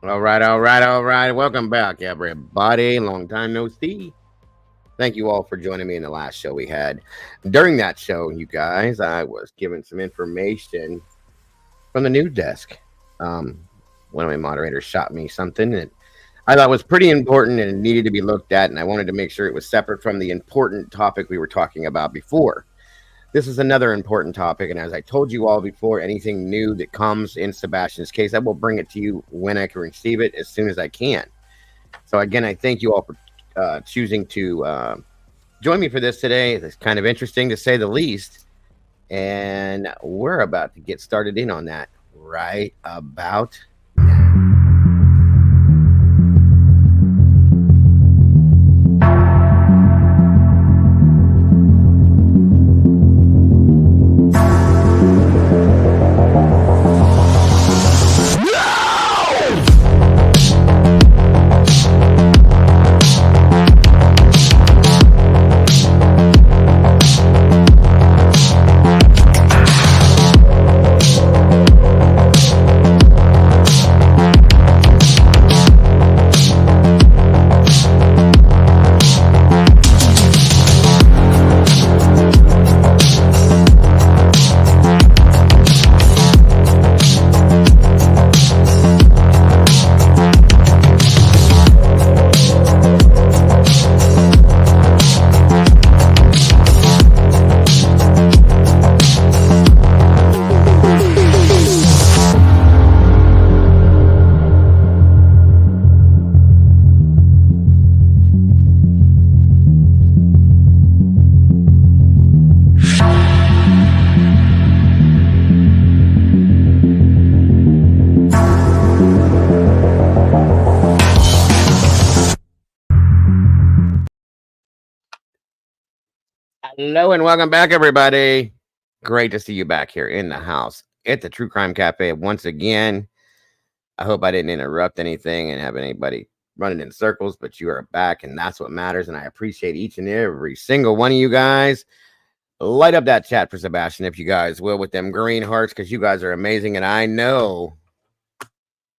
All right. Welcome back, everybody. Long time no see. Thank you all for joining me in the last show we had. During that show, you guys, I was given some information from the news desk. Um, One of my moderators shot me something that I thought was pretty important and it needed to be looked at, and I wanted to make sure it was separate from the important topic we were talking about before. This is another important topic, and as I told you all before, anything new that comes in Sebastian's case, I will bring it to you when I can receive it as soon as I can. So again, I thank you all for choosing to join me for this today. It's kind of interesting to say the least, and we're about to get started in on that right about now. Hello and welcome back, everybody. Great to see you back here in the house at the True Crime Cafe once again. I hope I didn't interrupt anything and have anybody running in circles, but you are back, and that's what matters. And I appreciate each and every single one of you guys. Light up that chat for Sebastian, if you guys will, with them green hearts, because you guys are amazing. And I know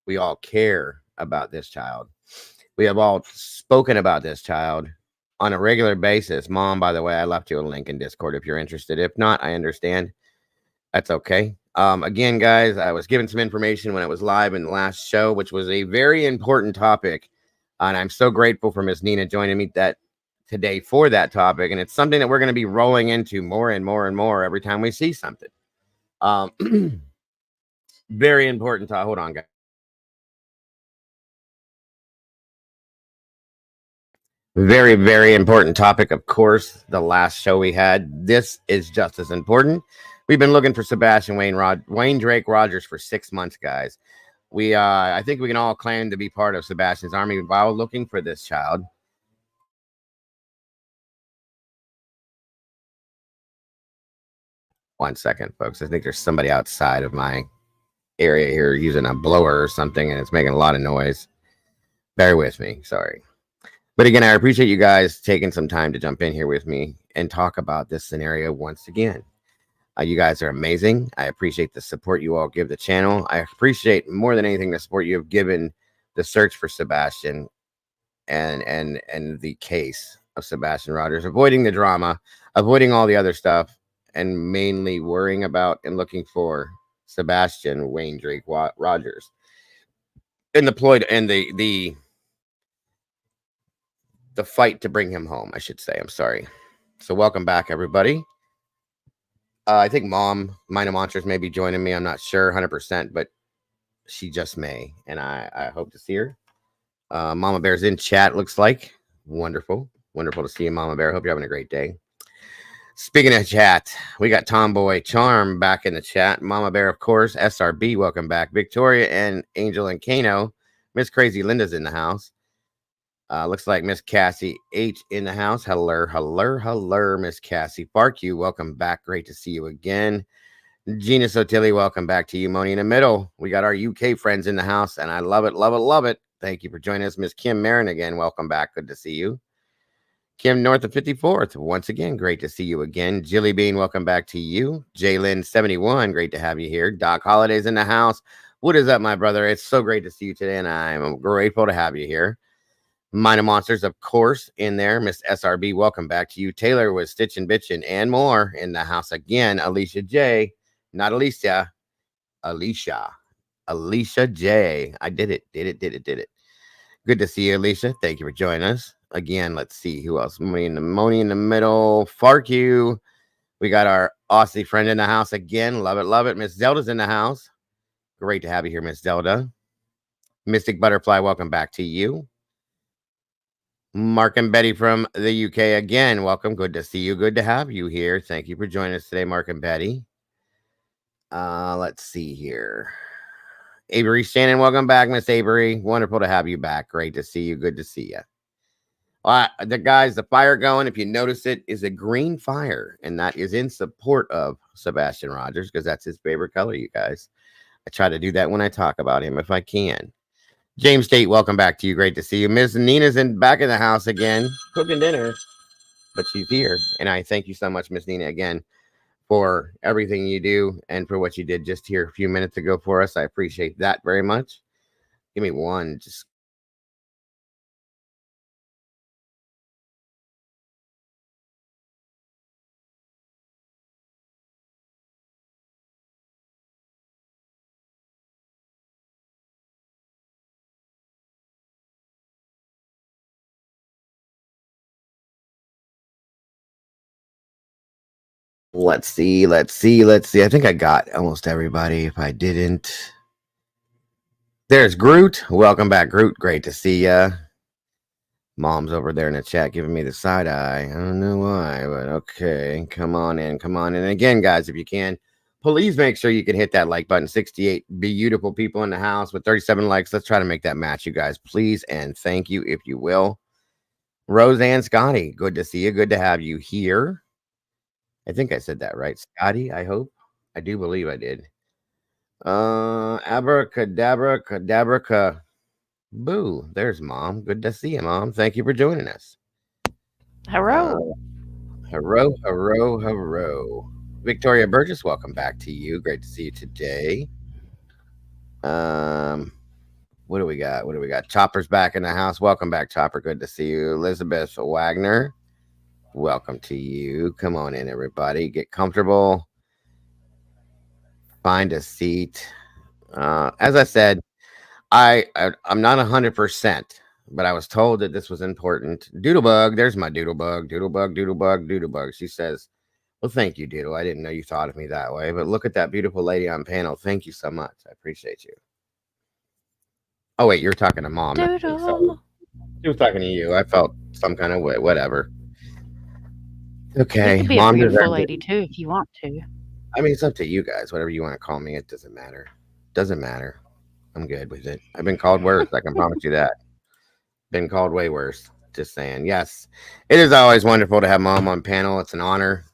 we all care about this child. We have all spoken about this child on a regular basis. Mom, by the way, I left you a link in Discord if you're interested. If not, I understand. That's okay. Again, guys, I was given some information when it was live in the last show, which was a very important topic. And I'm so grateful for Miss Nina joining me today for that topic. And it's something that we're going to be rolling into more and more and more every time we see something. Very important. Hold on, guys. Very, very important topic, of course. The last show we had. This is just as important. We've been looking for Sebastian Wayne Drake Rogers for 6 months, guys. I think we can all claim to be part of Sebastian's army while looking for this child. One second, folks. I think there's somebody outside of my area here using a blower or something, and it's making a lot of noise. Bear with me. Sorry. But again, I appreciate you guys taking some time to jump in here with me and talk about this scenario once again. You guys are amazing. I appreciate the support you all give the channel. I appreciate more than anything the support you have given the search for Sebastian and the case of Sebastian Rogers, avoiding the drama, avoiding all the other stuff, and mainly worrying about and looking for Sebastian Wayne Drake Rogers and the fight to bring him home, I should say. I'm sorry. So welcome back, everybody. I think Mom, Mina Monsters, may be joining me. I'm not sure 100%, but she just may, and I hope to see her. Mama Bear's in chat, looks like. Wonderful. Wonderful to see you, Mama Bear. Hope you're having a great day. Speaking of chat, we got Tomboy Charm back in the chat. Mama Bear, of course. SRB, welcome back. Victoria and Angel and Kano. Miss Crazy Linda's in the house. Looks like Miss Cassie H in the house. Hello, Miss Cassie. Bark you, welcome back. Great to see you again. Gina Sotili, welcome back to you. Moni in the middle. We got our UK friends in the house, and I love it. Thank you for joining us. Miss Kim Marin again, welcome back. Good to see you. Kim North of 54th, once again, great to see you again. Jilly Bean, welcome back to you. Jalen71, great to have you here. Doc Holiday's in the house. What is up, my brother? It's so great to see you today, and I'm grateful to have you here. Minor Monsters, of course, in there. Miss SRB, welcome back to you. Taylor was Stitchin' Bitchin' and more in the house again. Alicia J, not Alicia, Alicia. Alicia J. I did it. Good to see you, Alicia. Thank you for joining us. Again, let's see who else. Moni in the middle. Fark you. We got our Aussie friend in the house again. Love it. Miss Zelda's in the house. Great to have you here, Miss Zelda. Mystic Butterfly, welcome back to you. Mark and Betty from the UK again. Welcome. Good to see you. Good to have you here. Thank you for joining us today, Mark and Betty. Let's see here. Avery Shannon, welcome back, Miss Avery. Wonderful to have you back. Great to see you. Good to see you. The fire going, if you notice it, is a green fire, and that is in support of Sebastian Rogers because that's his favorite color, you guys. I try to do that when I talk about him if I can. James Tate, welcome back to you. Great to see you. Miss Nina's back in the house again, cooking dinner, but she's here. And I thank you so much, Miss Nina, again, for everything you do and for what you did just here a few minutes ago for us. I appreciate that very much. Give me one. Just let's see. I think I got almost everybody. If I didn't, there's Groot. Welcome back, Groot. Great to see ya. Mom's over there in the chat giving me the side eye. I don't know why, but okay. Come on in. And again, guys, if you can, please make sure you can hit that like button. 68 beautiful people in the house with 37 likes. Let's try to make that match, you guys, please. And thank you, if you will. Roseanne Scotty, good to see you. Good to have you here. I think I said that right. Scotty, I hope. I do believe I did. Abracadabra. Boo. There's Mom. Good to see you, Mom. Thank you for joining us. Hello. Hello. Victoria Burgess, welcome back to you. Great to see you today. What do we got? Chopper's back in the house. Welcome back, Chopper. Good to see you. Elizabeth Wagner, welcome to you. Come on in, everybody. Get comfortable. Find a seat. As I said, I'm not 100%, but I was told that this was important. Doodlebug, there's my Doodlebug. She says, well, thank you, Doodle. I didn't know you thought of me that way, but look at that beautiful lady on panel. Thank you so much. I appreciate you. Oh, wait, you're talking to Mom. Doodle. She was talking to you. I felt some kind of way. Whatever. Okay. You could be Mom, a beautiful lady, too, if you want to. I mean, it's up to you guys. Whatever you want to call me, it doesn't matter. I'm good with it. I've been called worse. I can promise you that. Been called way worse. Just saying. Yes. It is always wonderful to have Mom on panel. It's an honor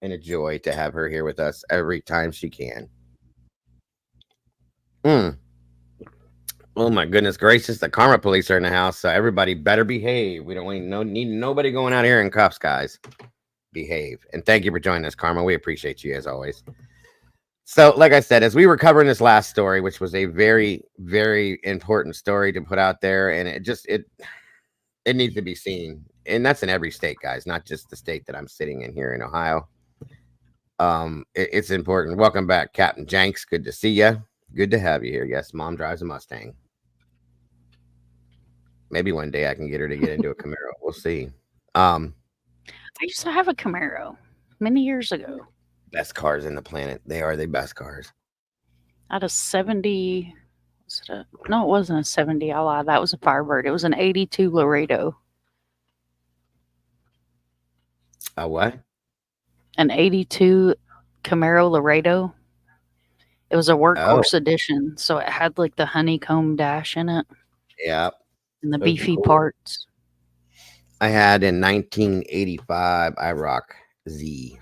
and a joy to have her here with us every time she can. Oh my goodness gracious! The karma police are in the house, so everybody better behave. We don't need nobody going out here in cuffs, guys. Behave, and thank you for joining us, Karma. We appreciate you as always. So, like I said, as we were covering this last story, which was a very, very important story to put out there, and it needs to be seen, and that's in every state, guys, not just the state that I'm sitting in here in Ohio. It's important. Welcome back, Captain Jenks. Good to see you. Good to have you here. Yes, Mom drives a Mustang. Maybe one day I can get her to get into a Camaro. We'll see. I used to have a Camaro many years ago. Best cars in the planet. They are the best cars. I had a 70. No, it wasn't a 70. I lied. That was a Firebird. It was an 82 Laredo. A what? An 82 Camaro Laredo. It was a workhorse edition, so it had like the honeycomb dash in it. Yeah. And the beefy parts. I had in 1985 IROC Z.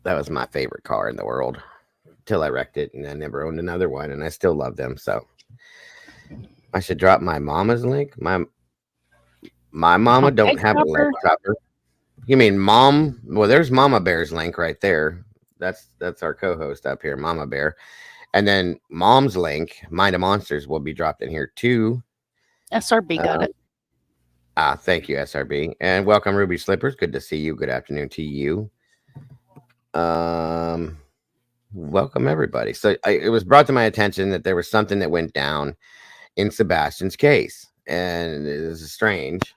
That was my favorite car in the world till I wrecked it, and I never owned another one, and I still love them. So I should drop my mama's link. My mama don't have a link, Chopper. You mean Mom? Well, there's Mama Bear's link right there. That's our co-host up here, Mama Bear. And then mom's link, Mind of Monsters, will be dropped in here too. SRB got it. Thank you, SRB. And welcome, Ruby Slippers. Good to see you. Good afternoon to you. Welcome, everybody. So it was brought to my attention that there was something that went down in Sebastian's case. And it is strange.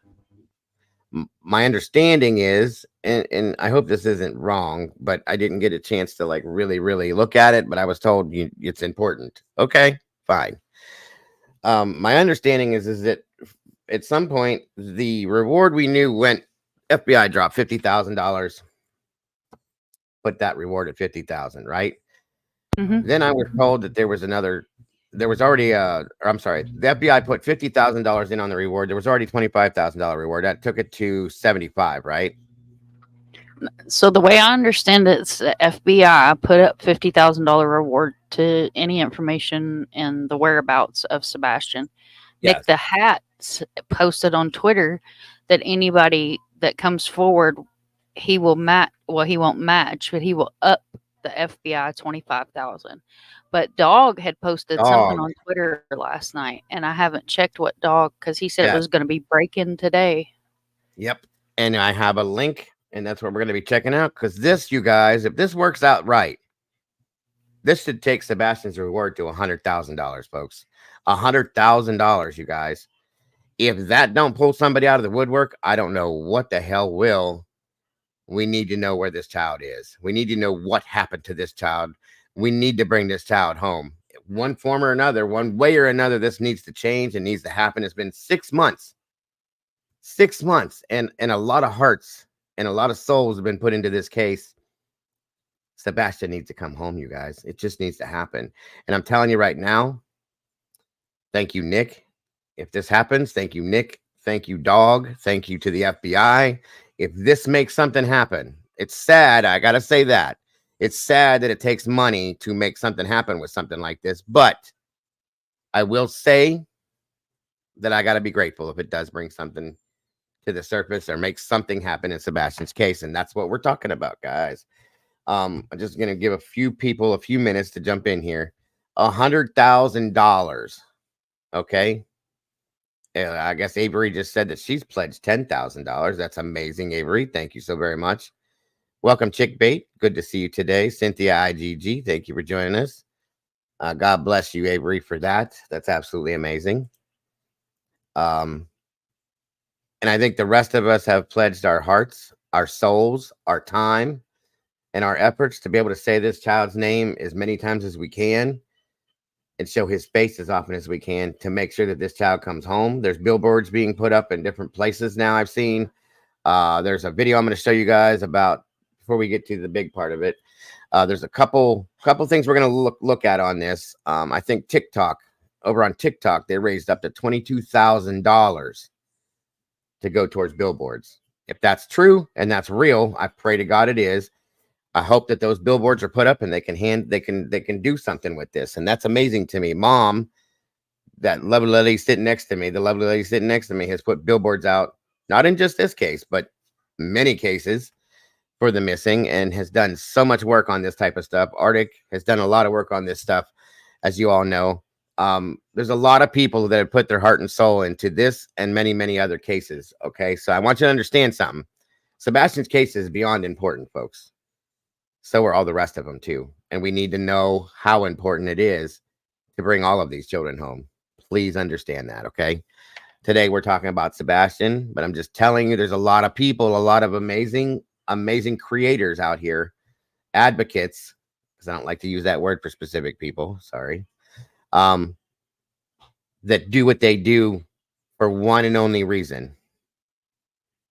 My understanding is, and I hope this isn't wrong, but I didn't get a chance to like really look at it, but I was told it's important. Okay, fine. My understanding is that at some point the reward we knew went, FBI dropped $50,000, put that reward at 50,000, right? Mm-hmm. Then I was told that there was already or I'm sorry, the FBI put $50,000 in on the reward. There was already $25,000 reward. That took it to 75, right? So the way I understand it, it's the FBI put up $50,000 reward to any information and the whereabouts of Sebastian. Yes. Nick the Hat posted on Twitter that anybody that comes forward, he will match. Well, he won't match, but he will up the FBI 25,000. But Dog had posted something on Twitter last night, and I haven't checked what Dog, because he said it was going to be breaking today. Yep, and I have a link, and that's what we're going to be checking out. Because this, you guys, if this works out right, this should take Sebastian's reward to $100,000, folks. $100,000, you guys. If that don't pull somebody out of the woodwork, I don't know what the hell will. We need to know where this child is. We need to know what happened to this child. We need to bring this child home. One form or another, one way or another, this needs to change and needs to happen. It's been 6 months. 6 months, and a lot of hearts and a lot of souls have been put into this case. Sebastian needs to come home, you guys. It just needs to happen. And I'm telling you right now, thank you, Nick. If this happens, thank you, Nick. Thank you, Dog. Thank you to the FBI. If this makes something happen, it's sad. I got to say that. It's sad that it takes money to make something happen with something like this. But I will say that I got to be grateful if it does bring something to the surface or make something happen in Sebastian's case. And that's what we're talking about, guys. I'm just going to give a few people a few minutes to jump in here. $100,000. Okay. I guess Avery just said that she's pledged $10,000. That's amazing, Avery. Thank you so very much. Welcome, Chick Bait. Good to see you today. Cynthia IGG, thank you for joining us. God bless you, Avery, for that. That's absolutely amazing. And I think the rest of us have pledged our hearts, our souls, our time, and our efforts to be able to say this child's name as many times as we can and show his face as often as we can to make sure that this child comes home. There's billboards being put up in different places now, I've seen. There's a video I'm going to show you guys about before we get to the big part of it. There's a couple things we're going to look at on this. I think over on TikTok, they raised up to $22,000 to go towards billboards. If that's true and that's real, I pray to God it is. I hope that those billboards are put up and they can do something with this. And that's amazing to me. Mom, that lovely lady sitting next to me, has put billboards out, not in just this case, but many cases for the missing, and has done so much work on this type of stuff. Arctic has done a lot of work on this stuff, as you all know. There's a lot of people that have put their heart and soul into this and many other cases. Okay, so I want you to understand something. Sebastian's case is beyond important, folks. So are all the rest of them too. And we need to know how important it is to bring all of these children home. Please understand that, okay? Today we're talking about Sebastian, but I'm just telling you there's a lot of people, a lot of amazing creators out here, advocates, because I don't like to use that word for specific people, sorry, that do what they do for one and only reason,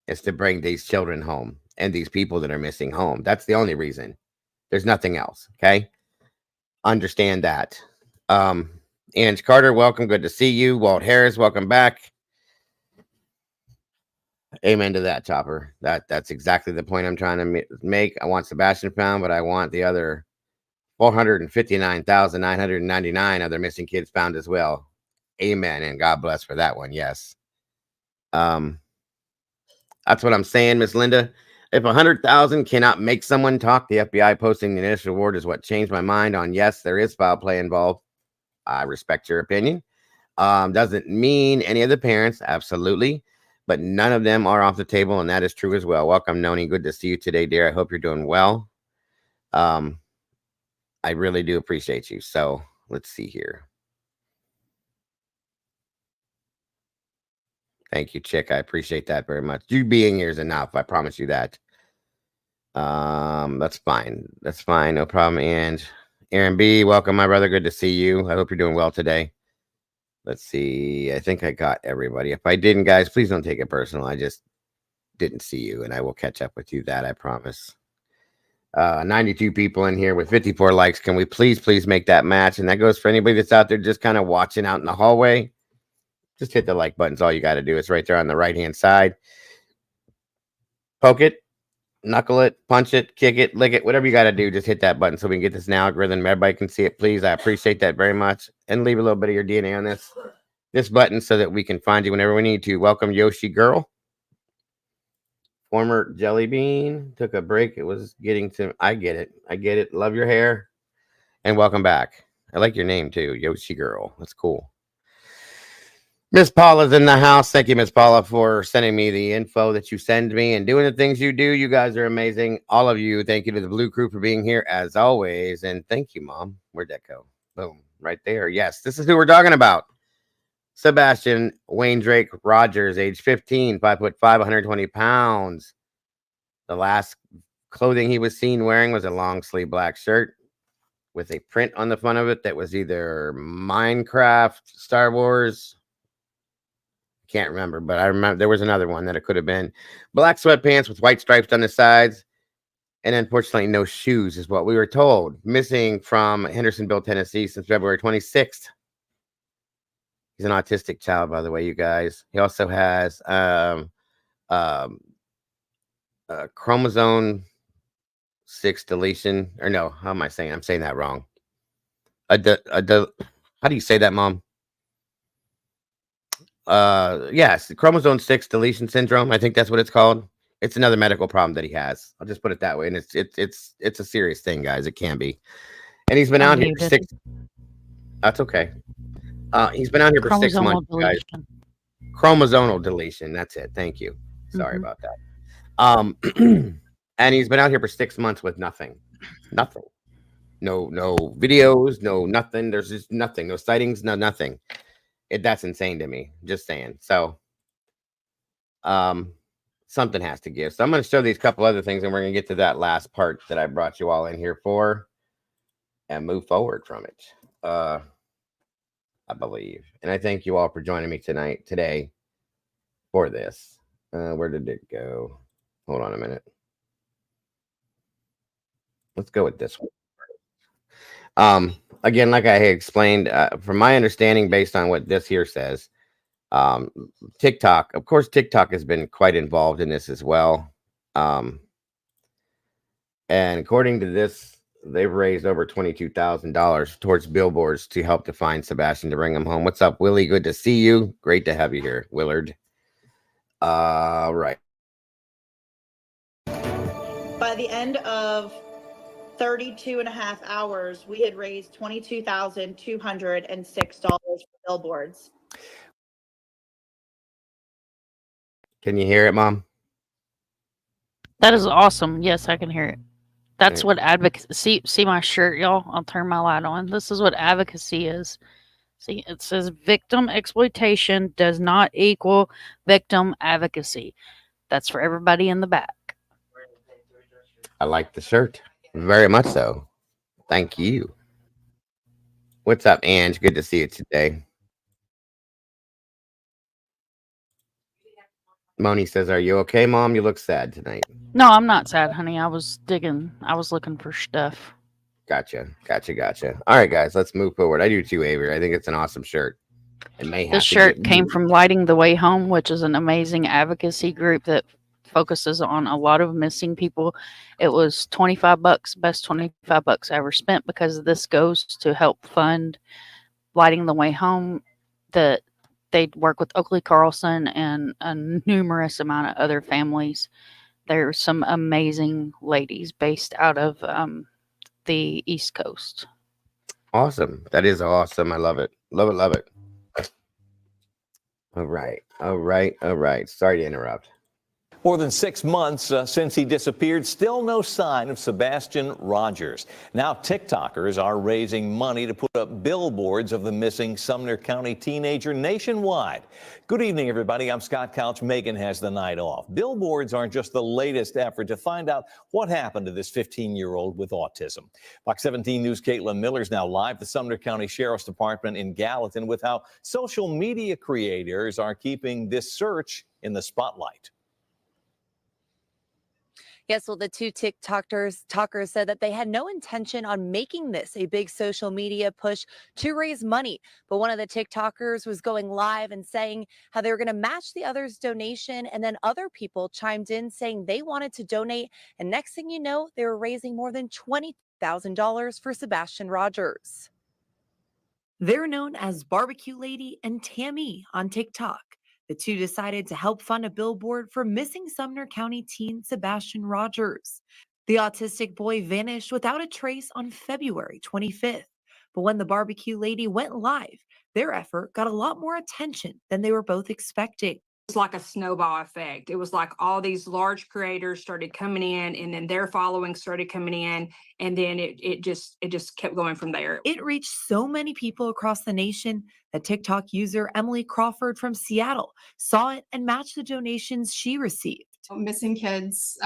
is to bring these children home and these people that are missing home. That's the only reason. There's nothing else, okay? Understand that. Ange Carter, welcome. Good to see you. Walt Harris, welcome back. Amen to that, Chopper. That's exactly the point I'm trying to make. I want Sebastian found, but I want the other 459,999 other missing kids found as well. Amen, and God bless for that one. Yes. That's what I'm saying, Miss Linda. If 100,000 cannot make someone talk, the FBI posting the initial award is what changed my mind on yes, there is foul play involved. I respect your opinion. Doesn't mean any of the parents, absolutely, but none of them are off the table, and that is true as well. Welcome, Noni. Good to see you today, dear. I hope you're doing well. Um, I really do appreciate you. So let's see here. Thank you, Chick. I appreciate that very much. You being here is enough. I promise you that. That's fine. That's fine. No problem. And Aaron B, welcome, my brother. Good to see you. I hope you're doing well today. Let's see. I think I got everybody. If I didn't, guys, please don't take it personal. I just didn't see you, and I will catch up with you. That I promise. 92 people in here with 54 likes. Can we please make that match? And that goes for anybody that's out there just kind of watching out in the hallway. Just hit the like button. It's all you got to do. It's right there on the right-hand side. Poke it, knuckle it, punch it, kick it, lick it, whatever you got to do. Just hit that button so we can get this in algorithm. Everybody can see it, please. I appreciate that very much. And leave a little bit of your DNA on this button so that we can find you whenever we need to. Welcome, Yoshi Girl. Former Jelly Bean took a break. It was getting to. I get it. Love your hair. And welcome back. I like your name too, Yoshi Girl. That's cool. Miss Paula's in the house. Thank you, Miss Paula, for sending me the info that you send me and doing the things you do. You guys are amazing. All of you. Thank you to the Blue Crew for being here as always. And thank you, Mom. Where'd that go? Boom. Right there. Yes, this is who we're talking about. Sebastian Wayne Drake Rogers, age 15, 5'5", 120 pounds. The last clothing he was seen wearing was a long sleeve black shirt with a print on the front of it that was either Minecraft, Star Wars. Can't remember, but I remember there was another one that it could have been. Black sweatpants with white stripes on the sides. And unfortunately, no shoes is what we were told. Missing from Hendersonville, Tennessee since February 26th. He's an autistic child, by the way, you guys. He also has chromosome 6 deletion. Or no, how am I saying? I'm saying that wrong. How do you say that, Mom? Yes, chromosome 6 deletion syndrome. I think that's what it's called. It's another medical problem that he has. I'll just put it that way. And it's a serious thing, guys. It can be. And he's been out here for 6. That's okay. He's been out here for 6 months, guys. Chromosomal deletion. That's it. Thank you. Sorry about that. And he's been out here for 6 months with nothing. Nothing. No videos, no nothing. There's just nothing. No sightings, no nothing. That's insane to me. Just saying. So something has to give. So I'm going to show these couple other things, and we're going to get to that last part that I brought you all in here for and move forward from it. I believe. And I thank you all for joining me today for this. Where did it go? Hold on a minute. Let's go with this one. Again, like I explained, from my understanding, based on what this here says, TikTok, of course, TikTok has been quite involved in this as well. And according to this, they've raised over $22,000 towards billboards to help to find Sebastian to bring him home. What's up, Willie? Good to see you. Great to have you here, Willard. Right. By the end of 32 and a half hours, we had raised $22,206 for billboards. Can you hear it, Mom? That is awesome. Yes, I can hear it. That's what advocacy. See my shirt, y'all? I'll turn my light on. This is what advocacy is. See, it says victim exploitation does not equal victim advocacy. That's for everybody in the back. I like the shirt. Very much so. Thank you. What's up, Ange? Good to see you today. Moni says, "Are you okay, Mom? You look sad tonight." No, I'm not sad, honey. I was digging. I was looking for stuff. Gotcha. All right, guys, let's move forward. I do too, Avery. I think it's an awesome shirt. It may have this shirt came from Lighting the Way Home, which is an amazing advocacy group that focuses on a lot of missing people. It was $25, best $25 I ever spent, because this goes to help fund Lighting the Way Home. That they work with Oakley Carlson and a numerous amount of other families There's some amazing ladies based out of the East Coast. Awesome. That is awesome. I love it. Love it. Love it. All right. All right. All right. Sorry to interrupt. More than 6 months since he disappeared, still no sign of Sebastian Rogers. Now TikTokers are raising money to put up billboards of the missing Sumner County teenager nationwide. Good evening, everybody. I'm Scott Couch. Megan has the night off. Billboards aren't just the latest effort to find out what happened to this 15-year-old with autism. Fox 17 News' Caitlin Miller's now live at the Sumner County Sheriff's Department in Gallatin with how social media creators are keeping this search in the spotlight. Yes, well, the two TikTokers said that they had no intention on making this a big social media push to raise money. But one of the TikTokers was going live and saying how they were going to match the other's donation. And then other people chimed in saying they wanted to donate. And next thing you know, they were raising more than $20,000 for Sebastian Rogers. They're known as Barbecue Lady and Tammy on TikTok. The two decided to help fund a billboard for missing Sumner County teen Sebastian Rogers. The autistic boy vanished without a trace on February 25th. But when the Barbecue Lady went live, their effort got a lot more attention than they were both expecting. It's like a snowball effect. It was like all these large creators started coming in, and then their following started coming in, and then it just kept going from there. It reached so many people across the nation that TikTok user Emily Crawford from Seattle saw it and matched the donations she received. Missing kids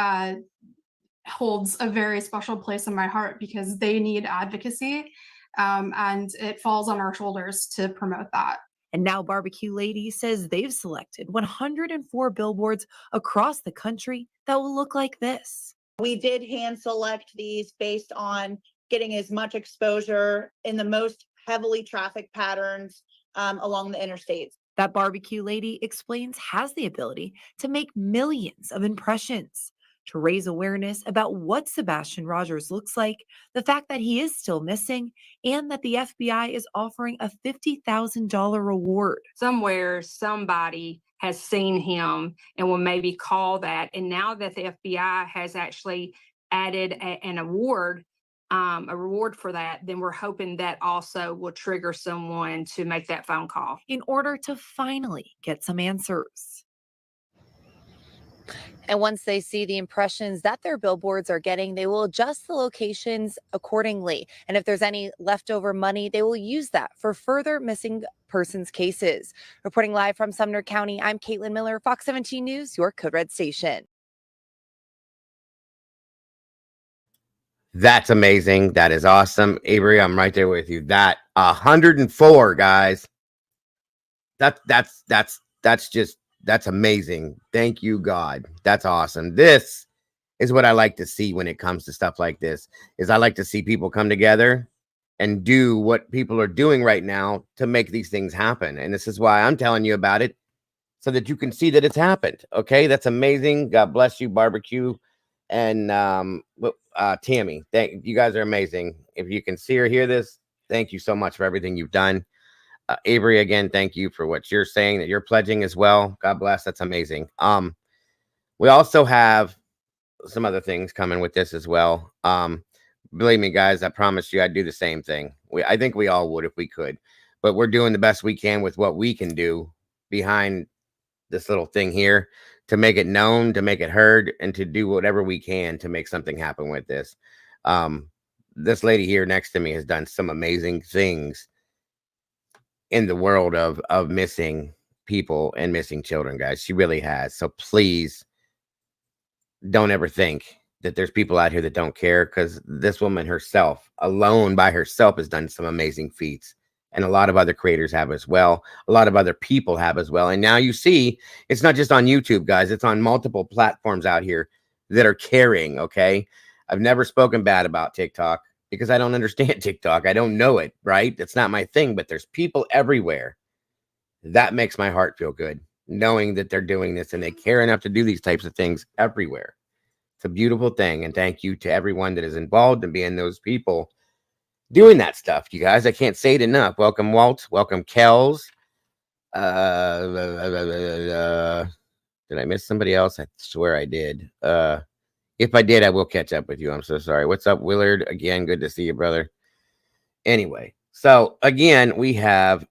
holds a very special place in my heart because they need advocacy, and it falls on our shoulders to promote that. And now Barbecue Lady says they've selected 104 billboards across the country that will look like this. We did hand select these based on getting as much exposure in the most heavily trafficked patterns along the interstates. That Barbecue Lady explains has the ability to make millions of impressions to raise awareness about what Sebastian Rogers looks like, the fact that he is still missing, and that the FBI is offering a $50,000 reward. Somewhere, somebody has seen him and will maybe call that. And now that the FBI has actually added an award, a reward for that, then we're hoping that also will trigger someone to make that phone call in order to finally get some answers. And once they see the impressions that their billboards are getting, they will adjust the locations accordingly. And if there's any leftover money, they will use that for further missing persons cases. Reporting live from Sumner County, I'm Caitlin Miller, Fox 17 News, your Code Red station. That's amazing. That is awesome. Avery, I'm right there with you. That 104 guys. That's amazing. Thank you, God. That's awesome. This is what I like to see when it comes to stuff like this. Is I like to see people come together and do what people are doing right now to make these things happen. And this is why I'm telling you about it, so that you can see that it's happened. Okay, that's amazing. God bless you, Barbecue and Tammy. You guys are amazing. If you can see or hear this, thank you so much for everything you've done. Avery, again, thank you for what you're saying, that you're pledging as well. God bless. That's amazing. We also have some other things coming with this as well. Believe me, guys, I promise you I'd do the same thing. I think we all would if we could. But we're doing the best we can with what we can do behind this little thing here to make it known, to make it heard, and to do whatever we can to make something happen with this. This lady here next to me has done some amazing things in the world of missing people and missing children, guys. She really has. So please don't ever think that there's people out here that don't care, because this woman herself, alone by herself, has done some amazing feats. And a lot of other creators have as well. A lot of other people have as well. And now you see, it's not just on YouTube, guys. It's on multiple platforms out here that are caring, okay? I've never spoken bad about TikTok because I don't understand TikTok. I don't know it, right? It's not my thing, but there's people everywhere. That makes my heart feel good, knowing that they're doing this and they care enough to do these types of things everywhere. It's a beautiful thing. And thank you to everyone that is involved in being those people doing that stuff, you guys. I can't say it enough. Welcome, Walt. Welcome, Kells. Did I miss somebody else? I swear I did. If I did, I will catch up with you. I'm so sorry. What's up, Willard? Again, good to see you, brother. Anyway, so again, we have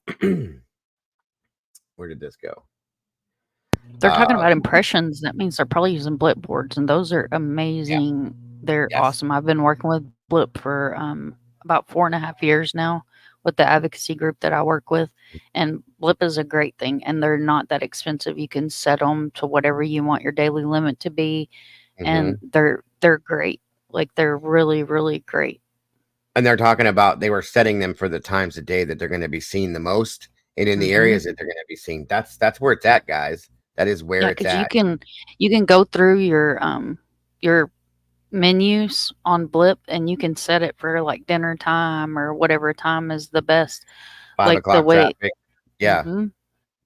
where did this go? They're talking about impressions. That means they're probably using blip boards, and those are Yeah. amazing. They're Yes. awesome. I've been working with blip for about 4.5 years now with the advocacy group that I work with, and blip is a great thing, and they're not that expensive. You can set them to whatever you want your daily limit to be, and they're great. Like they're really, really great. And they're talking about they were setting them for the times of day that they're going to be seen the most, and in the areas that they're going to be seen. That's where it's at, guys. That is where Yeah, it's because at. you can go through your menus on Blip, and you can set it for like dinner time or whatever time is the best. 5 Like the o'clock way, traffic. Yeah.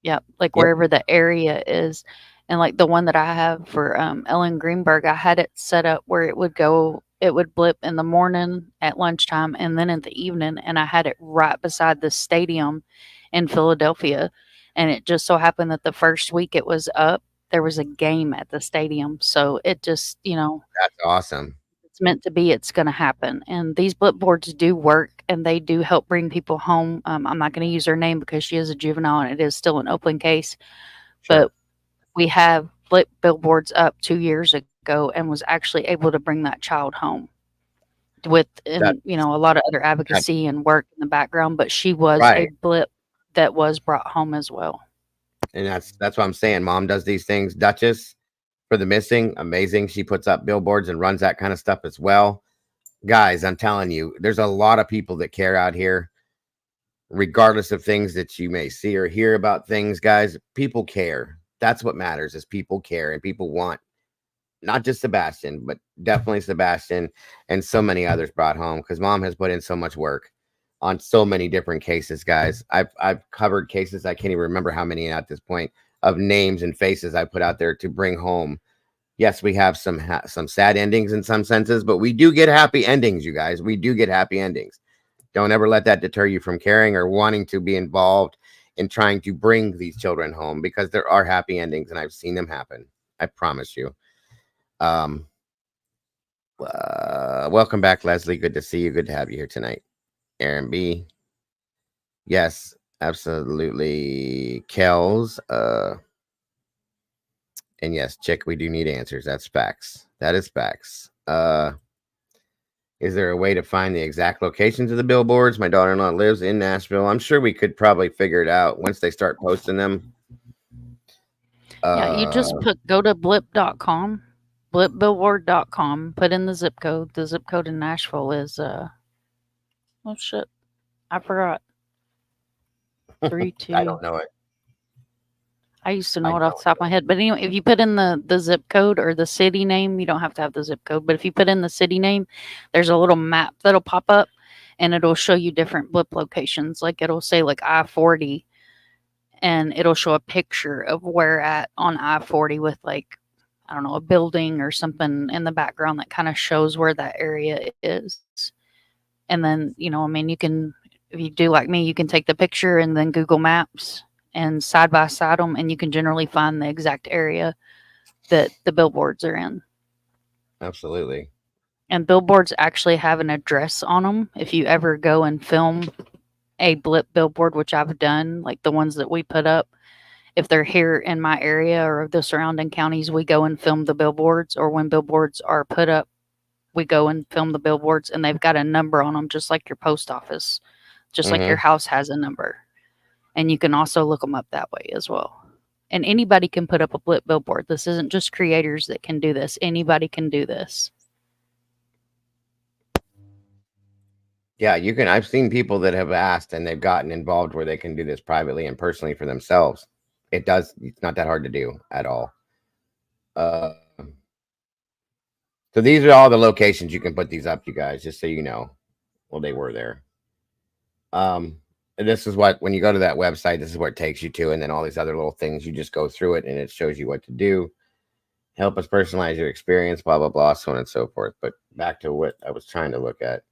yeah, like Yep. wherever the area is. And like the one that I have for Ellen Greenberg, I had it set up where it would blip in the morning, at lunchtime, and then in the evening. And I had it right beside the stadium in Philadelphia. And it just so happened that the first week it was up, there was a game at the stadium. So it just, That's awesome. it's meant to be, it's going to happen. And these blip boards do work, and they do help bring people home. I'm not going to use her name because she is a juvenile and it is still an open case. Sure. But we have blip billboards up 2 years ago and was actually able to bring that child home with, and a lot of other advocacy and work in the background. But she was a Right. blip that was brought home as well. And that's what I'm saying. Mom does these things. Duchess for the missing, amazing. She puts up billboards and runs that kind of stuff as well. Guys, I'm telling you, there's a lot of people that care out here, regardless of things that you may see or hear about things. Guys, people care. That's what matters, is people care, and people want not just Sebastian, but definitely Sebastian and so many others brought home, because Mom has put in so much work on so many different cases, guys. I've covered cases, I can't even remember how many at this point, of names and faces I put out there to bring home. Yes, we have some sad endings in some senses, but we do get happy endings, you guys. We do get happy endings. Don't ever let that deter you from caring or wanting to be involved in trying to bring these children home, because there are happy endings, and I've seen them happen. I promise you. Welcome back, Leslie. Good to see you. Good to have you here tonight. Aaron B. Yes, absolutely. Kells. And yes, Chick, we do need answers. That's facts. That is facts. Is there a way to find the exact locations of the billboards? My daughter-in-law lives in Nashville. I'm sure we could probably figure it out once they start posting them. Yeah, you just go to blip.com, blipbillboard.com, put in the zip code. The zip code in Nashville is oh shit, I forgot. 32. I don't know it. I used to know it off the top of my head. But anyway, if you put in the zip code or the city name, you don't have to have the zip code. But if you put in the city name, there's a little map that'll pop up, and it'll show you different blip locations. Like it'll say like I-40, and it'll show a picture of where at on I-40 with like, I don't know, a building or something in the background that kind of shows where that area is. And then, you can, if you do like me, you can take the picture and then Google Maps and side by side them, and you can generally find the exact area that the billboards are in. Absolutely. And billboards actually have an address on them. If you ever go and film a blip billboard, which I've done, like the ones that we put up, if they're here in my area or the surrounding counties, we go and film the billboards. Or when billboards are put up, we go and film the billboards, and they've got a number on them, just like your post office, just like your house has a number. And you can also look them up that way as well. And anybody can put up a blip billboard. This isn't just creators that can do this. Anybody can do this. Yeah, you can. I've seen people that have asked and they've gotten involved where they can do this privately and personally for themselves. It's not that hard to do at all. So these are all the locations you can put these up, you guys, just so you know. Well, they were there. And this is when you go to that website, this is where it takes you to, and then all these other little things, you just go through it and it shows you what to do. Help us personalize your experience, blah, blah, blah, so on and so forth. But back to what I was trying to look at.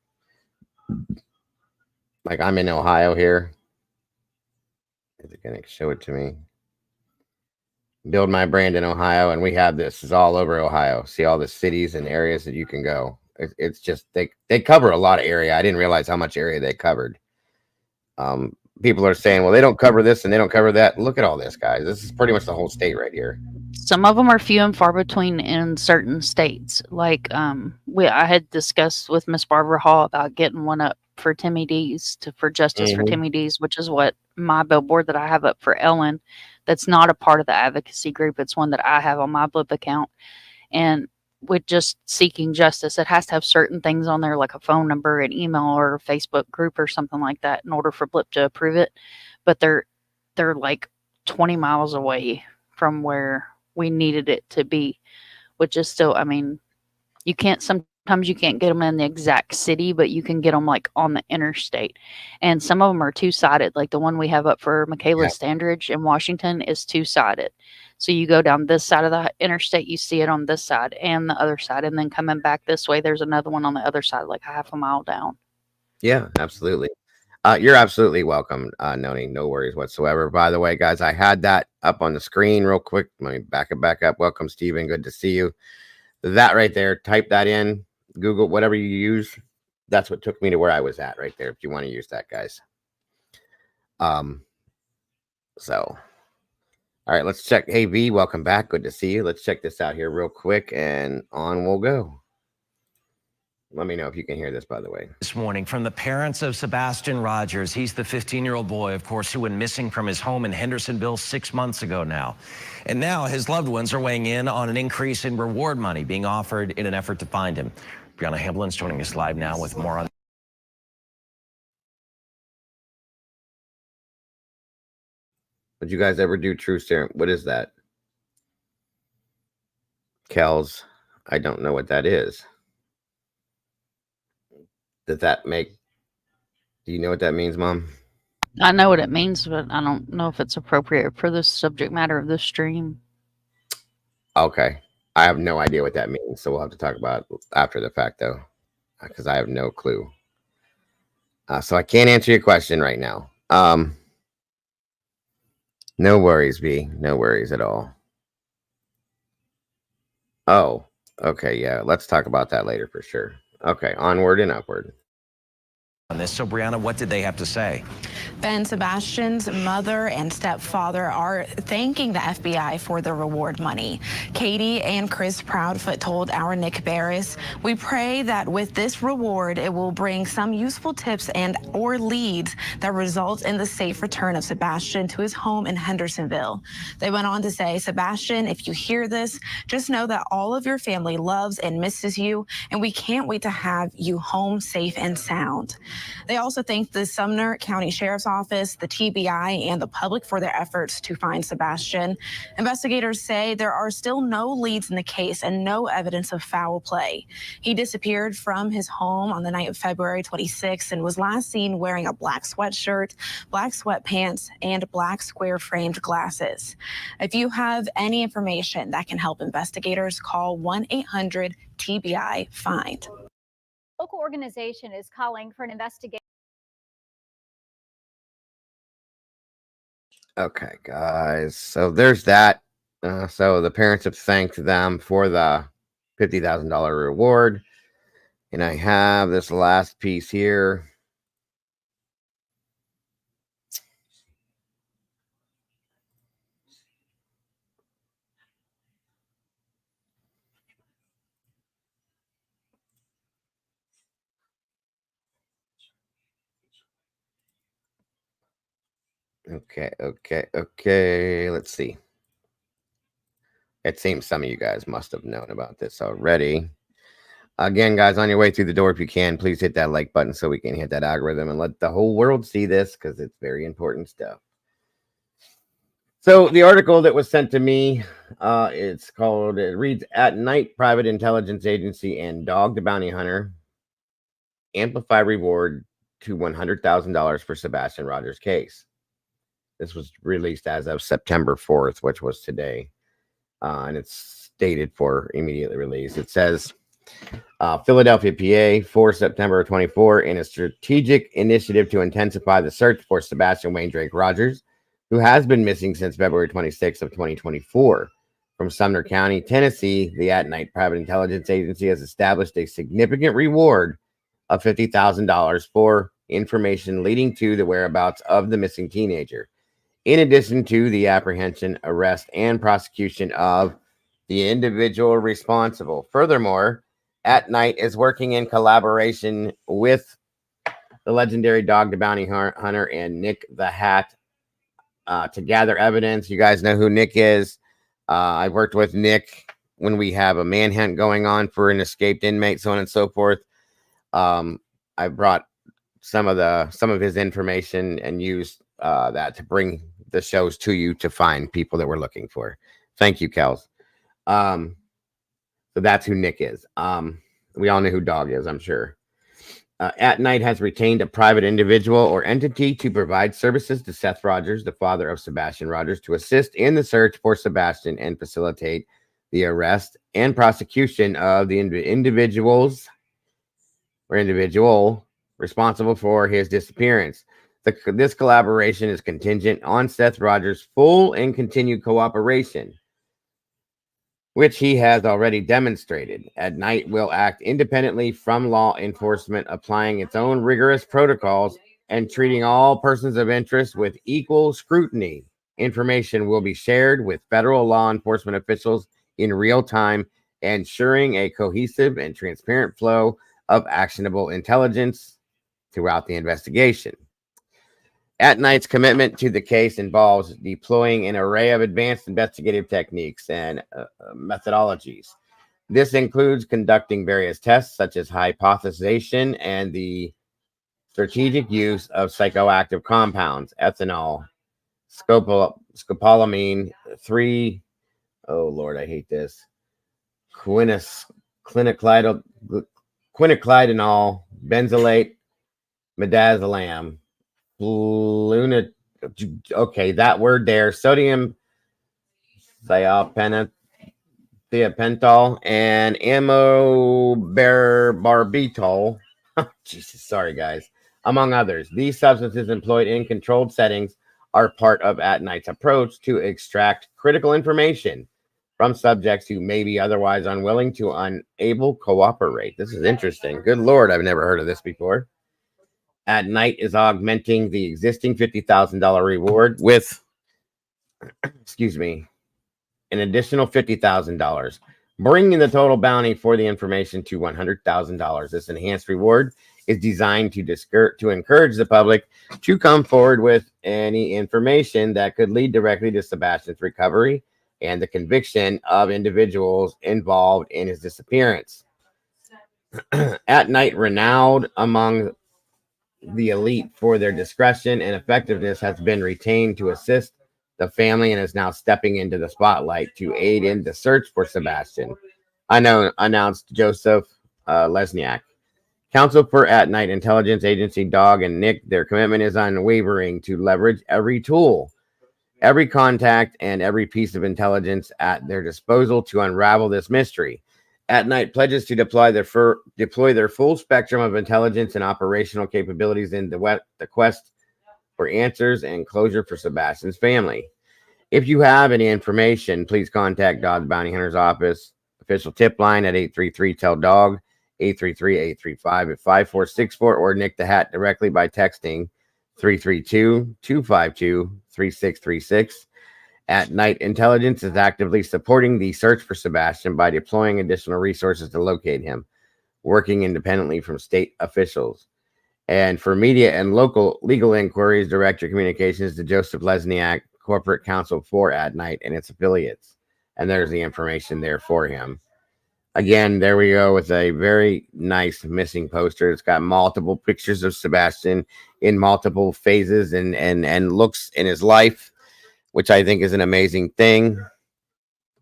Like, I'm in Ohio here. Is it going to show it to me? Build my brand in Ohio, and we have this. It's all over Ohio. See all the cities and areas that you can go. It's just they cover a lot of area. I didn't realize how much area they covered. People are saying, well, they don't cover this and they don't cover that. Look at all this, guys. This is pretty much the whole state right here. Some of them are few and far between in certain states. Like I had discussed with Miss Barbara Hall about getting one up for Timmy D's for Justice for Timmy D's, which is what my billboard that I have up for Ellen. That's not a part of the advocacy group. It's one that I have on my Blip account. And with just seeking justice, it has to have certain things on there, like a phone number, an email, or a Facebook group or something like that in order for Blip to approve it. But they're like 20 miles away from where we needed it to be, which is still, I mean, sometimes you can't get them in the exact city, but you can get them like on the interstate. And some of them are two-sided. Like the one we have up for Michaela Standridge in Washington is two-sided. So you go down this side of the interstate, you see it on this side and the other side. And then coming back this way, there's another one on the other side, like a half a mile down. Yeah, absolutely. You're absolutely welcome, Noni. No worries whatsoever. By the way, guys, I had that up on the screen real quick. Let me back it back up. Welcome, Steven. Good to see you. That right there, type that in, Google, whatever you use. That's what took me to where I was at right there, if you want to use that, guys. So, all right, let's check. Hey, V, welcome back. Good to see you. Let's check this out here real quick, and on we'll go. Let me know if you can hear this, by the way. This morning from the parents of Sebastian Rogers. He's the 15-year-old boy, of course, who went missing from his home in Hendersonville 6 months ago now. And now his loved ones are weighing in on an increase in reward money being offered in an effort to find him. Brianna Hamblin's joining us live now with more on. Would you guys ever do true serum? What is that? Kels, I don't know what that is. Does that make, do you know what that means, Mom? I know what it means, but I don't know if it's appropriate for the subject matter of this stream. Okay. I have no idea what that means, so we'll have to talk about it after the fact, though, because I have no clue. So I can't answer your question right now. No worries, B. No worries at all. Oh, okay. Yeah, let's talk about that later for sure. Okay, onward and upward. On this. So, Brianna, what did they have to say? Ben, Sebastian's mother and stepfather are thanking the FBI for the reward money. Katie and Chris Proudfoot told our Nick Barris, "We pray that with this reward, it will bring some useful tips and or leads that result in the safe return of Sebastian to his home in Hendersonville." They went on to say, "Sebastian, if you hear this, just know that all of your family loves and misses you, and we can't wait to have you home safe and sound." They also thanked the Sumner County Sheriff's Office, the TBI, and the public for their efforts to find Sebastian. Investigators say there are still no leads in the case and no evidence of foul play. He disappeared from his home on the night of February 26th and was last seen wearing a black sweatshirt, black sweatpants, and black square-framed glasses. If you have any information that can help investigators, call 1-800-TBI-FIND. Local organization is calling for an investigation. Okay, guys. So there's that. So the parents have thanked them for the $50,000 reward. And I have this last piece here. Okay. Let's see. It seems some of you guys must have known about this already. Again, guys, on your way through the door, if you can, please hit that like button so we can hit that algorithm and let the whole world see this, because it's very important stuff. So the article that was sent to me, it reads, "At Night, Private Intelligence Agency and Dog the Bounty Hunter amplify reward to $100,000 for Sebastian Rogers case." This was released as of September 4th, which was today. And it's stated for immediately release. It says, Philadelphia, PA, 4 September 24, in a strategic initiative to intensify the search for Sebastian Wayne Drake Rogers, who has been missing since February 26th of 2024. From Sumner County, Tennessee, the At Night Private Intelligence Agency has established a significant reward of $50,000 for information leading to the whereabouts of the missing teenager, in addition to the apprehension, arrest, and prosecution of the individual responsible. Furthermore, At Night is working in collaboration with the legendary Dog the Bounty Hunter and Nick the Hat to gather evidence. You guys know who Nick is. I've worked with Nick when we have a manhunt going on for an escaped inmate, so on and so forth. I brought some of his information and used that to bring the shows to you to find people that we're looking for. Thank you, Kels. So that's who Nick is. We all know who Dog is, I'm sure. At Night has retained a private individual or entity to provide services to Seth Rogers, the father of Sebastian Rogers, to assist in the search for Sebastian and facilitate the arrest and prosecution of the individual responsible for his disappearance. This collaboration is contingent on Seth Rogers' full and continued cooperation, which he has already demonstrated. At Night will act independently from law enforcement, applying its own rigorous protocols and treating all persons of interest with equal scrutiny. Information will be shared with federal law enforcement officials in real time, ensuring a cohesive and transparent flow of actionable intelligence throughout the investigation. At Night's commitment to the case involves deploying an array of advanced investigative techniques and methodologies. This includes conducting various tests such as hypothesization and the strategic use of psychoactive compounds, ethanol, scopolamine, oh Lord, I hate this, quinaclidenol, benzolate, midazolam, okay, that word there, sodium thiopental and amobarbitol. Jesus, sorry guys. Among others, these substances employed in controlled settings are part of At Night's approach to extract critical information from subjects who may be otherwise unwilling to unable cooperate. This is interesting. Good Lord, I've never heard of this before. At Night is augmenting the existing $50,000 reward with, an additional $50,000, bringing the total bounty for the information to $100,000. This enhanced reward is designed to encourage the public to come forward with any information that could lead directly to Sebastian's recovery and the conviction of individuals involved in his disappearance. At Night, renowned among the elite for their discretion and effectiveness, has been retained to assist the family and is now stepping into the spotlight to aid in the search for Sebastian. Announced Joseph Lesniak, counsel for At Night Intelligence Agency. Dog and Nick, their commitment is unwavering to leverage every tool, every contact, and every piece of intelligence at their disposal to unravel this mystery. At Night pledges to deploy their full spectrum of intelligence and operational capabilities in the quest for answers and closure for Sebastian's family. If you have any information, please contact Dog the Bounty Hunter's office official tip line at 833-TELL-DOG, 833-835-5464, or Nick the Hat directly by texting 332-252-3636. At Night Intelligence is actively supporting the search for Sebastian by deploying additional resources to locate him, working independently from state officials. And for media and local legal inquiries, direct your communications to Joseph Lesniak, corporate counsel for At Night and its affiliates. And there's the information there for him. Again, there we go with a very nice missing poster. It's got multiple pictures of Sebastian in multiple phases and looks in his life, which I think is an amazing thing.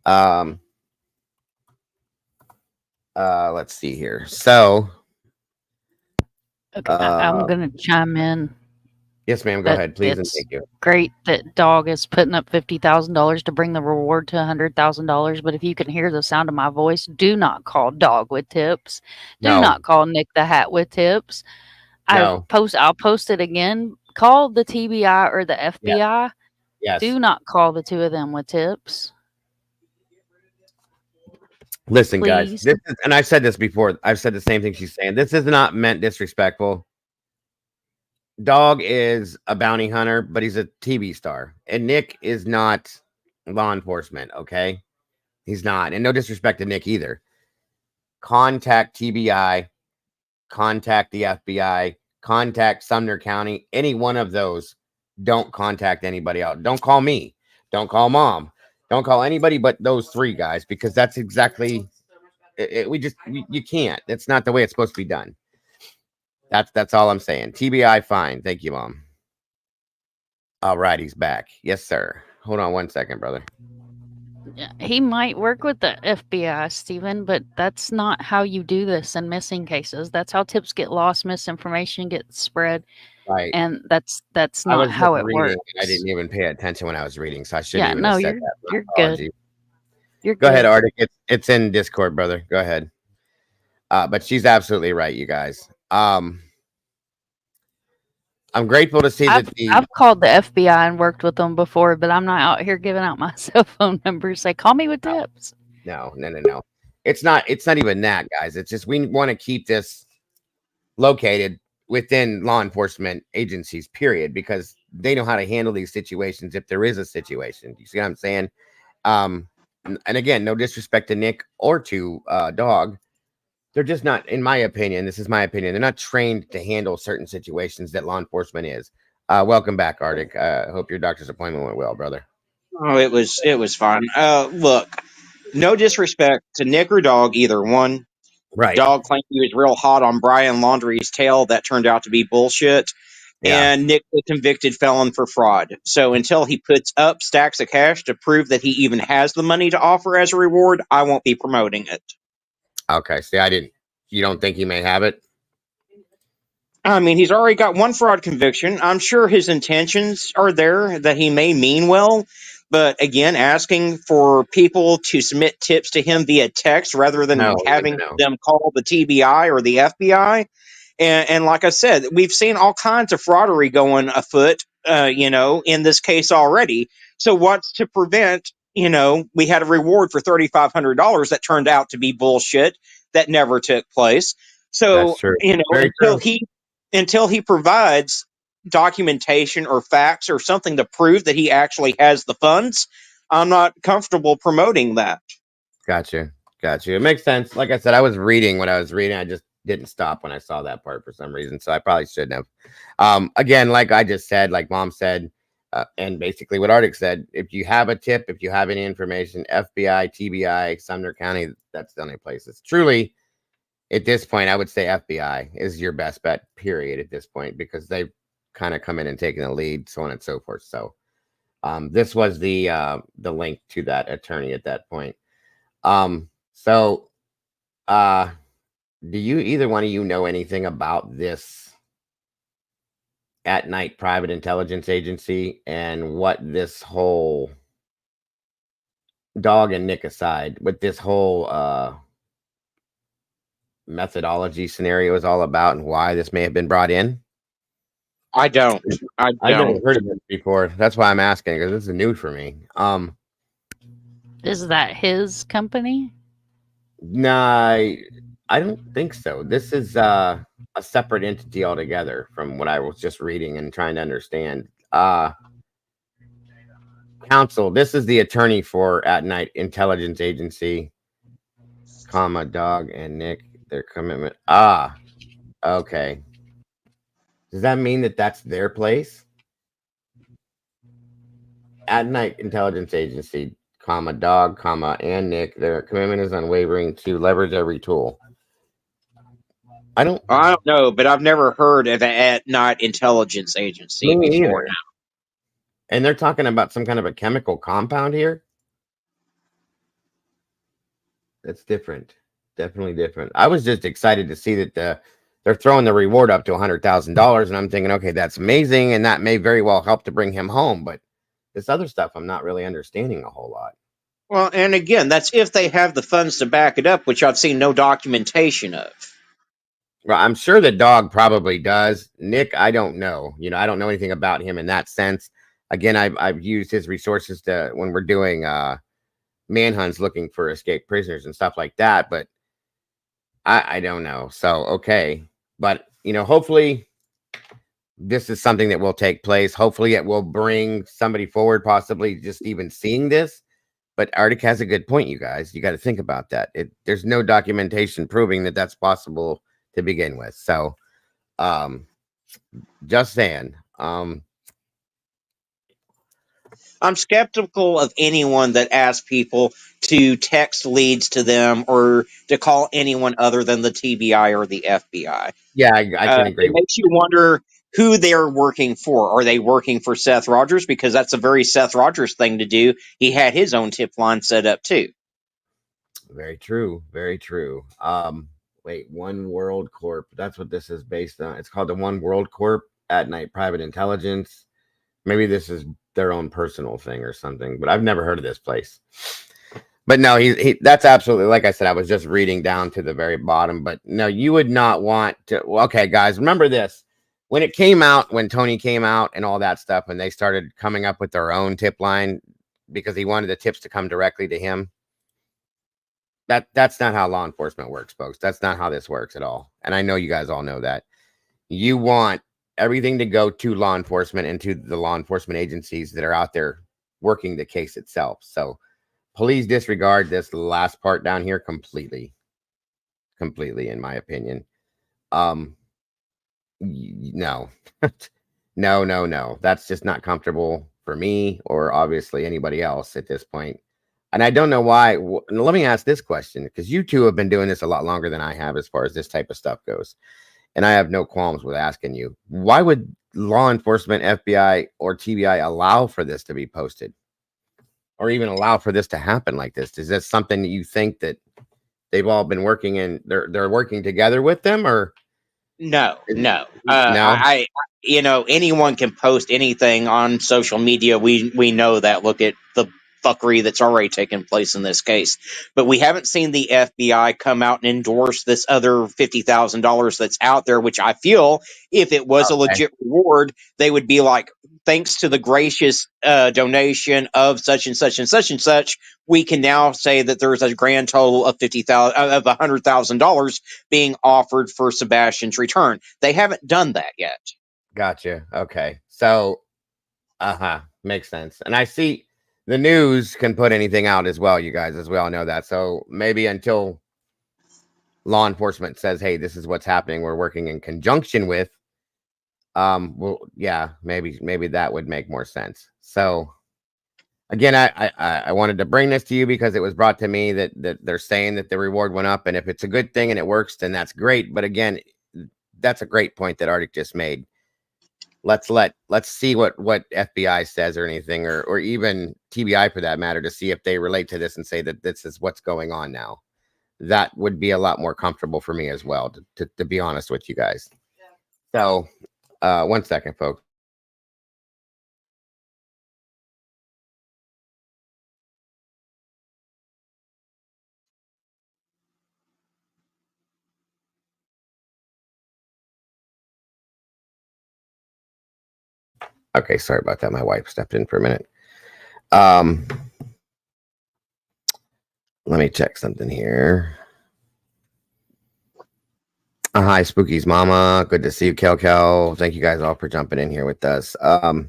Let's see here. So, okay, I'm going to chime in. Yes, ma'am. Go ahead, please, and thank you. Great that Dog is putting up $50,000 to bring the reward to $100,000. But if you can hear the sound of my voice, do not call Dog with tips. Do not call Nick the Hat with tips. No. I'll post it again. Call the TBI or the FBI. Yes. Do not call the two of them with tips. Listen, guys, Please. this is, and I've said this before. I've said the same thing she's saying. This is not meant disrespectful. Dog is a bounty hunter, but he's a TV star, and Nick is not law enforcement. Okay, he's not, and no disrespect to Nick either. Contact TBI, contact the FBI, contact Sumner County. Any one of those. Don't contact anybody else. Don't call me. Don't call mom. Don't call anybody but those three guys, because that's exactly you can't. That's not the way it's supposed to be done. That's all I'm saying. TBI, fine. Thank you, mom. All right, he's back. Yes, sir. Hold on 1 second, brother. He might work with the FBI, Stephen, but that's not how you do this in missing cases. That's how tips get lost, misinformation gets spread, Right. and that's I was not how just it reading. works. I didn't even pay attention when I was reading, so I shouldn't Yeah, even no, have said that. My you're apologies. good. You're Go ahead, good. Arctic. It's in Discord, brother. Go ahead. But she's absolutely right, you guys. I'm grateful to see that I've called the FBI and worked with them before, but I'm not out here giving out my cell phone numbers. Say, call me with tips. No. It's not even that, guys. It's just we want to keep this located within law enforcement agencies, period, because they know how to handle these situations if there is a situation. You see what I'm saying? And again, no disrespect to Nick or to Dog. They're just not, in my opinion, this is my opinion, they're not trained to handle certain situations that law enforcement is. Welcome back, Arctic. Hope your doctor's appointment went well, brother. Oh, it was fine. Look, no disrespect to Nick or Dog, either one. Right. Dog claimed he was real hot on Brian Laundrie's tail. That turned out to be bullshit. Yeah. And Nick was a convicted felon for fraud. So until he puts up stacks of cash to prove that he even has the money to offer as a reward, I won't be promoting it. Okay. See, you don't think he may have it? I mean, he's already got one fraud conviction. I'm sure his intentions are there, that he may mean well. But again, asking for people to submit tips to him via text rather than having them call the TBI or the FBI. And like I said, we've seen all kinds of fraudery going afoot, in this case already. So what's to prevent, we had a reward for $3,500 that turned out to be bullshit that never took place. So, that's true. Very until he provides documentation or facts or something to prove that he actually has the funds, I'm not comfortable promoting that. Gotcha. It makes sense. Like I said, I was reading what I was reading. I just didn't stop when I saw that part for some reason, so I probably shouldn't have. Again, like I just said, like mom said, and basically what Arctic said, if you have a tip, if you have any information, FBI, TBI, Sumner County, that's the only places. Truly, at this point, I would say FBI is your best bet, period, at this point, because they've kind of come in and taken the lead, so on and so forth. So this was the link to that attorney at that point. Do you, either one of you, know anything about this at-night private intelligence agency and what this whole, Dog and Nick aside, what this whole methodology scenario is all about and why this may have been brought in? I don't. I've never heard of this before. That's why I'm asking, because this is new for me. Is that his company? Nah, I don't think so. This is a separate entity altogether from what I was just reading and trying to understand. Counsel, this is the attorney for At Night Intelligence Agency, Dog and Nick, their commitment. Okay. Does that mean that that's their place? At Night Intelligence Agency, Dog, and Nick, their commitment is unwavering to leverage every tool. I don't know, but I've never heard of an at-night intelligence agency before now. And they're talking about some kind of a chemical compound here? That's different. Definitely different. I was just excited to see that they're throwing the reward up to $100,000, and I'm thinking, okay, that's amazing, and that may very well help to bring him home. But this other stuff, I'm not really understanding a whole lot. Well, and again, that's if they have the funds to back it up, which I've seen no documentation of. Well, I'm sure the Dog probably does. Nick, I don't know. I don't know anything about him in that sense. again, I've used his resources to when we're doing manhunts looking for escaped prisoners and stuff like that. But I don't know. So okay, but hopefully this is something that will take place. Hopefully it will bring somebody forward, possibly just even seeing this. But Arctic has a good point, you guys. You got to think about that. There's no documentation proving that that's possible to begin with. So, just saying. I'm skeptical of anyone that asks people to text leads to them or to call anyone other than the TBI or the FBI. Yeah, I can agree. It makes you wonder who they're working for. Are they working for Seth Rogers? Because that's a very Seth Rogers thing to do. He had his own tip line set up too. Very true. Very true. Wait, One World Corp. That's what this is based on. It's called the One World Corp at Night Private Intelligence. Maybe this is their own personal thing or something, but I've never heard of this place. But no, he that's absolutely, like I said, I was just reading down to the very bottom. But no, you would not want to. Well, okay, guys, remember this. When it came out, when Tony came out and all that stuff, and they started coming up with their own tip line because he wanted the tips to come directly to him. That's not how law enforcement works, folks. That's not how this works at all. And I know you guys all know that. You want everything to go to law enforcement and to the law enforcement agencies that are out there working the case itself. So please disregard this last part down here completely, in my opinion. No, no. That's just not comfortable for me or obviously anybody else at this point. And I don't know why. Let me ask this question, because you two have been doing this a lot longer than I have as far as this type of stuff goes. And I have no qualms with asking you, why would law enforcement, FBI, or TBI allow for this to be posted? Or even allow for this to happen like this? Is this something that you think that they've all been working in, they're working together with them, or No. no? I anyone can post anything on social media. We know that. Look at the fuckery that's already taken place in this case. But we haven't seen the FBI come out and endorse this other $50,000 that's out there, which I feel if it was a legit reward, they would be like, thanks to the gracious donation of such and such and such and such, we can now say that there's a grand total of $100,000 being offered for Sebastian's return. They haven't done that yet. Gotcha. Okay. So, makes sense. And I see the news can put anything out as well, you guys, as we all know that. So maybe until law enforcement says, hey, this is what's happening, we're working in conjunction with, well, yeah, maybe that would make more sense. So again, I wanted to bring this to you because it was brought to me that they're saying that the reward went up, and if it's a good thing and it works, then that's great. But again, that's a great point that Arctic just made. Let's see what FBI says or anything, or even TBI for that matter, to see if they relate to this and say that this is what's going on now. That would be a lot more comfortable for me as well, to be honest with you guys. So, 1 second, folks. Okay, sorry about that. My wife stepped in for a minute. Let me check something here. Hi, Spooky's mama. Good to see you, Kel. Thank you guys all for jumping in here with us. I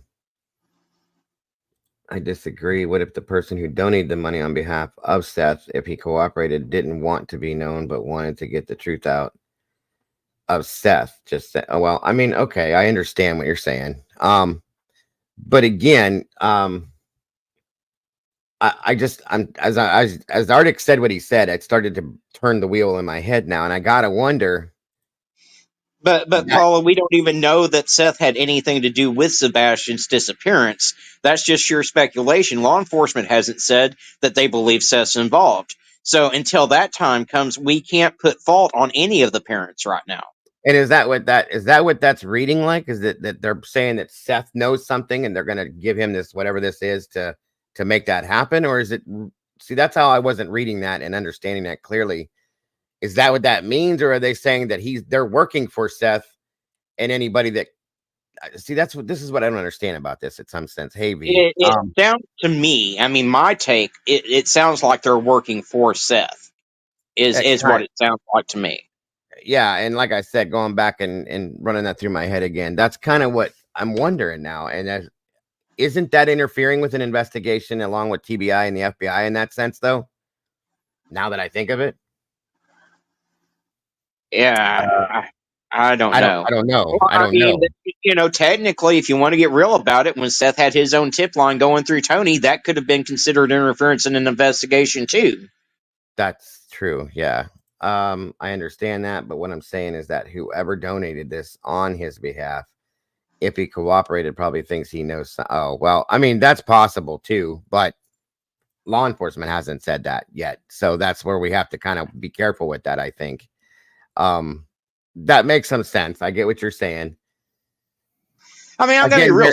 disagree. What if the person who donated the money on behalf of Seth, if he cooperated, didn't want to be known but wanted to get the truth out of Seth? Just say, oh well, I mean, okay, I understand what you're saying. But again, I'm as Arctic said what he said, it started to turn the wheel in my head now, and I gotta wonder. But Paula, we don't even know that Seth had anything to do with Sebastian's disappearance. That's just sheer speculation. Law enforcement hasn't said that they believe Seth's involved. So until that time comes, we can't put fault on any of the parents right now. And is that what that's reading like? Is that they're saying that Seth knows something and they're gonna give him this, whatever this is, to make that happen? Or is it, see, that's how I wasn't reading that and understanding that clearly. Is that what that means? Or are they saying that they're working for Seth, and anybody that see, this is what I don't understand about this in some sense. Hey, It sounds to me, I mean, my take, it sounds like they're working for Seth, is what it sounds like to me. yeah, and like I said, going back and running that through my head again, that's kind of what I'm wondering now. And isn't that interfering with an investigation along with TBI and the FBI in that sense, though? Now that I think of it, Yeah, I don't know. I don't know. Well, I don't mean, know. technically, if you want to get real about it, when Seth had his own tip line going through Tony, that could have been considered interference in an investigation too. That's true. Yeah. I understand that, but what I'm saying is that whoever donated this on his behalf, if he cooperated, probably thinks he knows. Oh, well, I mean, that's possible too, but law enforcement hasn't said that yet. So that's where we have to kind of be careful with that, I think. That makes some sense. I get what you're saying. I mean, I'm going to be Again, real.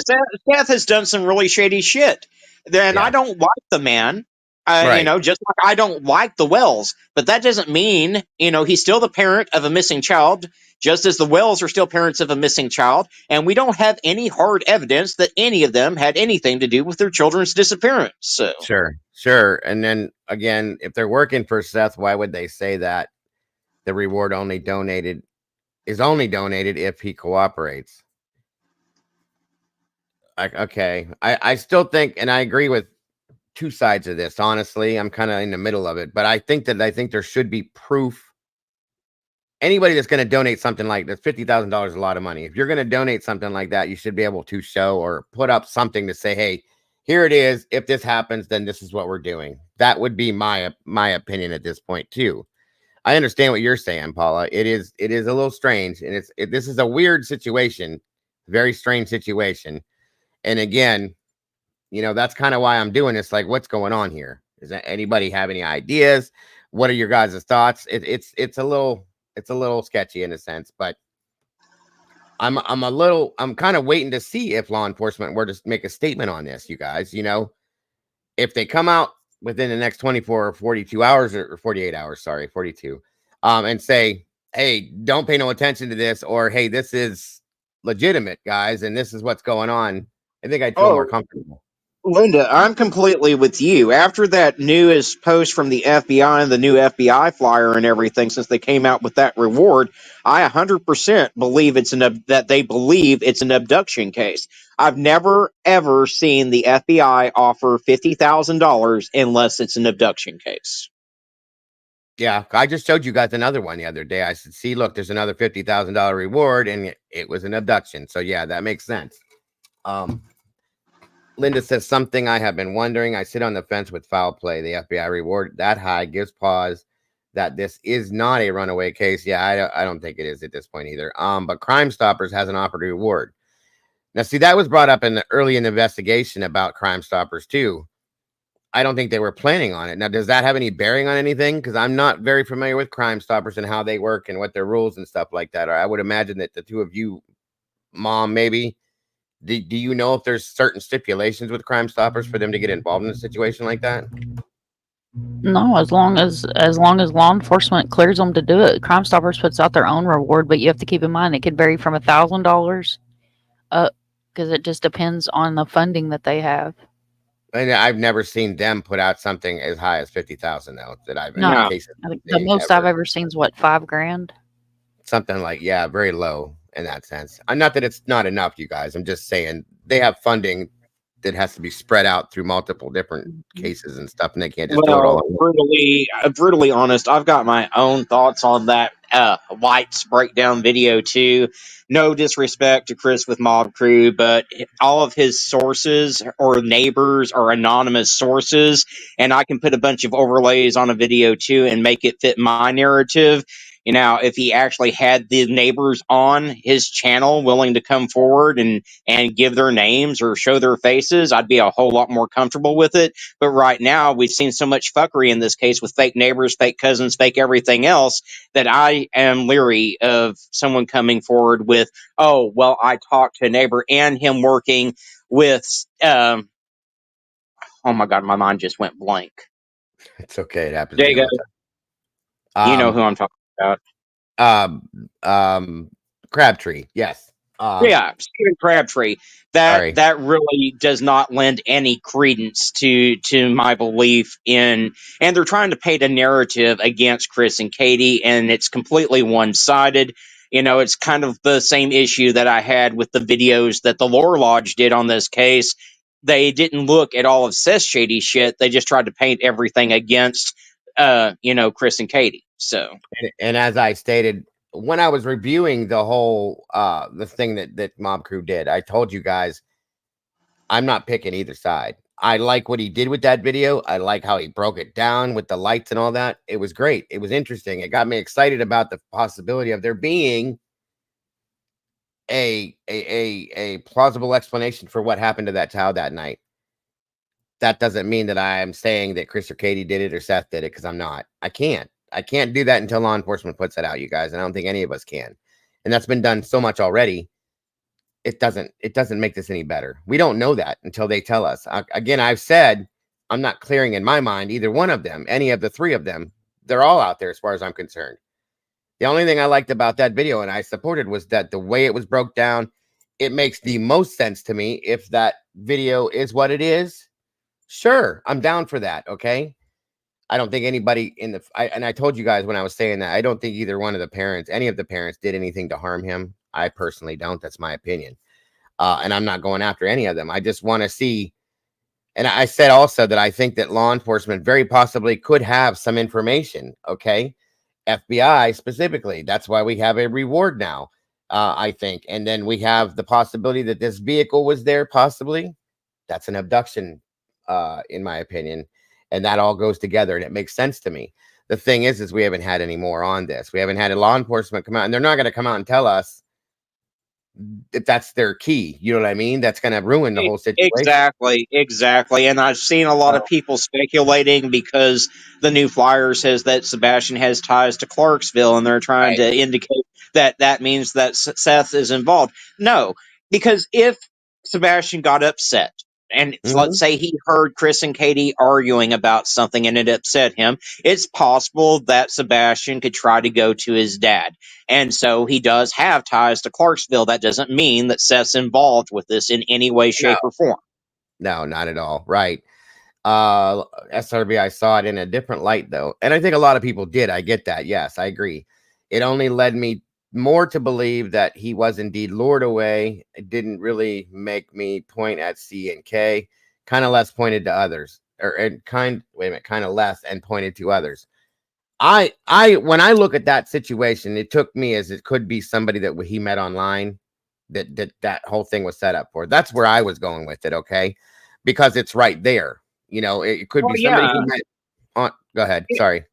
Seth has done some really shady shit. And I don't like the man. Right. Just like I don't like the Wells, but that doesn't mean, he's still the parent of a missing child, just as the Wells are still parents of a missing child. And we don't have any hard evidence that any of them had anything to do with their children's disappearance. So Sure. And then again, if they're working for Seth, why would they say that the reward is only donated if he cooperates? Okay. I still think, and I agree with two sides of this. Honestly, I'm kind of in the middle of it, but I think there should be proof. Anybody that's going to donate something like this, $50,000 is a lot of money. If you're going to donate something like that, you should be able to show or put up something to say, hey, here it is. If this happens, then this is what we're doing. That would be my opinion at this point too. I understand what you're saying, Paula. It is a little strange, and this is a weird situation, very strange situation. And again, that's kind of why I'm doing this. Like, what's going on here? Does anybody have any ideas? What are your guys' thoughts? It's a little sketchy in a sense, but I'm kind of waiting to see if law enforcement were to make a statement on this, you guys. If they come out within the next 24 or 42 hours or 48 hours, sorry, 42, and say, hey, don't pay no attention to this, or hey, this is legitimate, guys, and this is what's going on, I think I'd feel more comfortable. Linda, I'm completely with you. After that newest post from the FBI and the new FBI flyer and everything, since they came out with that reward, I 100% believe that they believe it's an abduction case. I've never ever seen the FBI offer $50,000 unless it's an abduction case. Yeah, I just showed you guys another one the other day. I said, see, look, there's another $50,000 reward, and it was an abduction. So yeah, that makes sense. Linda says something I have been wondering. I sit on the fence with foul play. The FBI reward that high gives pause that this is not a runaway case. Yeah, I don't think it is at this point either. But Crime Stoppers has an offered reward. Now, see, that was brought up early in the investigation about Crime Stoppers too. I don't think they were planning on it. Now, does that have any bearing on anything? Because I'm not very familiar with Crime Stoppers and how they work and what their rules and stuff like that are. I would imagine that the two of you, Mom, maybe. Do you know if there's certain stipulations with Crime Stoppers for them to get involved in a situation like that? No, as long as law enforcement clears them to do it. Crime Stoppers puts out their own reward, but you have to keep in mind it could vary from $1,000 up because it just depends on the funding that they have. And I've never seen them put out something as high as 50,000 though. That I've No, the most I've ever seen is what, $5,000. Something like, yeah, very low in that sense. Not that it's not enough, you guys. I'm just saying they have funding that has to be spread out through multiple different cases and stuff, and they can't just do it all at once. Brutally honest, I've got my own thoughts on that White's breakdown video too. No disrespect to Chris with Mob Crew, but all of his sources or neighbors are anonymous sources, and I can put a bunch of overlays on a video too and make it fit my narrative. If he actually had the neighbors on his channel willing to come forward and give their names or show their faces, I'd be a whole lot more comfortable with it. But right now, we've seen so much fuckery in this case with fake neighbors, fake cousins, fake everything else, that I am leery of someone coming forward with, oh, well, I talked to a neighbor and him working with, oh my God, my mind just went blank. It's okay. It happens. Jago, you know who I'm talking about. Crabtree. Yes. Yeah, Stephen Crabtree. Sorry. That really does not lend any credence to my belief in, and they're trying to paint a narrative against Chris and Katie, and it's completely one-sided. It's kind of the same issue that I had with the videos that the Lore Lodge did on this case. They didn't look at all of Seth's shady shit. They just tried to paint everything against, Chris and Katie. So, And as I stated when I was reviewing the whole the thing that Mob Crew did, I told you guys I'm not picking either side. I like what he did with that video. I like how he broke it down with the lights and all that. It was great. It was interesting. It got me excited about the possibility of there being a plausible explanation for what happened to that child that night. That doesn't mean that I am saying that Chris or Katie did it or Seth did it, because I'm not. I can't do that until law enforcement puts that out, you guys. And I don't think any of us can. And that's been done so much already. It doesn't make this any better. We don't know that until they tell us. Again, I've said I'm not clearing in my mind either one of them, any of the three of them. They're all out there as far as I'm concerned. The only thing I liked about that video and I supported was that the way it was broke down, it makes the most sense to me. If that video is what it is, sure, I'm down for that. Okay. I don't think anybody and I told you guys when I was saying that, I don't think either one of the parents, any of the parents, did anything to harm him. I personally don't. That's my opinion. And I'm not going after any of them. I just want to see. And I said also that I think that law enforcement very possibly could have some information. Okay. FBI specifically. That's why we have a reward now, I think. And then we have the possibility that this vehicle was there, possibly. That's an abduction, in my opinion. And that all goes together and it makes sense to me. The thing is we haven't had any more on this. We haven't had a law enforcement come out, and they're not going to come out and tell us if that's their key. You know what I mean? That's going to ruin the whole situation. Exactly. And I've seen a lot of people speculating because the new flyer says that Sebastian has ties to Clarksville, and they're trying to indicate that that means that Seth is involved. No, because if Sebastian got upset, and let's say he heard Chris and Katie arguing about something and it upset him, it's possible that Sebastian could try to go to his dad. And so he does have ties to Clarksville. That doesn't mean that Seth's involved with this in any way, shape, or form. No, not at all. Right. SRB, I saw it in a different light though. And I think a lot of people did. I get that. Yes, I agree. It only led me more to believe that he was indeed lured away. It didn't really make me point at C and K, kind of less pointed to others, kind of less and pointed to others. When I look at that situation, it took me as it could be somebody that he met online that whole thing was set up for. That's where I was going with it. Okay. Because it's right there. It could be somebody who met on. Go ahead. Sorry.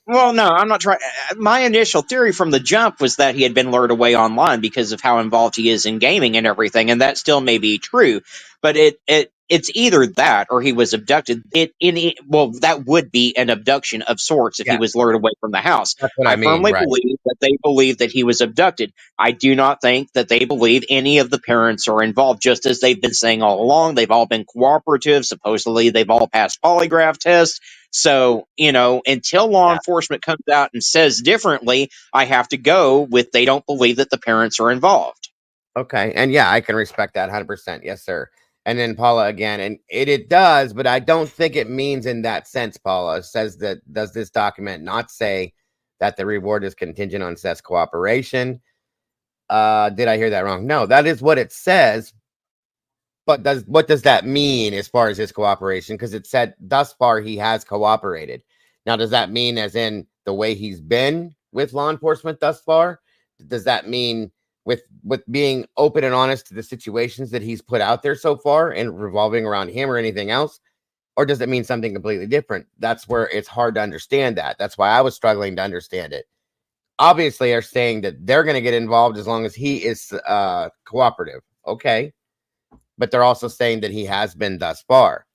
Well, no, I'm not trying. My initial theory from the jump was that he had been lured away online because of how involved he is in gaming and everything, and that still may be true. But it's either that or he was abducted. That would be an abduction of sorts if he was lured away from the house. That's what I mean, firmly right. believe that they believe that he was abducted. I do not think that they believe any of the parents are involved, just as they've been saying all along. They've all been cooperative. Supposedly, they've all passed polygraph tests. So, until law enforcement comes out and says differently, I have to go with they don't believe that the parents are involved. Okay. And yeah, I can respect that 100%. Yes, sir. And then Paula again, and it does, but I don't think it means in that sense. Paula says that, does this document not say that the reward is contingent on Seth's cooperation? Did I hear that wrong? No, that is what it says. But what does that mean as far as his cooperation? Because it said thus far he has cooperated. Now, does that mean as in the way he's been with law enforcement thus far? Does that mean with being open and honest to the situations that he's put out there so far and revolving around him or anything else? Or does it mean something completely different? That's where it's hard to understand that. That's why I was struggling to understand it. Obviously, are saying that they're going to get involved as long as he is cooperative. Okay. But they're also saying that he has been thus far.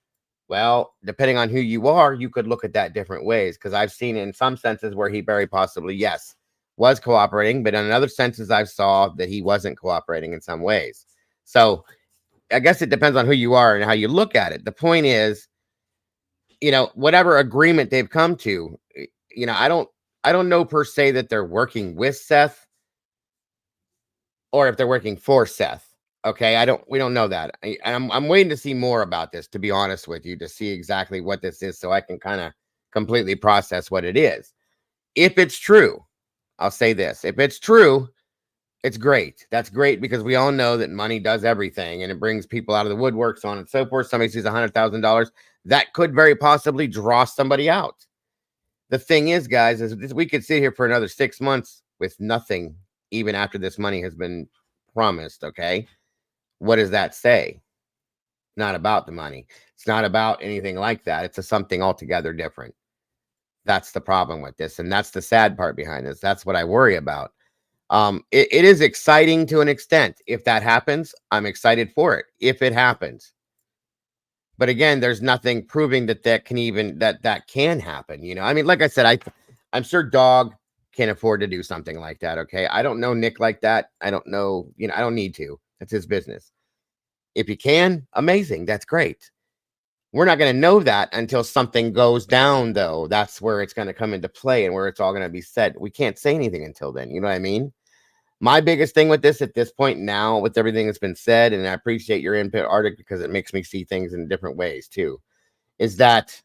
Well, depending on who you are, you could look at that different ways. Because I've seen in some senses where he very possibly, yes, was cooperating. But in other senses, I've saw that he wasn't cooperating in some ways. So I guess it depends on who you are and how you look at it. The point is, whatever agreement they've come to, I don't know per se that they're working with Seth or if they're working for Seth. Okay, we don't know that. I'm waiting to see more about this, to be honest with you, to see exactly what this is, so I can kind of completely process what it is. If it's true, I'll say this: if it's true, it's great. That's great, because we all know that money does everything, and it brings people out of the woodwork, so on and so forth. Somebody sees $100,000, that could very possibly draw somebody out. The thing is, guys, is we could sit here for another 6 months with nothing, even after this money has been promised. Okay. What does that say? Not about the money. It's not about anything like that. It's something altogether different. That's the problem with this. And that's the sad part behind this. That's what I worry about. It is exciting to an extent. If that happens, I'm excited for it. If it happens. But again, there's nothing proving that that can happen. You know, I mean, like I said, I'm sure Dog can afford to do something like that. Okay. I don't know Nick like that. I don't know, I don't need to. That's his business. If you can, amazing. That's great. We're not going to know that until something goes down, though. That's where it's going to come into play and where it's all going to be said. We can't say anything until then. You know what I mean? My biggest thing with this at this point now, with everything that's been said, and I appreciate your input, Arctic, because it makes me see things in different ways too, is that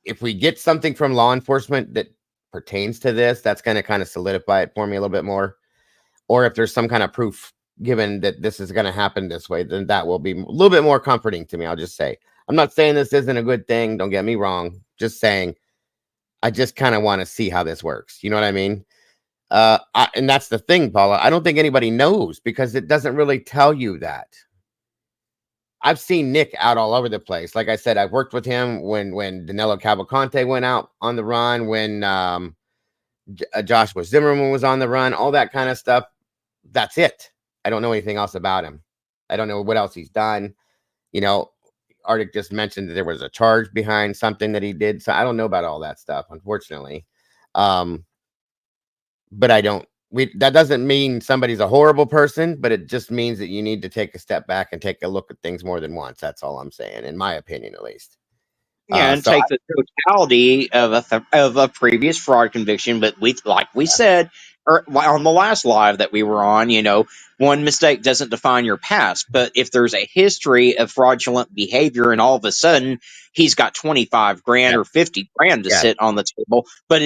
if we get something from law enforcement that pertains to this, that's going to kind of solidify it for me a little bit more. Or if there's some kind of proof given that this is going to happen this way, then that will be a little bit more comforting to me. I'll just say, I'm not saying this isn't a good thing. Don't get me wrong. Just saying, I just kind of want to see how this works. You know what I mean? And that's the thing, Paula. I don't think anybody knows, because it doesn't really tell you that. I've seen Nick out all over the place. Like I said, I've worked with him when Danilo Cavalcante went out on the run, when Joshua Zimmerman was on the run, all that kind of stuff. That's it. I don't know anything else about him. I don't know what else he's done. You know, Arctic just mentioned that there was a charge behind something that he did. So I don't know about all that stuff, unfortunately. But that doesn't mean somebody's a horrible person, but it just means that you need to take a step back and take a look at things more than once. That's all I'm saying, in my opinion, at least. Yeah, and take the totality of a previous fraud conviction. But we said on the last live that we were on, one mistake doesn't define your past. But if there's a history of fraudulent behavior, and all of a sudden he's got 25 grand or 50 grand to sit on the table, but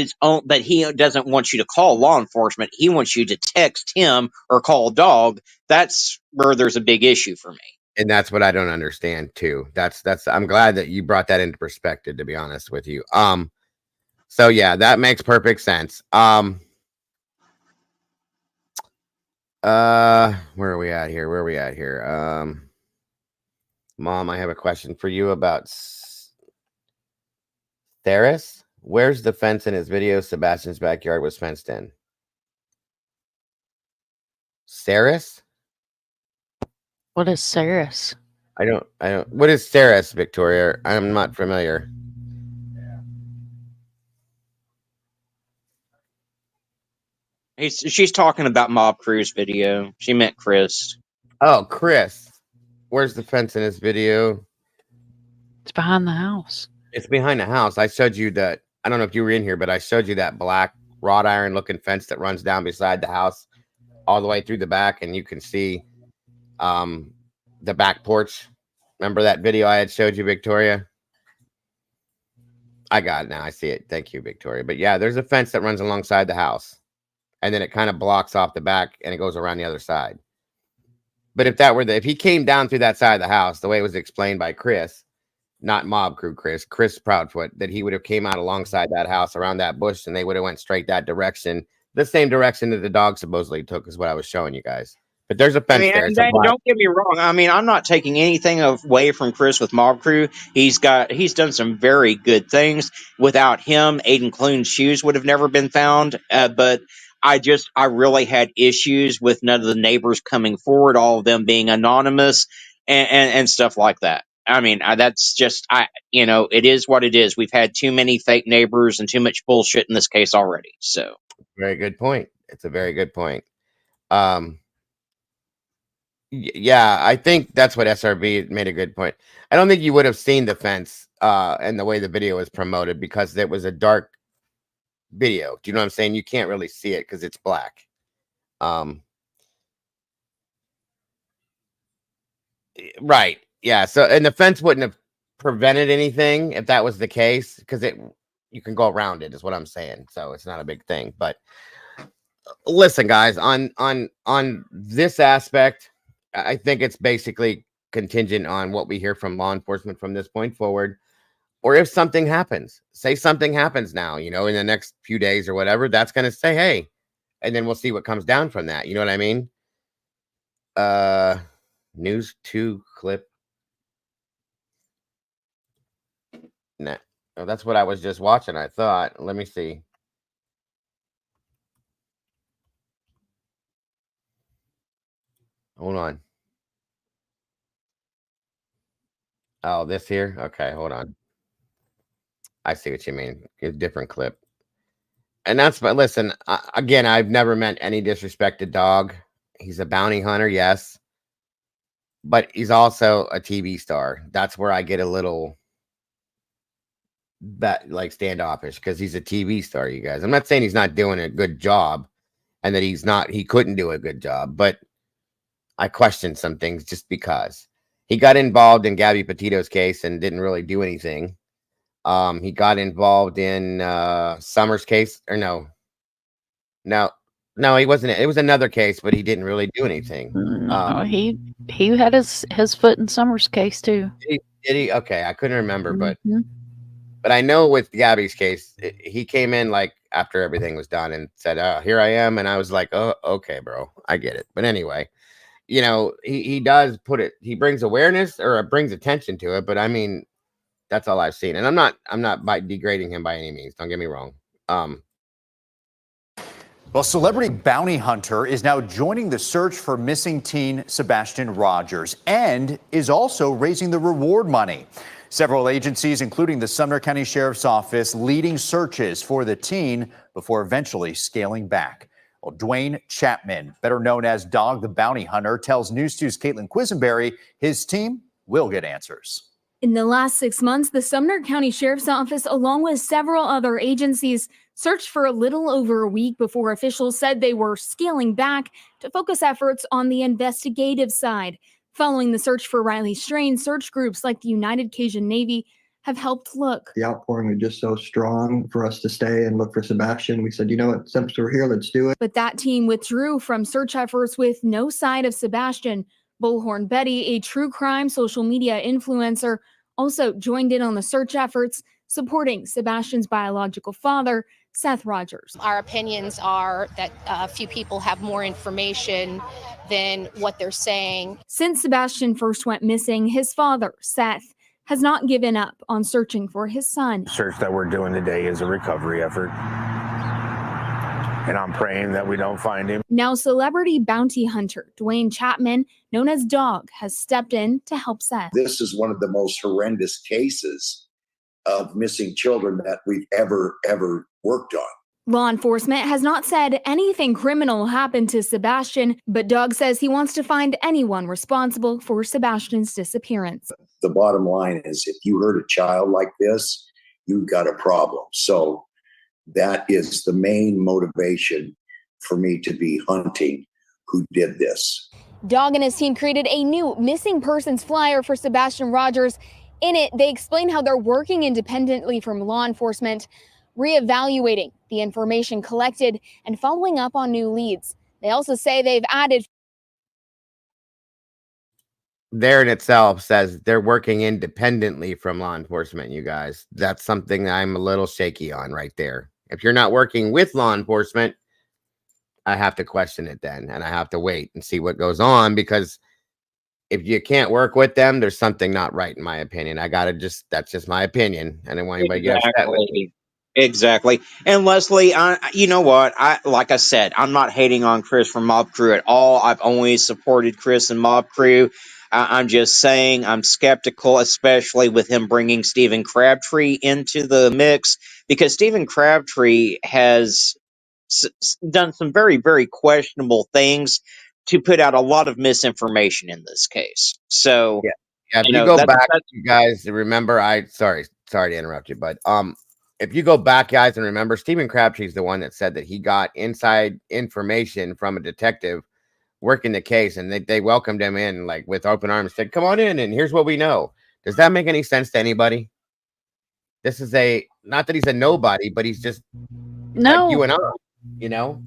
he doesn't want you to call law enforcement. He wants you to text him or call Dog. That's where there's a big issue for me. And that's what I don't understand too. I'm glad that you brought that into perspective, to be honest with you. So yeah, that makes perfect sense. Where are we at here? Mom, I have a question for you about Theris. Where's the fence in his video? Sebastian's backyard was fenced in. Saris? What is Saris? I don't. What is Saris, Victoria? I'm not familiar. She's talking about Mob Crew's video. She meant Chris. Oh, Chris. Where's the fence in his video? It's behind the house. It's behind the house. I showed you that. I don't know if you were in here, but I showed you that black wrought iron looking fence that runs down beside the house all the way through the back, and you can see the back porch. Remember that video I had showed you, Victoria? I got it now. I see it. Thank you, Victoria. But yeah, there's a fence that runs alongside the house, and then it kind of blocks off the back and it goes around the other side. But if he came down through that side of the house, the way it was explained by Chris, not Mob Crew Chris Proudfoot, that he would have came out alongside that house around that bush, and they would have went straight that direction, the same direction that the dog supposedly took, is what I was showing you guys. But there's a fence there. Don't get me wrong. I mean, I'm not taking anything away from Chris with Mob Crew. He's done some very good things. Without him, Aiden Clune's shoes would have never been found. But I really had issues with none of the neighbors coming forward, all of them being anonymous and stuff like that. I mean, that's just, it is what it is. We've had too many fake neighbors and too much bullshit in this case already. So, very good point. It's a very good point. Yeah, I think that's what SRB made a good point. I don't think you would have seen the fence and the way the video was promoted, because it was a dark video. Do you know what I'm saying? You can't really see it because it's black. Right. Yeah. So, and the fence wouldn't have prevented anything if that was the case, because you can go around it, is what I'm saying. So it's not a big thing. But listen, guys, on this aspect, I think it's basically contingent on what we hear from law enforcement from this point forward, or if something happens. Say something happens now, in the next few days or whatever. That's going to say, hey, and then we'll see what comes down from that. You know what I mean? News 2 clip. Nah. Oh, that's what I was just watching, I thought. Let me see. Hold on. Oh, this here? Okay, hold on. I see what you mean. A different clip. And that's, but listen, again, I've never meant any disrespect to Dog. He's a bounty hunter, yes. But he's also a TV star. That's where I get a little standoffish, because he's a TV star, you guys. I'm not saying he's not doing a good job and that he couldn't do a good job, but I question some things just because he got involved in Gabby Petito's case and didn't really do anything. He got involved in Summer's case, or no, he wasn't. It was another case, but he didn't really do anything. No, he had his foot in Summer's case too. Did he? Okay, I couldn't remember, Mhm. but I know with Gabby's case, he came in like after everything was done and said, "Here I am," and I was like, "Oh, okay, bro, I get it." But anyway, he does put it. He brings awareness, or brings attention to it. But I mean, that's all I've seen, and I'm not by degrading him by any means. Don't get me wrong. Well, celebrity bounty hunter is now joining the search for missing teen Sebastian Rogers and is also raising the reward money. Several agencies, including the Sumner County Sheriff's Office, leading searches for the teen before eventually scaling back. Well, Dwayne Chapman, better known as Dog the Bounty Hunter, tells News 2's Caitlin Quisenberry his team will get answers. In the last 6 months, the Sumner County Sheriff's Office, along with several other agencies, searched for a little over a week before officials said they were scaling back to focus efforts on the investigative side. Following the search for Riley Strain, search groups like the United Cajun Navy have helped look. The outpouring was just so strong for us to stay and look for Sebastian. We said, you know what, since we're here, let's do it. But that team withdrew from search efforts with no sign of Sebastian. Bullhorn Betty, a true crime social media influencer, also joined in on the search efforts, supporting Sebastian's biological father, Seth Rogers. Our opinions are that few people have more information than what they're saying. Since Sebastian first went missing, his father, Seth, has not given up on searching for his son. The search that we're doing today is a recovery effort, and I'm praying that we don't find him. Now, celebrity bounty hunter Dwayne Chapman, known as Dog, has stepped in to help Seth. This is one of the most horrendous cases of missing children that we've ever worked on. Law enforcement has not said anything criminal happened to Sebastian, but Dog says he wants to find anyone responsible for Sebastian's disappearance. The bottom line is, if you hurt a child like this, you've got a problem. So that is the main motivation for me to be hunting who did this. Dog and his team created a new missing persons flyer for Sebastian Rogers. In it, they explain how they're working independently from law enforcement, reevaluating the information collected and following up on new leads. They also say they've added. There in itself says they're working independently from law enforcement, you guys. That's something I'm a little shaky on right there. If you're not working with law enforcement, I have to question it then, and I have to wait and see what goes on, because if you can't work with them, there's something not right, in my opinion. That's just my opinion. I don't want anybody to get upset with me. Exactly. And Leslie, you know what? Like I said, I'm not hating on Chris from Mob Crew at all. I've always supported Chris and Mob Crew. I'm just saying I'm skeptical, especially with him bringing Stephen Crabtree into the mix, because Stephen Crabtree has done some very, very questionable things to put out a lot of misinformation in this case. So, yeah. If you go back, you guys remember, sorry to interrupt you, but if you go back, guys, and remember, Stephen Crabtree's the one that said that he got inside information from a detective working the case, and they welcomed him in like with open arms, said, "Come on in, and here's what we know." Does that make any sense to anybody? This is not that he's a nobody, but he's just like you and I, you know.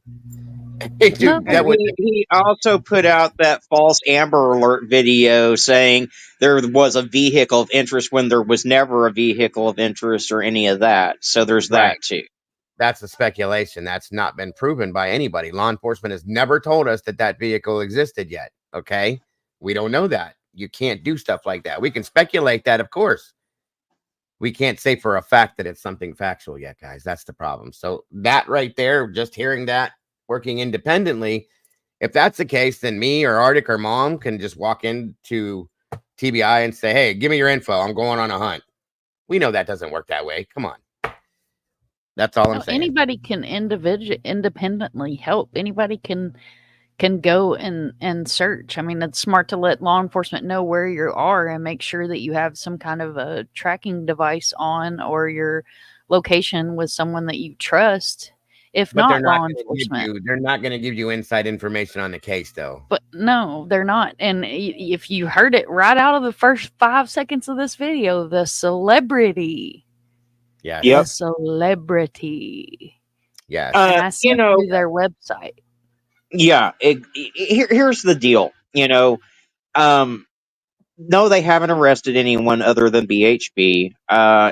Hey, dude, And he also put out that false Amber Alert video saying there was a vehicle of interest when there was never a vehicle of interest or any of that. So there's that too. That's a speculation. That's not been proven by anybody. Law enforcement has never told us that that vehicle existed yet. Okay. We don't know that. You can't do stuff like that. We can speculate that, of course. We can't say for a fact that it's something factual yet, guys. That's the problem. So that right there, just hearing that working independently, if that's the case, then me or Arctic or Mom can just walk into TBI and say, "Hey, give me your info. I'm going on a hunt." We know that doesn't work that way. Come on. That's all I'm saying. Anybody can independently help. Anybody can go and search. I mean, it's smart to let law enforcement know where you are and make sure that you have some kind of a tracking device on, or your location with someone that you trust. If But not law enforcement, they're not going to give you inside information on the case, though. but no, they're not. And if you heard it right out of the first 5 seconds of this video, the celebrity. Yeah. The celebrity. Yes. And I sent through their website. Yeah. Here's the deal. No, they haven't arrested anyone other than BHB.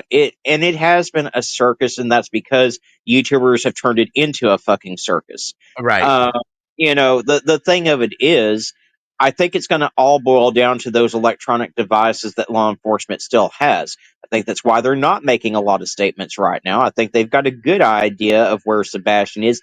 It has been a circus, and that's because YouTubers have turned it into a fucking circus. Right. The thing of it is, I think it's going to all boil down to those electronic devices that law enforcement still has. I think that's why they're not making a lot of statements right now. I think they've got a good idea of where Sebastian is.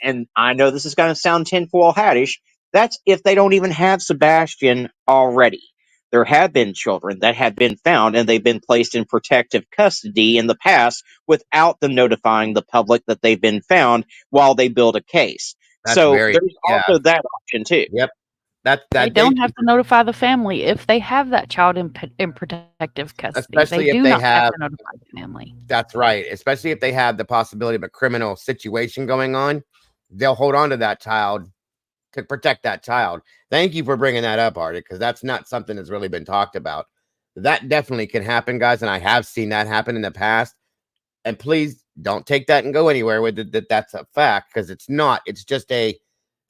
And I know this is going to sound tinfoil hattish, that's if they don't even have Sebastian already. There have been children that have been found and they've been placed in protective custody in the past without them notifying the public that they've been found while they build a case. That's so very- there's yeah. also that option too. Yep. They don't have to notify the family if they have that child in protective custody. Especially They if do they not have have- to notify the family. That's right. Especially if they have the possibility of a criminal situation going on, they'll hold on to that child to protect that child. Thank you for bringing that up, Arctic, because that's not something that's really been talked about. That definitely can happen, guys, and I have seen that happen in the past. And please don't take that and go anywhere with it that that's a fact, because it's not. It's just a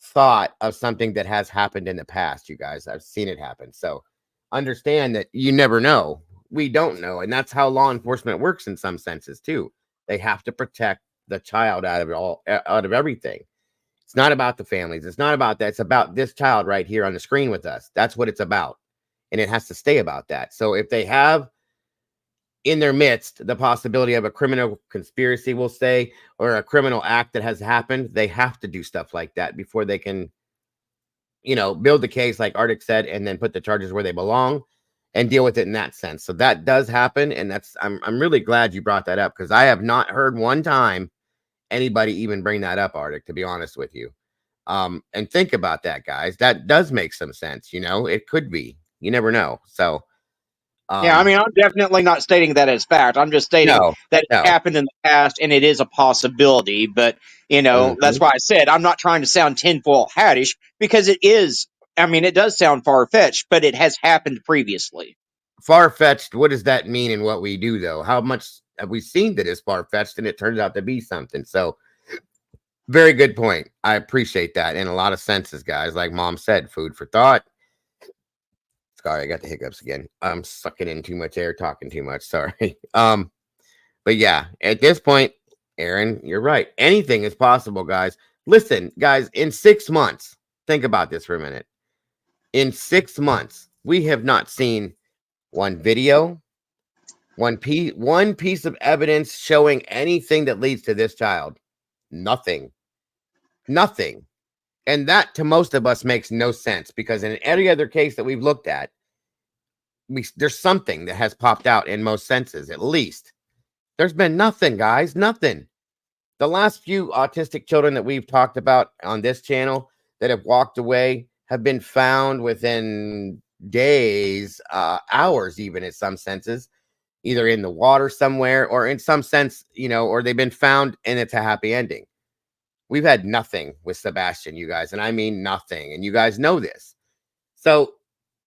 thought of something that has happened in the past, you guys. I've seen it happen. So understand that you never know. We don't know. And that's how law enforcement works in some senses too. They have to protect the child out of it all, out of everything. It's not about the families. It's not about that. It's about this child right here on the screen with us. That's what it's about. And it has to stay about that. So if they have in their midst the possibility of a criminal conspiracy, we'll say, or a criminal act that has happened, they have to do stuff like that before they can, build the case like Arctic said, and then put the charges where they belong and deal with it in that sense. So that does happen. And I'm really glad you brought that up, because I have not heard one time anybody even bring that up, Arctic, to be honest with you. And think about that, guys. That does make some sense. It could be, you never know. So Yeah, I mean, I'm definitely not stating that as fact. I'm just stating that it happened in the past and it is a possibility. But, that's why I said I'm not trying to sound tinfoil hattish, because it is. I mean, it does sound far-fetched, but it has happened previously. Far-fetched, what does that mean in what we do, though? How much have we seen that is far-fetched and it turns out to be something? So very good point. I appreciate that in a lot of senses, guys. Like Mom said, food for thought. Sorry, I got the hiccups again. I'm sucking in too much air, talking too much. Sorry. But yeah, at this point, Aaron, you're right. Anything is possible, guys. Listen, guys, in 6 months, think about this for a minute. In 6 months, we have not seen one video, one piece of evidence showing anything that leads to this child. Nothing. And that to most of us makes no sense, because in every other case that we've looked at, there's something that has popped out in most senses, at least. There's been nothing, guys, nothing. The last few autistic children that we've talked about on this channel that have walked away have been found within days, hours, even in some senses. either in the water somewhere or in some sense, or they've been found and it's a happy ending. We've had nothing with Sebastian, you guys, and I mean nothing, and you guys know this. So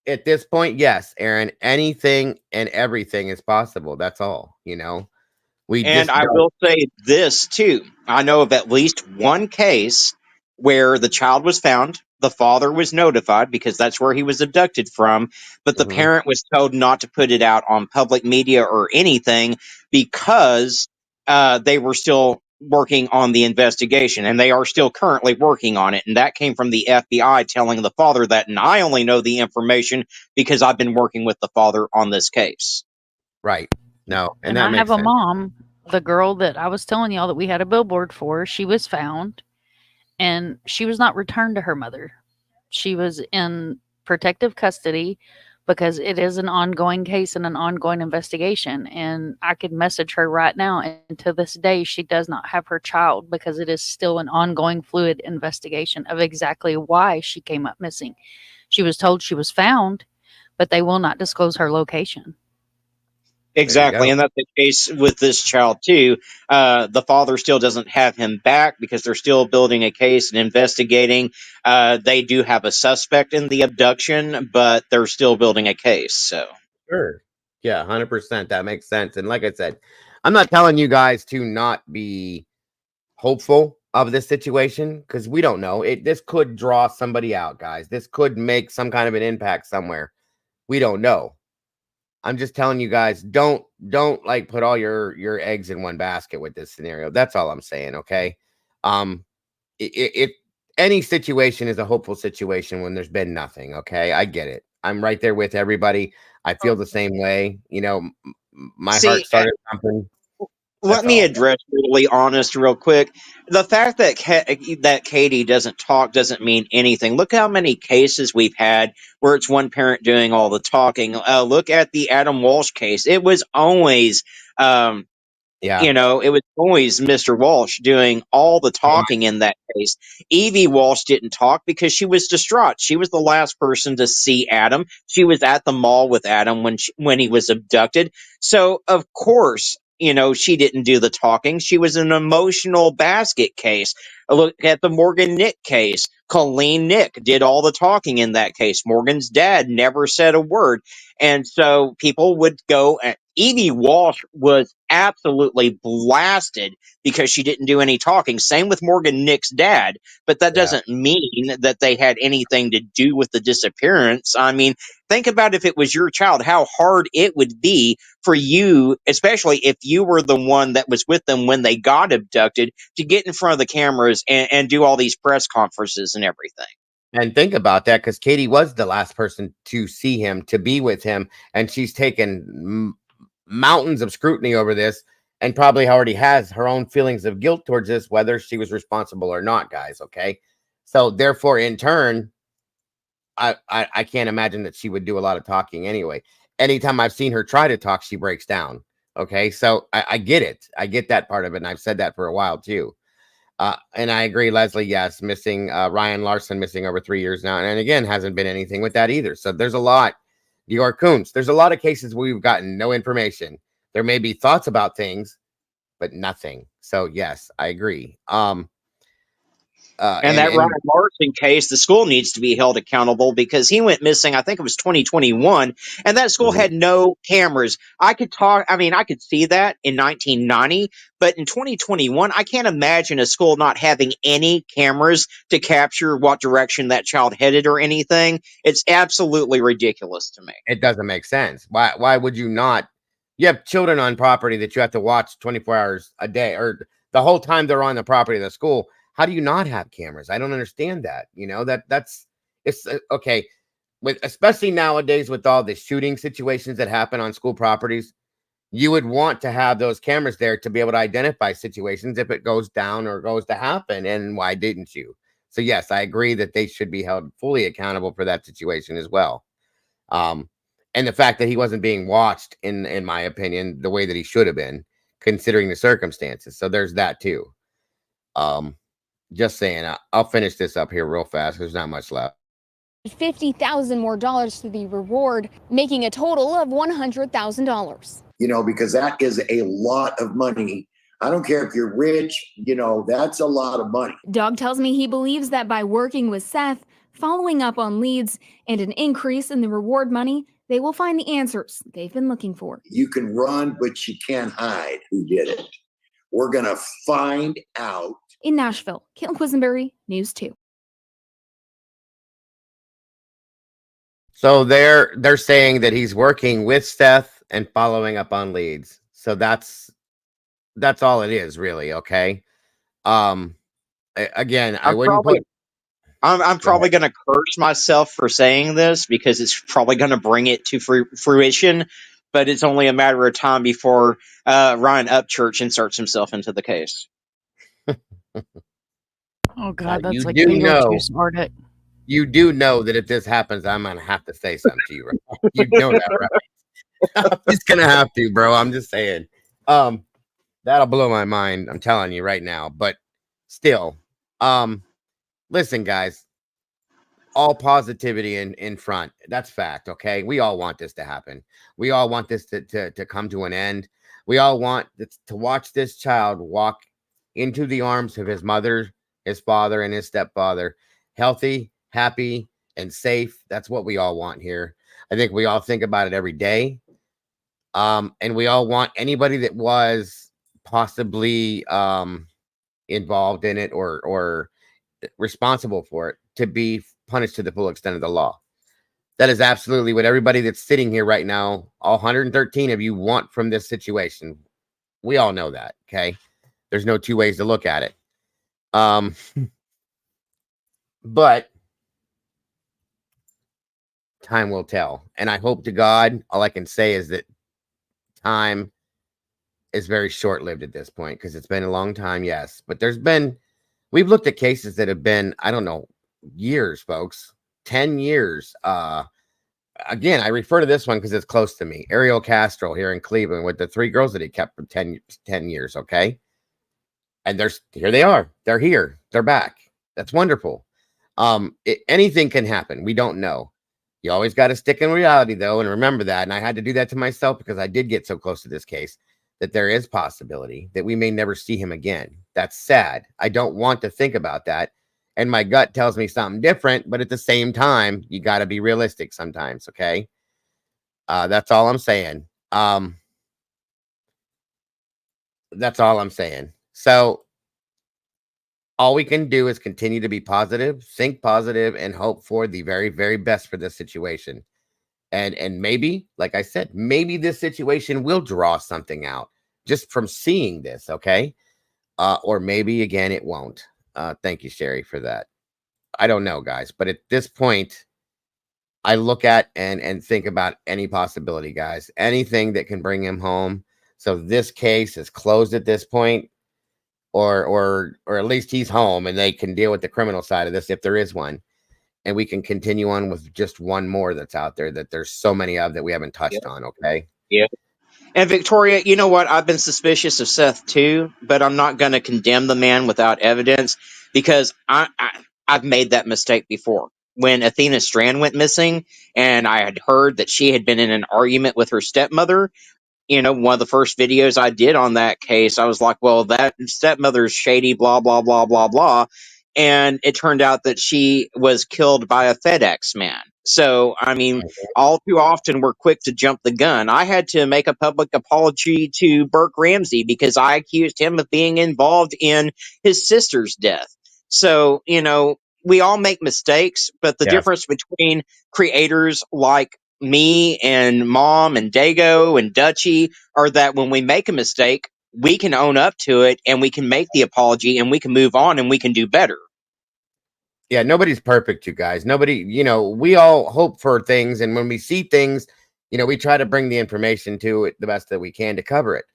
at this point, yes, Aaron, anything and everything is possible. That's all, We And just I don't. will say this too. I know of at least one case where the child was found, the father was notified because that's where he was abducted from, but the Mhm. parent was told not to put it out on public media or anything because they were still working on the investigation, and they are still currently working on it. And that came from the FBI telling the father that, and I only know the information because I've been working with the father on this case. Right. No, and And that I have makes a sense. mom, the girl that I was telling y'all that we had a billboard for, she was found and she was not returned to her mother. She was in protective custody because it is an ongoing case and an ongoing investigation. And I could message her right now, and to this day, she does not have her child because it is still an ongoing fluid investigation of exactly why she came up missing. She was told she was found, but they will not disclose her location. Exactly, and that's the case with this child too. The father still doesn't have him back because they're still building a case and investigating. They do have a suspect in the abduction, but they're still building a case. So Sure. Yeah, 100%. That makes sense. And like I said, I'm not telling you guys to not be hopeful of this situation because we don't know. This could draw somebody out, guys. This could make some kind of an impact somewhere. We don't know. I'm just telling you guys, don't like put all your eggs in one basket with this scenario. That's all I'm saying, okay? If any situation is a hopeful situation when there's been nothing, okay? I get it. I'm right there with everybody. I feel the same way. My see, heart started pumping. let me address really honest real quick. The fact that that Katie doesn't talk doesn't mean anything. Look how many cases we've had where it's one parent doing all the talking. Look at the Adam Walsh case. It was always Yeah. it was always Mr. Walsh doing all the talking in that case. Evie Walsh didn't talk because she was distraught. She was the last person to see Adam. She was at the mall with Adam when he was abducted. So, of course, she didn't do the talking. She was an emotional basket case. Look at the Morgan Nick case. Colleen Nick did all the talking in that case. Morgan's dad never said a word. And so people would go and Evie Walsh was absolutely blasted because she didn't do any talking. Same with Morgan Nick's dad, but that doesn't mean that they had anything to do with the disappearance. I mean, think about if it was your child, how hard it would be for you, especially if you were the one that was with them when they got abducted, to get in front of the cameras and do all these press conferences and everything. And think about that because Katie was the last person to see him, to be with him, and she's taken mountains of scrutiny over this and probably already has her own feelings of guilt towards this, whether she was responsible or not, guys. Okay. So therefore, in turn, I can't imagine that she would do a lot of talking anyway. Anytime I've seen her try to talk, she breaks down. Okay. So I get it. I get that part of it. And I've said that for a while too. And I agree, Leslie. Yes, missing Ryan Larson, missing over 3 years now, and again hasn't been anything with that either. So there's a lot. Dior Koontz, there's a lot of cases where we've gotten no information. There may be thoughts about things, but nothing. So yes, I agree. And that Ryan Larson case, the school needs to be held accountable because he went missing, I think it was 2021, and that school had no cameras. I could see that in 1990, but in 2021, I can't imagine a school not having any cameras to capture what direction that child headed or anything. It's absolutely ridiculous to me. It doesn't make sense. Why would you not? You have children on property that you have to watch 24 hours a day or the whole time they're on the property of the school. How do you not have cameras? I don't understand that. It's okay with, especially nowadays with all the shooting situations that happen on school properties. You would want to have those cameras there to be able to identify situations if it goes down or goes to happen. And why didn't you? So yes, I agree that they should be held fully accountable for that situation as well. And the fact that he wasn't being watched, in my opinion, the way that he should have been, considering the circumstances. So there's that too. Just saying, I'll finish this up here real fast. There's not much left. $50,000 more to the reward, making a total of $100,000. because that is a lot of money. I don't care if you're rich, that's a lot of money. Doug tells me he believes that by working with Seth, following up on leads, and an increase in the reward money, they will find the answers they've been looking for. You can run, but you can't hide who did it. We're going to find out. In Nashville, Caitlin Quisenberry, News 2. So they're saying that he's working with Seth and following up on leads. So that's all it is, really. Okay. Again, I wouldn't put. I'm probably going to curse myself for saying this because it's probably going to bring it to fruition, but it's only a matter of time before Ryan Upchurch inserts himself into the case. Oh God, that's You like do being know. too smart. You do know that if this happens, I'm gonna have to say something to you, right? You know that, right? I'm just gonna have to, bro. I'm just saying. That'll blow my mind. I'm telling you right now. But still, listen, guys. All positivity in front. That's fact. Okay, we all want this to happen. We all want this to come to an end. We all want to watch this child walk into the arms of his mother, his father, and his stepfather, healthy, happy, and safe. That's what we all want here. I think we all think about it every day. And we all want anybody that was possibly involved in it or responsible for it to be punished to the full extent of the law. That is absolutely what everybody that's sitting here right now, all 113 of you, want from this situation. We all know that. Okay. There's no two ways to look at it. But time will tell. And I hope to God, all I can say is that time is very short-lived at this point, because it's been a long time, yes. But we've looked at cases that have been, I don't know, years, folks. 10 years. Again, I refer to this one because it's close to me. Ariel Castro here in Cleveland with the 3 girls that he kept for 10 years, okay? And here they are. They're here. They're back. That's wonderful. Anything can happen. We don't know. You always got to stick in reality, though, and remember that. And I had to do that to myself because I did get so close to this case that there is possibility that we may never see him again. That's sad. I don't want to think about that. And my gut tells me something different, but at the same time, you got to be realistic sometimes, okay? That's all I'm saying. That's all I'm saying. So all we can do is continue to be positive, think positive, and hope for the very, very best for this situation. And maybe, like I said, maybe this situation will draw something out just from seeing this, okay? Or maybe, again, it won't. Thank you, Sherry, for that. I don't know, guys. But at this point, I look at and think about any possibility, guys. Anything that can bring him home. So this case is closed at this point. Or at least he's home and they can deal with the criminal side of this if there is one. And we can continue on with just one more that's out there that there's so many of that we haven't touched on, okay? Yeah. And Victoria, you know what? I've been suspicious of Seth too, but I'm not going to condemn the man without evidence because I've made that mistake before. When Athena Strand went missing and I had heard that she had been in an argument with her stepmother, one of the first videos I did on that case, I was like, well, that stepmother's shady, blah, blah, blah, blah, blah. And it turned out that she was killed by a FedEx man. So, I mean, all too often we're quick to jump the gun. I had to make a public apology to Burke Ramsey because I accused him of being involved in his sister's death. So, we all make mistakes, but the difference between creators like me and Mom and Dago and Dutchie are that when we make a mistake, we can own up to it and we can make the apology and we can move on and we can do better. Yeah, nobody's perfect, you guys. Nobody, we all hope for things. And when we see things, we try to bring the information to it the best that we can to cover it.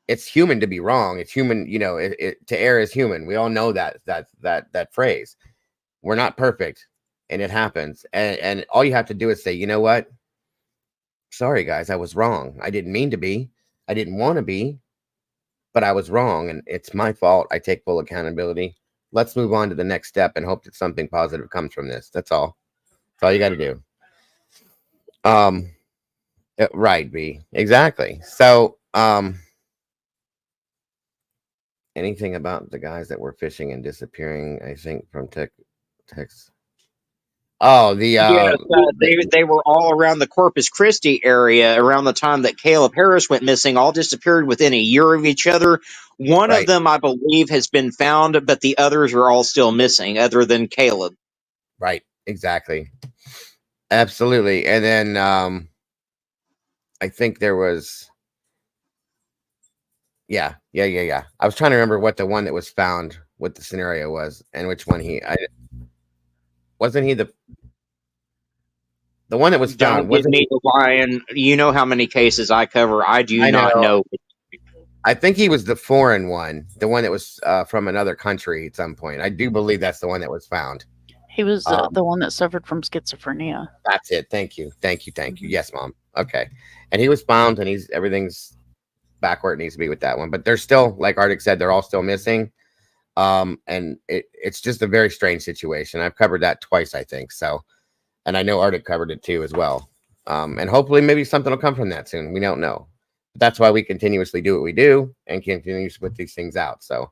It's human to be wrong. It's human, to err is human. We all know that phrase. We're not perfect and it happens. And all you have to do is say, you know what? Sorry, guys, I was wrong. I didn't mean to be. I didn't want to be, but I was wrong. And it's my fault. I take full accountability. Let's move on to the next step and hope that something positive comes from this. That's all. That's all you got to do. Right, B. Exactly. So, anything about the guys that were fishing and disappearing, I think, from Texas. Oh, Yes, they were all around the Corpus Christi area around the time that Caleb Harris went missing. All disappeared within a year of each other. One of right, them, I believe, has been found, but the others are all still missing, other than Caleb. right, exactly. Absolutely. And then I think there was yeah. I was trying to remember what the one that was found, what the scenario was, and which one wasn't he the one that was found, Don't give wasn't me he? the lion. You know how many cases I cover. I do I not know. know. I think he was the foreign one, the one that was from another country at some point. I do believe that's the one that was found. He was the one that suffered from schizophrenia. That's it. Thank you. Yes, Mom. Okay. And he was found, and everything's back where it needs to be with that one. But they're still, like Arctic said, they're all still missing. And it's just a very strange situation. I've covered that twice, I think. So, and I know Arctic covered it too as well. And hopefully maybe something will come from that soon. We don't know. But that's why we continuously do what we do and continue to put these things out. So,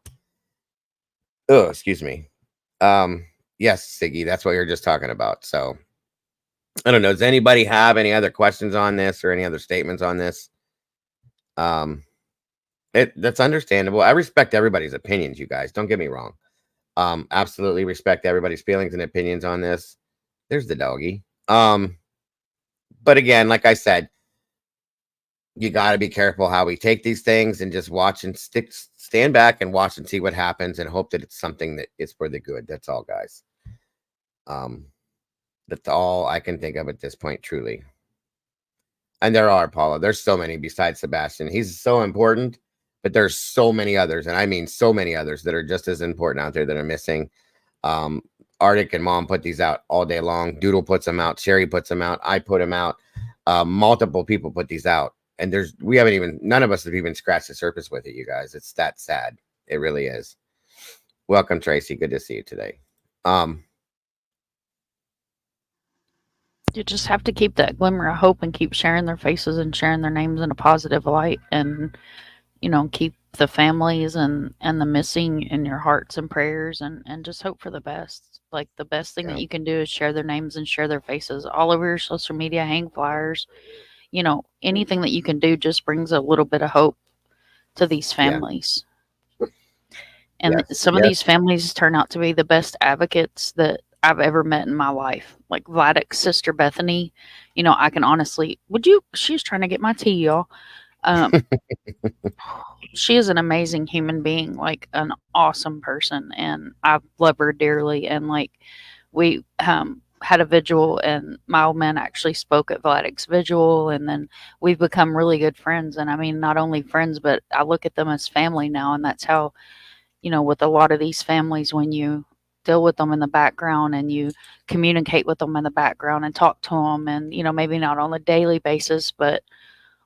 oh, excuse me. Yes, Siggy, that's what you're just talking about. So I don't know. Does anybody have any other questions on this or any other statements on this? That's understandable. I respect everybody's opinions, you guys. Don't get me wrong. Absolutely respect everybody's feelings and opinions on this. There's the doggy. But again, like I said, you got to be careful how we take these things and just watch and stand back and watch and see what happens and hope that it's something that is for the good. That's all, guys. That's all I can think of at this point, truly. And there are, Paula. There's so many besides Sebastian. He's so important, but there's so many others, and I mean so many others that are just as important out there that are missing. Arctic and Mom put these out all day long. Doodle puts them out. Sherry puts them out. I put them out. Multiple people put these out, and none of us have even scratched the surface with it, you guys. It's that sad. It really is. Welcome, Tracy. Good to see you today. You just have to keep that glimmer of hope and keep sharing their faces and sharing their names in a positive light, and keep the families and the missing in your hearts and prayers, and just hope for the best. Like, the best thing that you can do is share their names and share their faces all over your social media, hang flyers, anything that you can do just brings a little bit of hope to these families. And some of these families turn out to be the best advocates that I've ever met in my life. Like Vladek's sister Bethany, I can honestly, she's trying to get my tea, y'all. She is an amazing human being, like an awesome person, and I love her dearly. And like, we had a vigil, and my old man actually spoke at Vladek's vigil, and then we've become really good friends. And I mean, not only friends, but I look at them as family now, and that's how, with a lot of these families, when you deal with them in the background and you communicate with them in the background and talk to them, and maybe not on a daily basis, but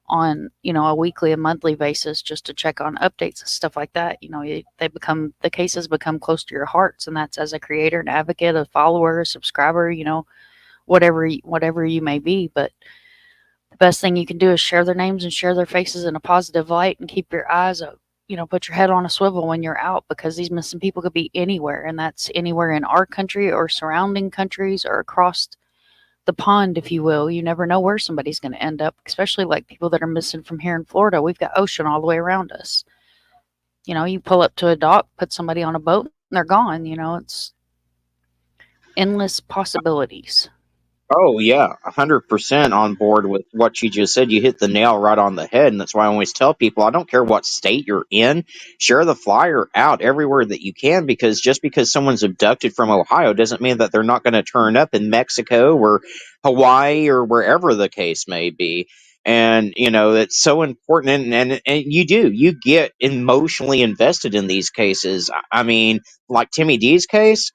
on a weekly and monthly basis, just to check on updates and stuff like that, the cases become close to your hearts. And that's as a creator, an advocate, a follower, a subscriber, whatever you may be. But the best thing you can do is share their names and share their faces in a positive light, and keep your eyes up, put your head on a swivel when you're out, because these missing people could be anywhere, and that's anywhere in our country or surrounding countries or across the pond, if you will. You never know where somebody's going to end up, especially like people that are missing from here in Florida. We've got ocean all the way around us. You pull up to a dock, put somebody on a boat, and they're gone. It's endless possibilities. Oh yeah, 100% on board with what you just said. You hit the nail right on the head, and that's why I always tell people, I don't care what state you're in, share the flyer out everywhere that you can, because just because someone's abducted from Ohio doesn't mean that they're not going to turn up in Mexico or Hawaii or wherever the case may be. And it's so important, and you get emotionally invested in these cases. I mean, like Timmy D's case,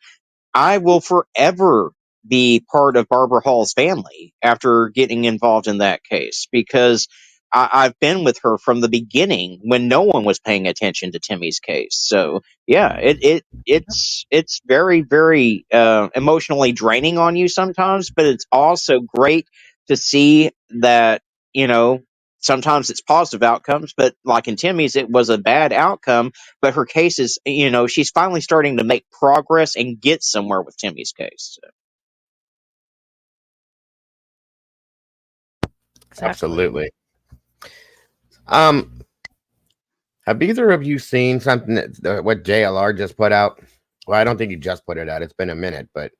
I will forever be part of Barbara Hall's family after getting involved in that case, because I've been with her from the beginning when no one was paying attention to Timmy's case. So yeah, it's very, very emotionally draining on you sometimes, but it's also great to see that you know, sometimes it's positive outcomes, but like in Timmy's, it was a bad outcome. But her case is, you know, she's finally starting to make progress and get somewhere with Timmy's case. So. Absolutely. Have either of you seen something that what JLR just put out? Well, I don't think he just put it out. It's been a minute, but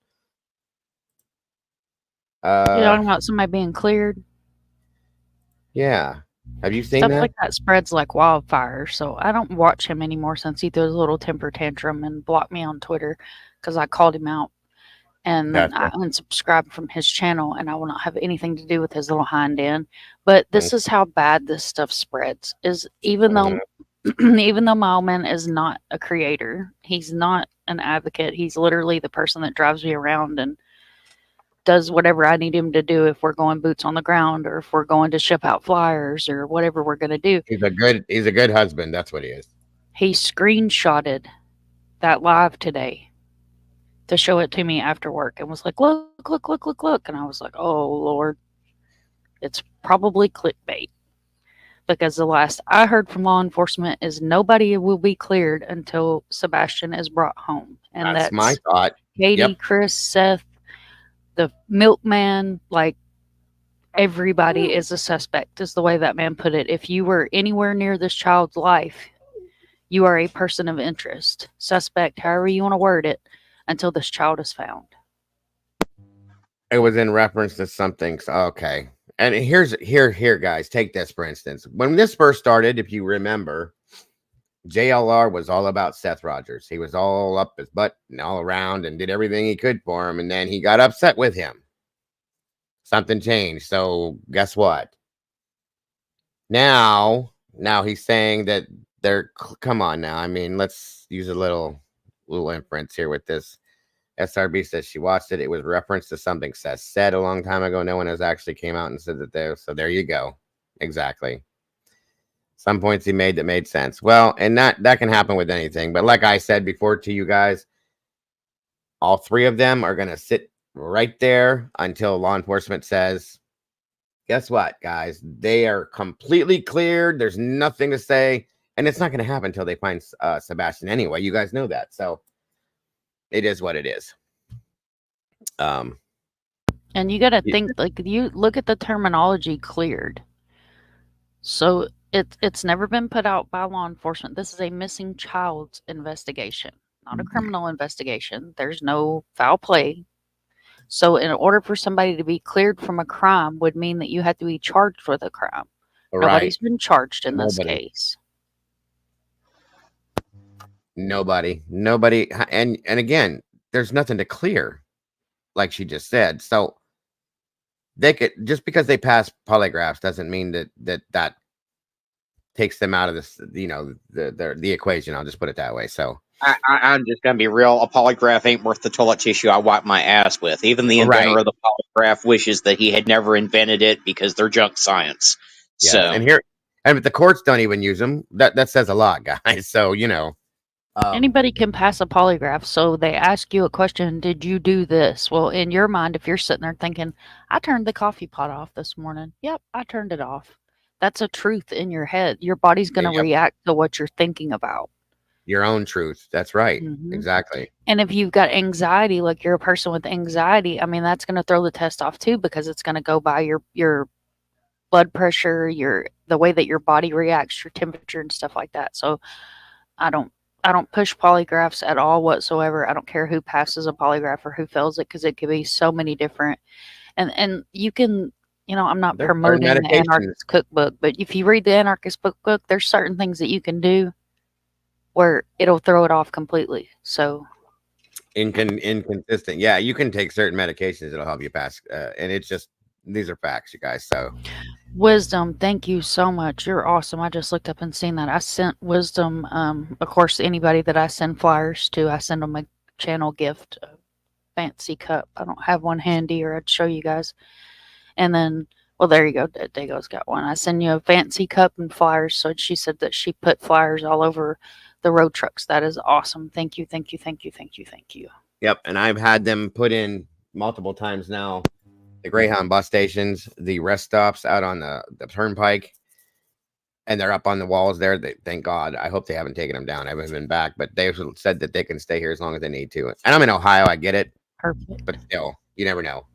You're talking about somebody being cleared? yeah. Have you seen Stuff that? like that spreads like wildfire. So I don't watch him anymore since he threw his little temper tantrum and blocked me on Twitter because I called him out. And then I unsubscribed from his channel, and I will not have anything to do with his little hind end. But this is how bad this stuff spreads. Is even though even though my old man is not a creator, he's not an advocate. He's literally the person that drives me around and does whatever I need him to do if we're going boots on the ground or if we're going to ship out flyers or whatever we're going to do. He's a good husband. That's what he is. He screenshotted that live today to show it to me after work and was like, look. And I was like, oh, Lord, it's probably clickbait. Because the last I heard from law enforcement is nobody will be cleared until Sebastian is brought home. And that's my thought. Katie, Chris, Seth, the milkman, like everybody is a suspect, is the way that man put it. If you were anywhere near this child's life, you are a person of interest, suspect, however you want to word it, until this child is found. It was in reference to something. So, okay. And here, guys, take this for instance. When this first started, if you remember, JLR was all about Seth Rogers. He was all up his butt and all around and did everything he could for him. And then he got upset with him. Something changed. So guess what? Now he's saying that come on now. I mean, let's use a little inference here with this. SRB says she watched it. It was reference to something Seth said a long time ago. No one has actually came out and said that there. So there you go. Exactly. Some points he made that made sense. Well, and that can happen with anything. But like I said before to you guys, all three of them are going to sit right there until law enforcement says, guess what, guys? They are completely cleared. There's nothing to say. And it's not going to happen until they find Sebastian anyway. You guys know that. So it is what it is. And you got to think, like, you look at the terminology cleared. So it's never been put out by law enforcement. This is a missing child's investigation, not a criminal investigation. There's no foul play. So in order for somebody to be cleared from a crime would mean that you have to be charged with a crime. Right. Nobody's been charged in this case. Nobody. And again, there's nothing to clear, like she just said. So they could, just because they pass polygraphs doesn't mean that takes them out of this, the equation. I'll just put it that way. So I'm just gonna be real. A polygraph ain't worth the toilet tissue I wipe my ass with. Even the inventor of the polygraph wishes that he had never invented it because they're junk science. Yes. So and the courts don't even use them. That says a lot, guys. So anybody can pass a polygraph. So they ask you a question, did you do this? Well, in your mind, if you're sitting there thinking, I turned the coffee pot off this morning. Yep, I turned it off. That's a truth in your head. Your body's going to react to what you're thinking about. Your own truth. That's right. Exactly. And if you've got anxiety, like you're a person with anxiety, I mean, that's going to throw the test off too, because it's going to go by your blood pressure, the way that your body reacts, your temperature and stuff like that. So I don't push polygraphs at all whatsoever. I don't care who passes a polygraph or who fails it, because it could be so many different. And you can, I'm not promoting the Anarchist Cookbook, but if you read the Anarchist Cookbook, there's certain things that you can do where it'll throw it off completely. So inconsistent. Yeah, you can take certain medications that'll help you pass. And it's just, these are facts, you guys. So Wisdom, thank you so much. You're awesome. I just looked up and seen that. I sent Wisdom, of course, anybody that I send flyers to, I send them a channel gift, a fancy cup. I don't have one handy, or I'd show you guys. And then, well, there you go. Dago's got one. I send you a fancy cup and flyers. So she said that she put flyers all over the road trucks. That is awesome. Thank you, thank you, thank you, thank you, thank you. Yep, and I've had them put in multiple times now the Greyhound bus stations, the rest stops out on the turnpike, and they're up on the walls there. Thank God. I hope they haven't taken them down. I haven't been back, but they've said that they can stay here as long as they need to. And I'm in Ohio. I get it. Perfect. But still, you never know.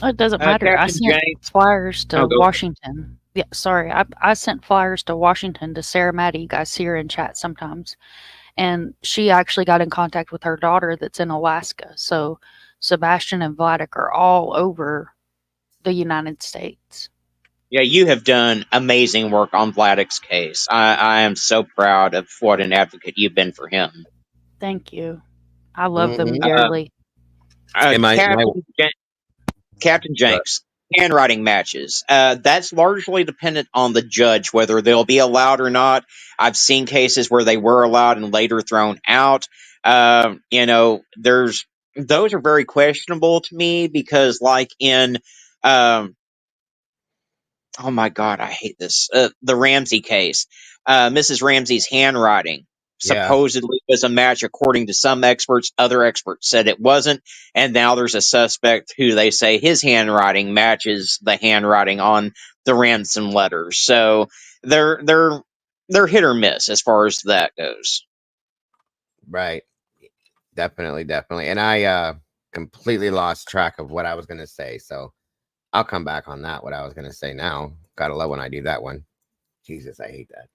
It doesn't matter. I Captain sent James. flyers to Oh, go ahead. Washington. Yeah, sorry. I sent flyers to Washington to Sarah Maddie. You guys see her in chat sometimes. And she actually got in contact with her daughter that's in Alaska. So Sebastian and Vladik are all over the United States. Yeah, you have done amazing work on Vladik's case. I am so proud of what an advocate you've been for him. Thank you. I love them Mhm. dearly. Captain Jenks, handwriting matches. That's largely dependent on the judge, whether they'll be allowed or not. I've seen cases where they were allowed and later thrown out. Those are very questionable to me because, like in, oh my God, I hate this. The Ramsey case, Mrs. Ramsey's handwriting supposedly was a match according to some experts. Other experts said it wasn't, and now there's a suspect who they say his handwriting matches the handwriting on the ransom letters. So they're hit or miss as far as that goes. Right. Definitely. And I completely lost track of what I was going to say. So I'll come back on that. What I was going to say now. Gotta love when I do that one. Jesus, I hate that.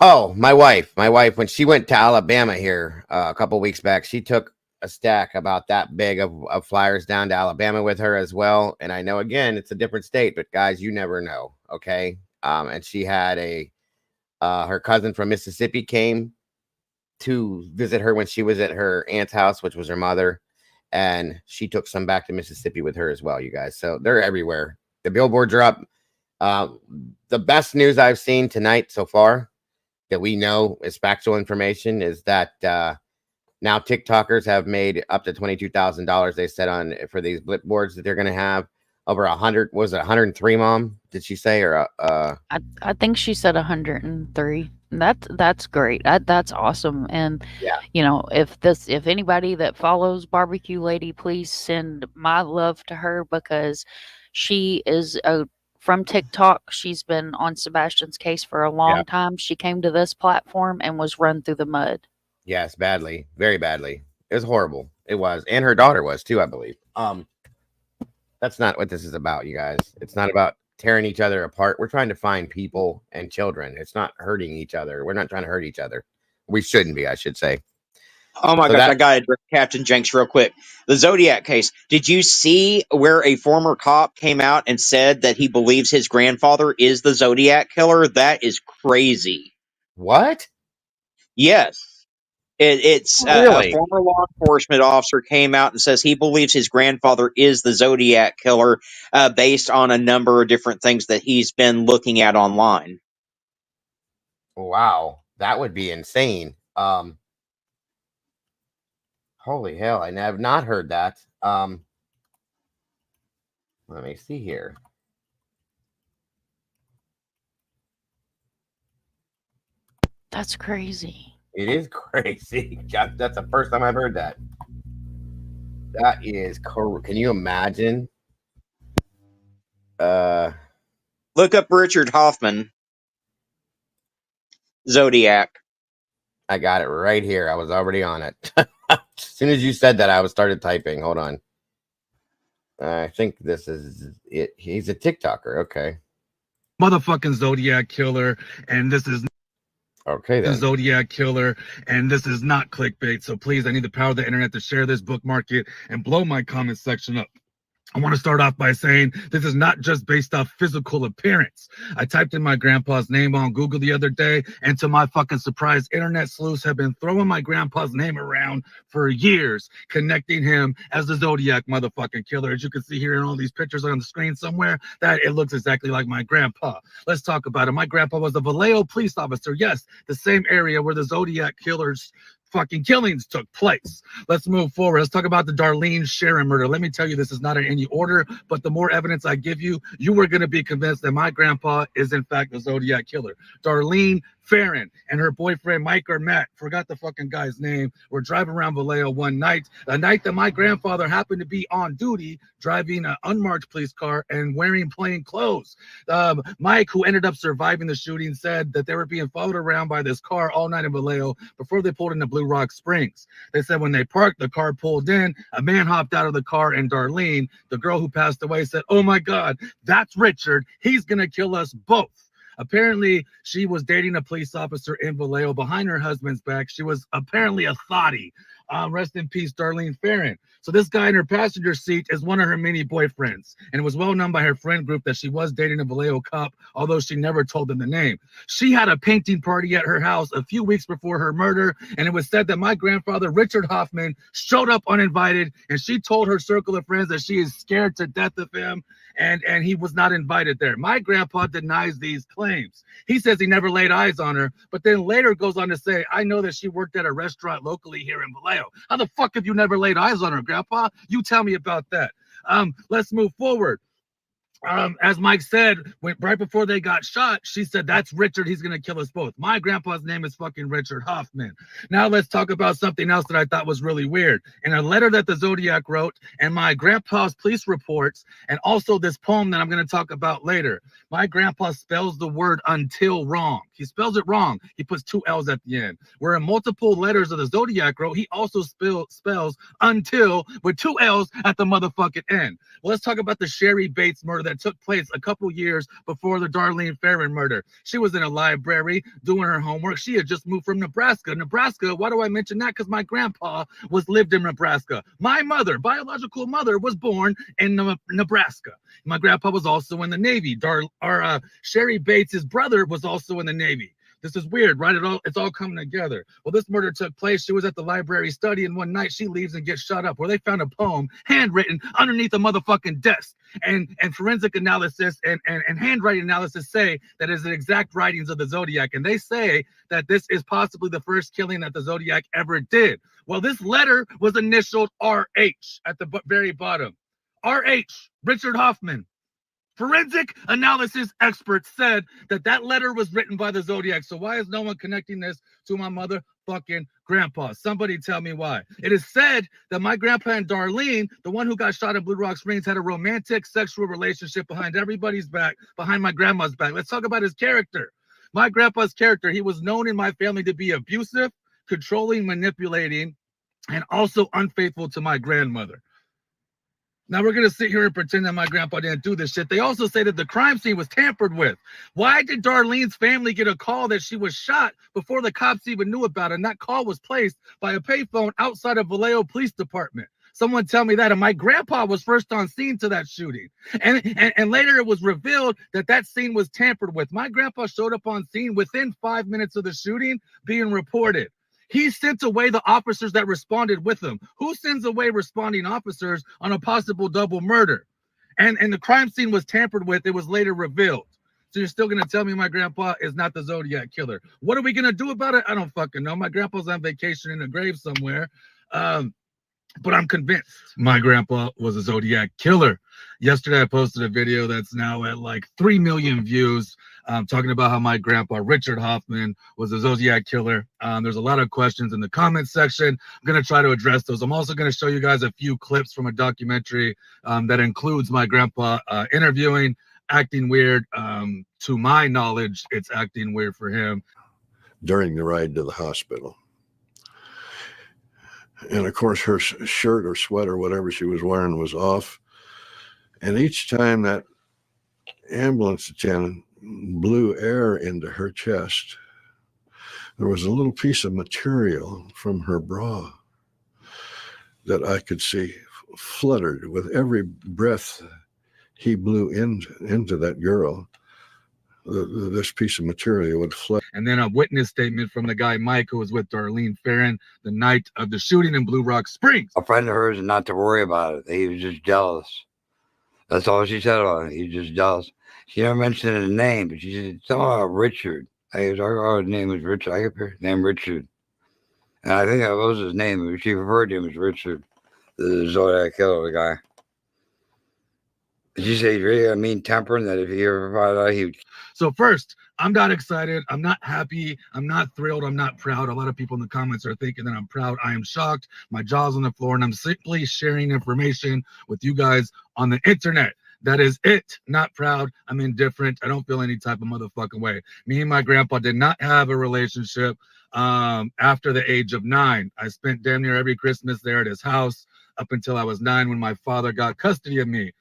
Oh, my wife, when she went to Alabama here a couple weeks back, she took a stack about that big of flyers down to Alabama with her as well. And I know, again, it's a different state, but guys, you never know. Okay. And she had her cousin from Mississippi came to visit her when she was at her aunt's house, which was her mother. And she took some back to Mississippi with her as well, you guys. So they're everywhere. The billboards are up. The best news I've seen tonight so far that we know is factual information is that now TikTokers have made up to $22,000. They said on for these blip boards that they're going to have over 100. Was it 103, Mom? Did she say or? I think she said 103. That's great. That's awesome. And yeah, if anybody that follows Barbecue Lady, please send my love to her because she is from TikTok. She's been on Sebastian's case for a long time. She came to this platform and was run through the mud. Yes, badly, very badly. It was horrible. It was, and her daughter was too, I believe. That's not what this is about, you guys. It's not about tearing each other apart. We're trying to find people and children. It's not hurting each other. We're not trying to hurt each other. We shouldn't be, I should say. Oh my gosh, I got to address Captain Jenks real quick. The Zodiac case. Did you see where a former cop came out and said that he believes his grandfather is the Zodiac killer? That is crazy. What? Yes. It's really? A former law enforcement officer came out and says he believes his grandfather is the Zodiac killer based on a number of different things that he's been looking at online. Wow, that would be insane. Holy hell, I have not heard that. Let me see here. That's crazy. It is crazy. That's the first time I've heard that. That is can you imagine? Look up Richard Hoffman. Zodiac. I got it right here. I was already on it. As soon as you said that, I started typing. Hold on. I think this is it. He's a TikToker. Okay. Motherfucking Zodiac killer, and this is okay. Then. Zodiac killer, and this is not clickbait. So please, I need the power of the internet to share this, bookmark it, and blow my comment section up. I want to start off by saying this is not just based off physical appearance. I typed in my grandpa's name on Google the other day, and to my fucking surprise, internet sleuths have been throwing my grandpa's name around for years, connecting him as the Zodiac motherfucking killer. As you can see here in all these pictures on the screen somewhere, that it looks exactly like my grandpa. Let's talk about it. My grandpa was a Vallejo police officer. Yes, the same area where the Zodiac killers fucking killings took place. Let's move forward. Let's talk about the Darlene Sharon murder. Let me tell you, this is not in any order, but the more evidence I give you, you are going to be convinced that my grandpa is in fact the Zodiac killer. Darlene Farron and her boyfriend Mike or Matt, forgot the fucking guy's name, were driving around Vallejo one night, a night that my grandfather happened to be on duty, driving an unmarked police car and wearing plain clothes. Mike, who ended up surviving the shooting, said that they were being followed around by this car all night in Vallejo before they pulled into Blue Rock Springs. They said when they parked, the car pulled in, a man hopped out of the car, and Darlene, the girl who passed away, said, "Oh my God, that's Richard. He's gonna kill us both." Apparently, she was dating a police officer in Vallejo behind her husband's back. She was apparently a thotty. Rest in peace, Darlene Farron. So this guy in her passenger seat is one of her many boyfriends. And it was well known by her friend group that she was dating a Vallejo cop, although she never told them the name. She had a painting party at her house a few weeks before her murder, and it was said that my grandfather, Richard Hoffman, showed up uninvited, and she told her circle of friends that she is scared to death of him, and he was not invited there. My grandpa denies these claims. He says he never laid eyes on her, but then later goes on to say, "I know that she worked at a restaurant locally here in Vallejo." How the fuck have you never laid eyes on her, Grandpa? You tell me about that. Let's move forward. As Mike said, right before they got shot, she said, "That's Richard. He's going to kill us both." My grandpa's name is fucking Richard Hoffman. Now let's talk about something else that I thought was really weird. In a letter that the Zodiac wrote, and my grandpa's police reports, and also this poem that I'm going to talk about later, my grandpa spells the word until wrong. He spells it wrong. He puts 2 L's at the end. Where in multiple letters of the Zodiac wrote, he also spells until with 2 L's at the motherfucking end. Well, let's talk about the Sherry Bates murder that took place a couple years before the Darlene Farron murder. She was in a library doing her homework. She had just moved from Nebraska. Nebraska, why do I mention that? Because my grandpa lived in Nebraska. My mother, biological mother, was born in Nebraska. My grandpa was also in the Navy. Sherry Bates' brother was also in the Navy. This is weird, right? It's all coming together. Well, this murder took place. She was at the library studying one night. She leaves and gets shot up. Where they found a poem handwritten underneath a motherfucking desk. And forensic analysis and handwriting analysis say that is the exact writings of the Zodiac. And they say that this is possibly the first killing that the Zodiac ever did. Well, this letter was initialed RH at the very bottom. RH, Richard Hoffman. Forensic analysis experts said that letter was written by the Zodiac. So why is no one connecting this to my motherfucking grandpa? Somebody tell me why. It is said that my grandpa and Darlene, the one who got shot in Blue Rock Springs, had a romantic sexual relationship behind everybody's back, behind my grandma's back. Let's talk about his character. My grandpa's character, he was known in my family to be abusive, controlling, manipulating, and also unfaithful to my grandmother. Now we're going to sit here and pretend that my grandpa didn't do this shit. They also say that the crime scene was tampered with. Why did Darlene's family get a call that she was shot before the cops even knew about it? And that call was placed by a payphone outside of Vallejo Police Department. Someone tell me that. And my grandpa was first on scene to that shooting. And later it was revealed that scene was tampered with. My grandpa showed up on scene within 5 minutes of the shooting being reported. He sent away the officers that responded with him. Who sends away responding officers on a possible double murder? And the crime scene was tampered with. It was later revealed. So you're still going to tell me my grandpa is not the Zodiac killer. What are we going to do about it? I don't fucking know. My grandpa's on vacation in a grave somewhere. But I'm convinced my grandpa was a Zodiac killer. Yesterday, I posted a video that's now at like 3 million views, talking about how my grandpa, Richard Hoffman, was a Zodiac killer. There's a lot of questions in the comments section. I'm going to try to address those. I'm also going to show you guys a few clips from a documentary that includes my grandpa interviewing, acting weird. To my knowledge, it's acting weird for him. During the ride to the hospital. And of course, her shirt or sweater, whatever she was wearing, was off. And each time that ambulance attendant blew air into her chest, there was a little piece of material from her bra that I could see fluttered with every breath he blew into that girl. This piece of material would flood. And then a witness statement from the guy, Mike, who was with Darlene Farron the night of the shooting in Blue Rock Springs. A friend of hers, not to worry about it. He was just jealous. That's all she said about it. He was just jealous. She never mentioned his name, but she said something about Richard. His name was Richard. I kept her name Richard. And I think that was his name. She referred to him as Richard, the Zodiac killer, the guy. Did you say he's really a mean temper and that if he ever found out, he would? So first, I'm not excited. I'm not happy. I'm not thrilled. I'm not proud. A lot of people in the comments are thinking that I'm proud. I am shocked. My jaw's on the floor, and I'm simply sharing information with you guys on the internet. That is it. Not proud. I'm indifferent. I don't feel any type of motherfucking way. Me and my grandpa did not have a relationship after the age of 9. I spent damn near every Christmas there at his house up until I was 9 when my father got custody of me.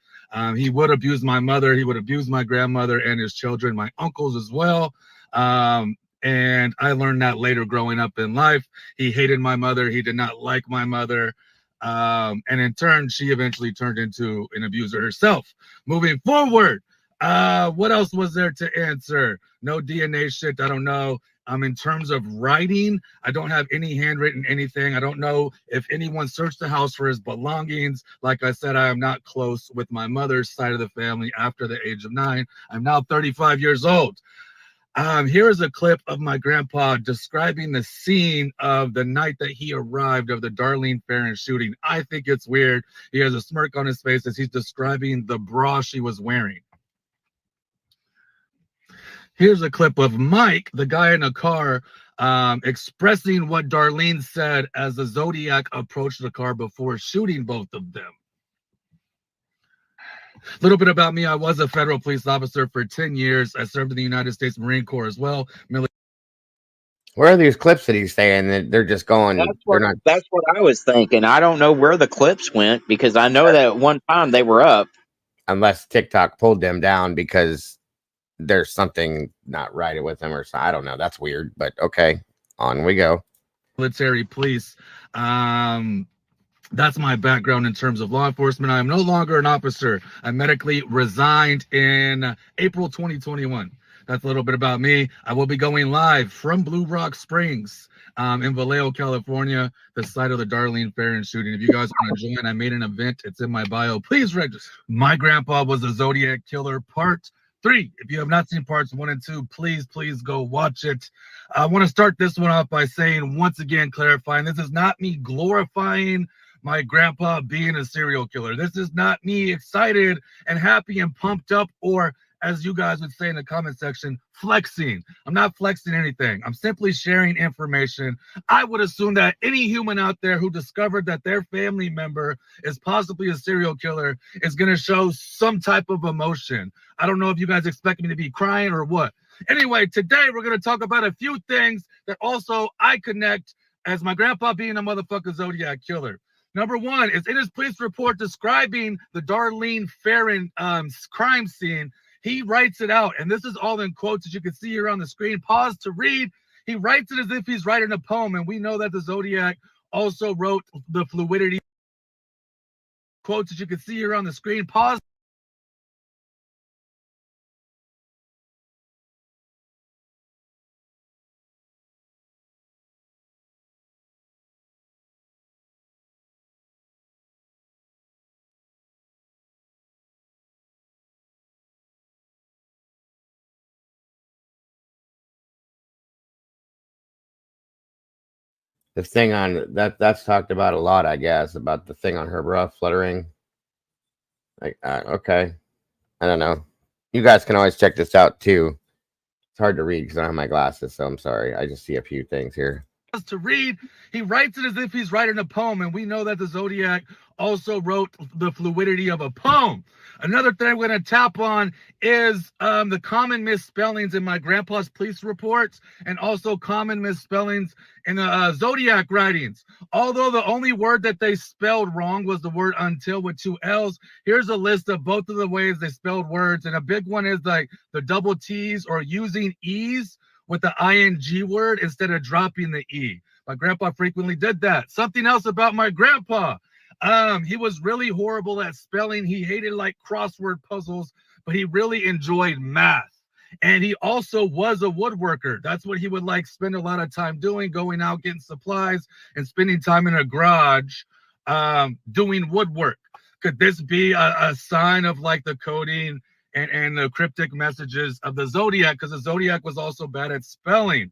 He would abuse my mother. He would abuse my grandmother and his children, my uncles as well. And I learned that later growing up in life. He hated my mother. He did not like my mother. And in turn, she eventually turned into an abuser herself. Moving forward, what else was there to answer? No DNA shit. I don't know. In terms of writing, I don't have any handwritten anything. I don't know if anyone searched the house for his belongings. Like I said, I am not close with my mother's side of the family after the age of 9. I'm now 35 years old. Here is a clip of my grandpa describing the scene of the night that he arrived of the Darlene Ferrin shooting. I think it's weird. He has a smirk on his face as he's describing the bra she was wearing. Here's a clip of Mike, the guy in the car, expressing what Darlene said as the Zodiac approached the car before shooting both of them. A little bit about me. I was a federal police officer for 10 years. I served in the United States Marine Corps as well. Where are these clips that he's saying that they're just going? That's what I was thinking. I don't know where the clips went because I know that at one time they were up. Unless TikTok pulled them down because there's something not right with them or so. I don't know. That's weird, but okay. On we go. Military police. That's my background in terms of law enforcement. I am no longer an officer. I medically resigned in April 2021. That's a little bit about me. I will be going live from Blue Rock Springs in Vallejo, California, the site of the Darlene Ferrin shooting. If you guys want to join, I made an event. It's in my bio. Please register. My grandpa was a Zodiac killer, part 3. If you have not seen parts 1 and 2, please go watch it. I want to start this one off by saying, once again, clarifying, this is not me glorifying my grandpa being a serial killer. This is not me excited and happy and pumped up, or as you guys would say in the comment section, flexing. I'm not flexing anything. I'm simply sharing information. I would assume that any human out there who discovered that their family member is possibly a serial killer is going to show some type of emotion. I don't know if you guys expect me to be crying or what. Anyway, today we're going to talk about a few things that also I connect as my grandpa being a motherfucking Zodiac killer. Number 1 is in his police report describing the Darlene Ferrin crime scene. He writes it out, and this is all in quotes, as you can see here on the screen. Pause to read. He writes it as if he's writing a poem, and we know that the Zodiac also wrote the fluidity. Quotes, as you can see here on the screen. Pause. The thing on that's talked about a lot, I guess, about the thing on her bra fluttering. Like, okay. I don't know. You guys can always check this out too. It's hard to read because I don't have my glasses, so I'm sorry. I just see a few things here. To read, he writes it as if he's writing a poem, and we know that the Zodiac also wrote the fluidity of a poem. Another thing we're going to tap on is the common misspellings in my grandpa's police reports, and also common misspellings in the Zodiac writings. Although the only word that they spelled wrong was the word until with 2 L's, here's a list of both of the ways they spelled words, and a big one is like the double T's or using E's with the ing word instead of dropping the E. My grandpa frequently did that. Something else about my grandpa. He was really horrible at spelling. He hated like crossword puzzles, but he really enjoyed math. And he also was a woodworker. That's what he would like spend a lot of time doing, going out, getting supplies, and spending time in a garage doing woodwork. Could this be a sign of like the coding and the cryptic messages of the Zodiac? Because the Zodiac was also bad at spelling.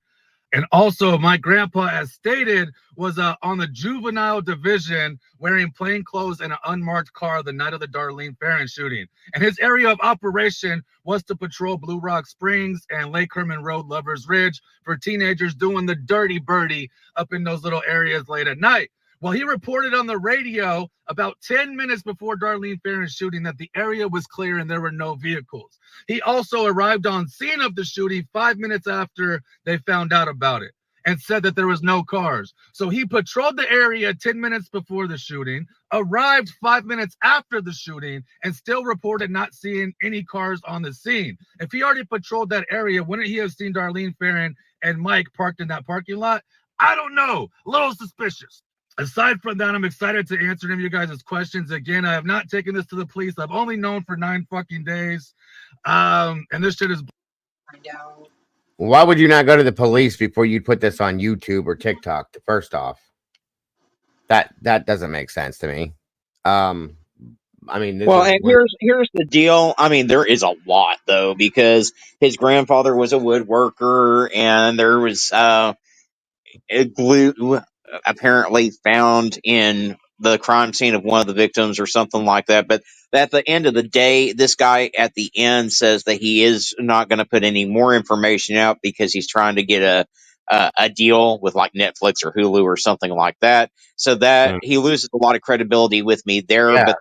And also, my grandpa, as stated, was on the juvenile division wearing plain clothes in an unmarked car the night of the Darlene Ferrin shooting. And his area of operation was to patrol Blue Rock Springs and Lake Herman Road, Lover's Ridge, for teenagers doing the dirty birdie up in those little areas late at night. Well, he reported on the radio about 10 minutes before Darlene Ferrin's shooting that the area was clear and there were no vehicles. He also arrived on scene of the shooting 5 minutes after they found out about it and said that there was no cars. So he patrolled the area 10 minutes before the shooting, arrived 5 minutes after the shooting, and still reported not seeing any cars on the scene. If he already patrolled that area, wouldn't he have seen Darlene Ferrin and Mike parked in that parking lot? I don't know. A little suspicious. Aside from that, I'm excited to answer any of you guys' questions. Again, I have not taken this to the police. I've only known for 9 fucking days. And this shit is... Why would you not go to the police before you put this on YouTube or TikTok? First off, that doesn't make sense to me. I mean, Well, and here's the deal. I mean, there is a lot though, because his grandfather was a woodworker, and there was glue apparently found in the crime scene of one of the victims or something like that. But at the end of the day, this guy at the end says that he is not going to put any more information out because he's trying to get a deal with like Netflix or Hulu or something like that. So that he loses a lot of credibility with me there. Yeah. But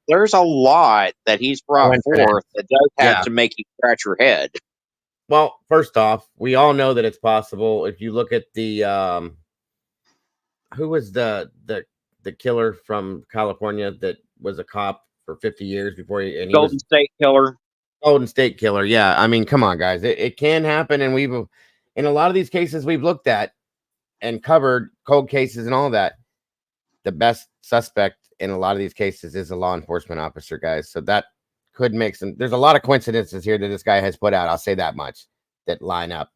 there's a lot that he's brought forth that does have to make you scratch your head. Well, first off, we all know that it's possible. If you look at the who was the killer from California that was a cop for 50 years before he Golden State Killer. Golden State Killer. Yeah, I mean, come on, guys, it can happen, and we've in a lot of these cases we've looked at and covered cold cases and all that. The best suspect in a lot of these cases is a law enforcement officer, guys. So that could make some. There's a lot of coincidences here that this guy has put out. I'll say that much. That line up.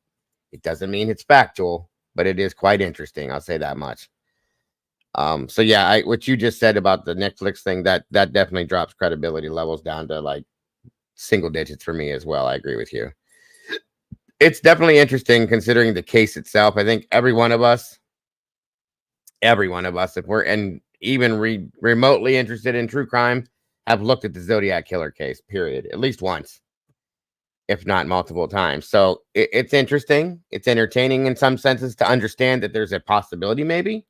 It doesn't mean it's factual, but it is quite interesting. I'll say that much. So yeah, what you just said about the Netflix thing, that definitely drops credibility levels down to like single digits for me as well. I agree with you. It's definitely interesting considering the case itself. I think every one of us, if we're even remotely interested in true crime, have looked at the Zodiac Killer case, period, at least once, if not multiple times. So it's interesting. It's entertaining in some senses to understand that there's a possibility maybe.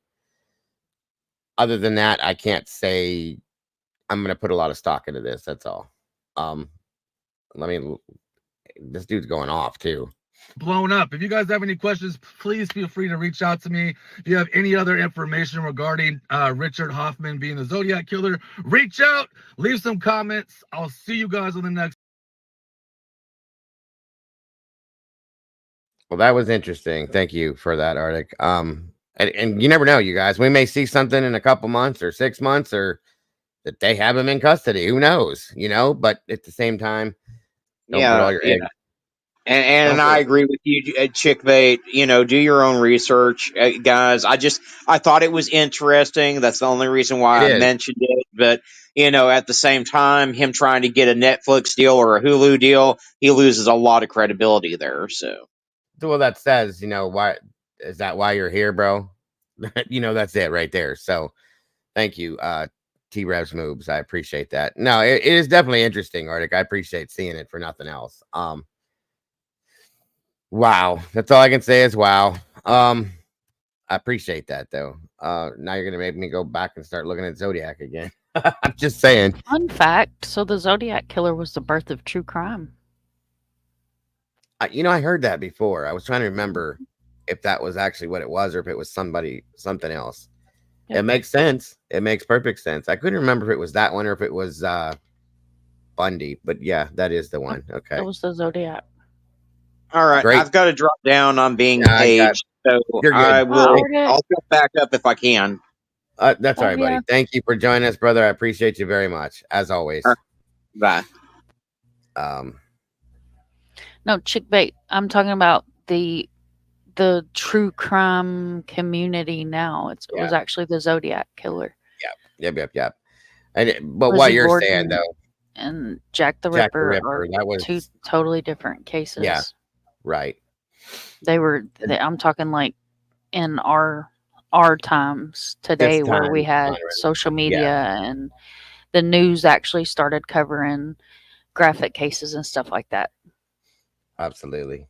Other than that, I can't say I'm going to put a lot of stock into this. That's all. This dude's going off too. Blown up. If you guys have any questions, please feel free to reach out to me. If you have any other information regarding Richard Hoffman being the Zodiac Killer, reach out, leave some comments. I'll see you guys on the next. Well, that was interesting. Thank you for that, Arctic. And you never know, you guys. We may see something in a couple months or 6 months, or that they have him in custody. Who knows? But at the same time, don't put all your eggs. And I agree with you, Chickbait. Do your own research, guys. I thought it was interesting. That's the only reason why I mentioned it. But at the same time, him trying to get a Netflix deal or a Hulu deal, he loses a lot of credibility there. So, well, that says, why is that? Why you're here, bro? That's it right there. So, thank you, T-Revs Moves. I appreciate that. No, it is definitely interesting, Arctic. I appreciate seeing it for nothing else. Wow, that's all I can say is wow. I appreciate that though. Now you're gonna make me go back and start looking at Zodiac again. I'm just saying. Fun fact: so the Zodiac Killer was the birth of true crime. I heard that before. I was trying to remember if that was actually what it was or if it was something else. Yep. It makes sense. It makes perfect sense. I couldn't remember if it was that one or if it was Bundy, but yeah, that is the one. Okay, it was the Zodiac. All right, great. I've got to drop down. I'm being paged, so I will. I'll come back up if I can. That's all right, buddy. Thank you for joining us, brother. I appreciate you very much, as always. Bye. No, Chickbait. I'm talking about the true crime community now. It was actually the Zodiac Killer. Yep. But what you're Gordon saying though, and Jack the Ripper are that was 2 totally different cases. Yeah, right. I'm talking like in our times This today, where we time, had genre. social Yeah, media and the news actually started covering graphic cases and stuff like that. absolutely.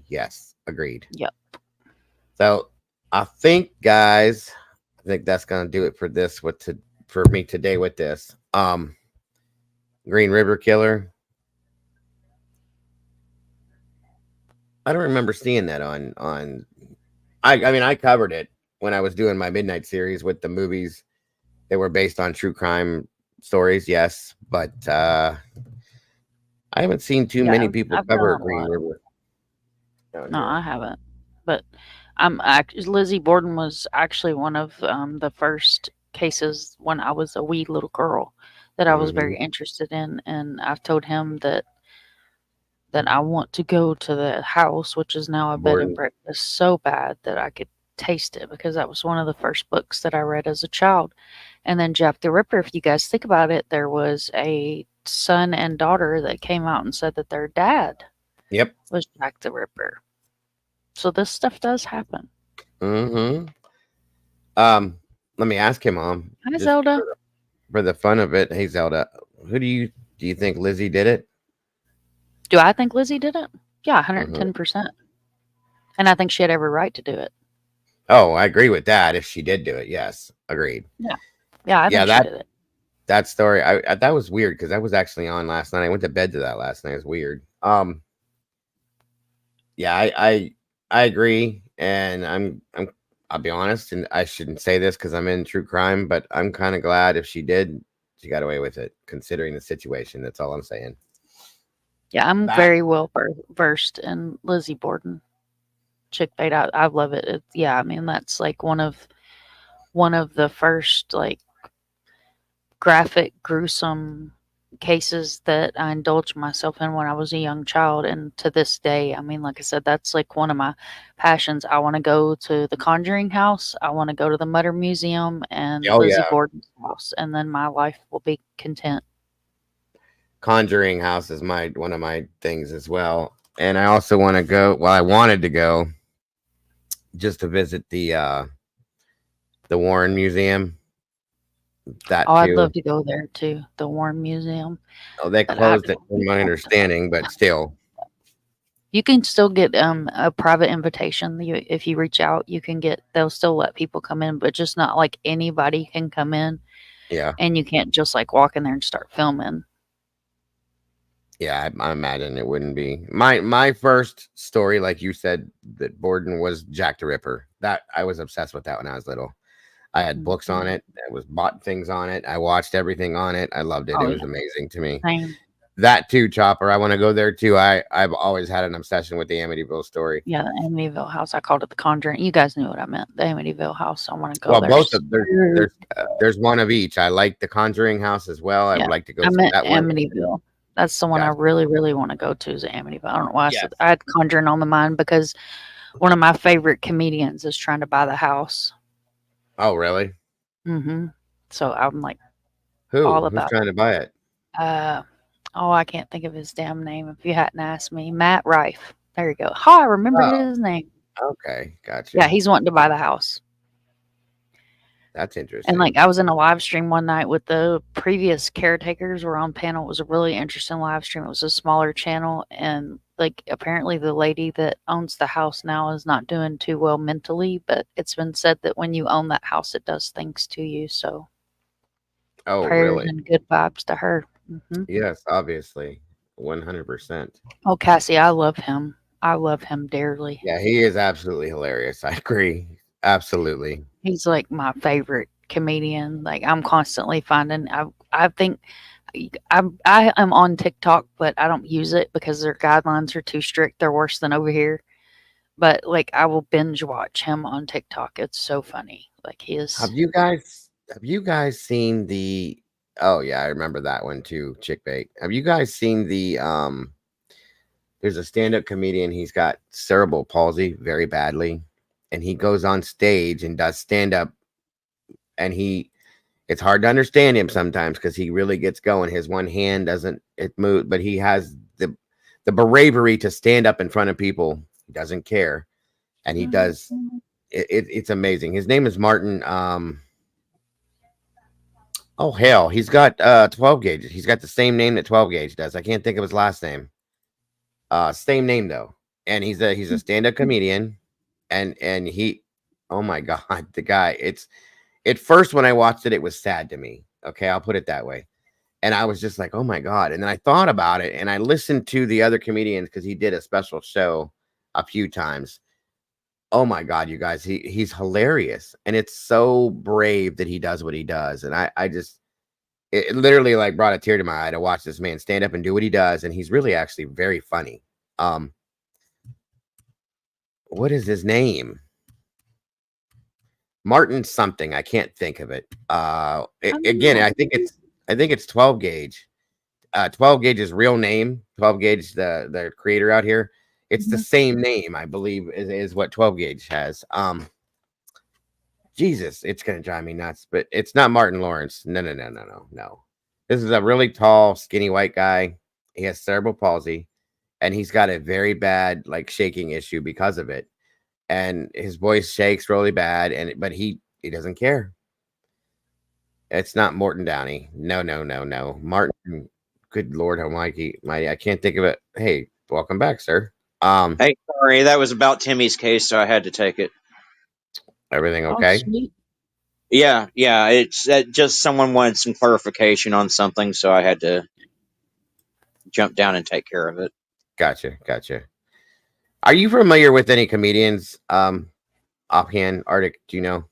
Yes, agreed. Yep. So I think, guys, I think that's gonna do it for this. For me today with this Green River Killer. I don't remember seeing that on. I mean, I covered it when I was doing my midnight series with the movies that were based on true crime stories. Yes, but I haven't seen too many people I've done cover a Green lot. River down No, here. I haven't. But Lizzie Borden was actually one of the first cases when I was a wee little girl that I was very interested in, and I've told him that I want to go to the house, which is now a bed and Borden. breakfast, so bad that I could taste it, because that was one of the first books that I read as a child. And then Jack the Ripper, if you guys think about it, there was a son and daughter that came out and said that their dad Yep. was Jack the Ripper. So this stuff does happen. Mm-hmm. Let me ask him, Mom. Hi, Just Zelda. for the fun of it. Hey, Zelda, who do you think Lizzie did it? Do I think Lizzie did it? Yeah, Mm-hmm. 110%. And I think she had every right to do it. Oh, I agree with that. If she did do it, yes, agreed. Yeah. Yeah, I think she did it. That story, I that was weird because I was actually on last night. I went to bed to that last night. It's weird. Yeah, I agree, and I'll be honest, and I shouldn't say this because I'm in true crime, but I'm kind of glad if she did, she got away with it, considering the situation. That's all I'm saying. Yeah, I'm very well versed in Lizzie Borden. Chick bait. I love it. Yeah, I mean, that's like one of the first like graphic, gruesome cases that I indulged myself in when I was a young child, and to this day, I mean, like I said, that's like one of my passions. I want to go to the Conjuring house. I want to go to the Mutter Museum and Lizzie Borden's house, and then my life will be content. Conjuring house is one of my things as well, and I also want to go. Well, I wanted to go just to visit the Warren Museum. That I'd too. love to go there too, the Warren Museum. Oh, they closed it, from my understanding, but still. You can still get a private invitation. If you reach out, you can get. They'll still let people come in, but just not like anybody can come in. Yeah. And you can't just like walk in there and start filming. Yeah, I imagine it wouldn't be. My first story, like you said, that Borden was Jack the Ripper. That I was obsessed with that when I was little. I had books on it. I bought things on it. I watched everything on it. I loved it. Oh, It was amazing to me. Same. That too, Chopper. I want to go there too. I've always had an obsession with the Amityville story. Yeah, the Amityville house. I called it the Conjuring. You guys knew what I meant. The Amityville house. I want to go Well, there. both of there's one of each. I like the Conjuring house as well. I would like to go I see meant that one. Amityville. That's the one I really, really want to go to, is Amityville. I don't know why I had Conjuring on the mind, because one of my favorite comedians is trying to buy the house. Oh, really? Mm-hmm. So I'm like, who's about trying to buy it? I can't think of his damn name. If you hadn't asked me, Matt Rife. There you go. Oh, I remembered his name. Okay, gotcha. Yeah, he's wanting to buy the house. That's interesting. And like, I was in a live stream one night with the previous caretakers were on panel. It was a really interesting live stream. It was a smaller channel, and like, apparently the lady that owns the house now is not doing too well mentally, but it's been said that when you own that house, it does things to you. So prayers really? and good vibes to her. Mm-hmm. Yes, obviously. 100%. Oh, Cassie, I love him. I love him dearly. Yeah, he is absolutely hilarious. I agree. Absolutely. He's like my favorite comedian. Like, I'm constantly finding. I think I am on TikTok, but I don't use it because their guidelines are too strict. They're worse than over here. But like, I will binge watch him on TikTok. It's so funny. Like, he is. Have you guys seen the? Oh yeah, I remember that one too. Chickbait. Have you guys seen the? There's a stand-up comedian. He's got cerebral palsy very badly, and he goes on stage and does stand-up, and it's hard to understand him sometimes because he really gets going. His one hand doesn't move, but he has the bravery to stand up in front of people. He doesn't care, and he does. It's amazing. His name is Martin. Oh hell, he's got 12 gauge. He's got the same name that 12 gauge does. I can't think of his last name. Same name though, and he's a stand-up comedian, and he, oh my god, the guy. It's at first when I watched it, it was sad to me. Okay, I'll put it that way. And I was just like, oh my god. And then I thought about it, and I listened to the other comedians because he did a special show a few times. Oh my god, you guys, he's hilarious, and it's so brave that he does what he does, and I just it literally like brought a tear to my eye to watch this man stand up and do what he does, and he's really actually very funny. What is his name? Martin something. I can't think of it. Again, I think it's 12 gauge. 12 gauge's real name, 12 gauge, the creator out here. It's the same name, I believe, is what 12 gauge has. Jesus, it's gonna drive me nuts, but it's not Martin Lawrence. No. This is a really tall, skinny white guy. He has cerebral palsy, and he's got a very bad like shaking issue because of it. And his voice shakes really bad, but he doesn't care. It's not Morton Downey. No. Martin, good Lord Almighty, I can't think of it. Hey, welcome back, sir. Hey, sorry, that was about Timmy's case, so I had to take it. Everything okay? Yeah. It's just someone wanted some clarification on something, so I had to jump down and take care of it. Gotcha. Are you familiar with any comedians? Offhand, Arctic, do you know?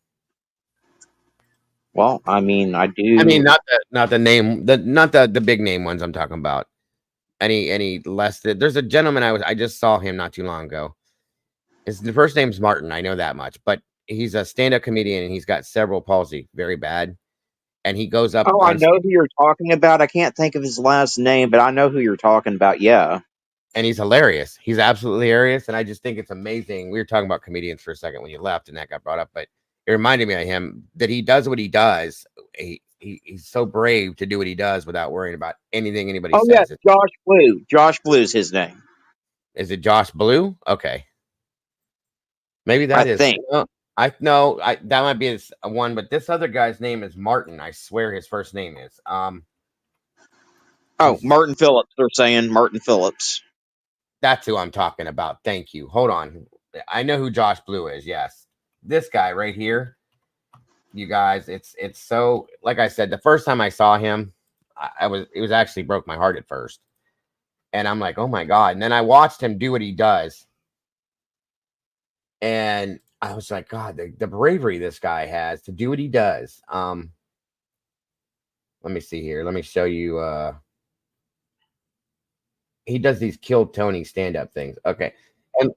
Well, I mean, I do. I mean, not the name, not the big name ones I'm talking about. Any less? There's a gentleman I just saw him not too long ago. The first name's Martin. I know that much, but he's a stand-up comedian and he's got cerebral palsy, very bad. And he goes up. Oh, I know who you're talking about. I can't think of his last name, but I know who you're talking about. Yeah. And he's hilarious. He's absolutely hilarious. And I just think it's amazing. We were talking about comedians for a second when you left and that got brought up, but it reminded me of him that he does what he does. He's so brave to do what he does without worrying about anything anybody says. Yeah, Josh Blue. Josh Blue's his name. Is it Josh Blue? Okay. Maybe that is. Think. I know that might be his one, but this other guy's name is Martin. I swear his first name is. Martin Phillips. They're saying Martin Phillips. That's who I'm talking about. Thank you. Hold on. I know who Josh Blue is. Yes. This guy right here. You guys, it's so, like I said, the first time I saw him, it was actually broke my heart at first. And I'm like, oh my God. And then I watched him do what he does. And I was like, God, the bravery this guy has to do what he does. Let me see here. Let me show you. He does these Kill Tony stand-up things. Okay. And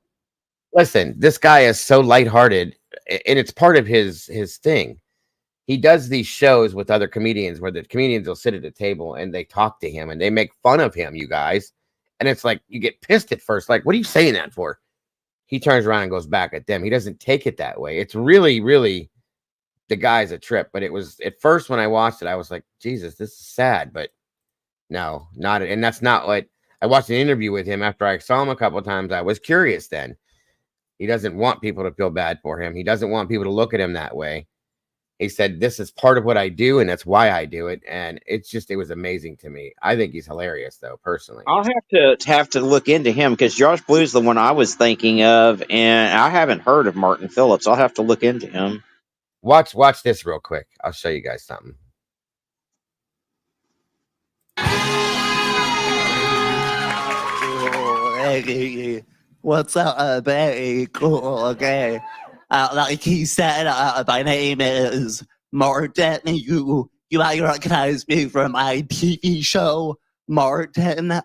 listen, this guy is so lighthearted, and it's part of his thing. He does these shows with other comedians where the comedians will sit at a table and they talk to him and they make fun of him, you guys. And it's like, you get pissed at first. Like, what are you saying that for? He turns around and goes back at them. He doesn't take it that way. It's really, really, the guy's a trip. But it was, at first when I watched it, I was like, Jesus, this is sad. But no, not. And that's not what, I watched an interview with him after I saw him a couple of times. I was curious then. He doesn't want people to feel bad for him. He doesn't want people to look at him that way. He said, this is part of what I do, and that's why I do it. And it was amazing to me. I think he's hilarious, though, personally. I'll have to look into him because Josh Blue's the one I was thinking of, and I haven't heard of Martin Phillips. I'll have to look into him. Watch this real quick. I'll show you guys something. What's up? Very cool. Okay. Like he said, my name is Martin. You might recognize me from my TV show, Martin.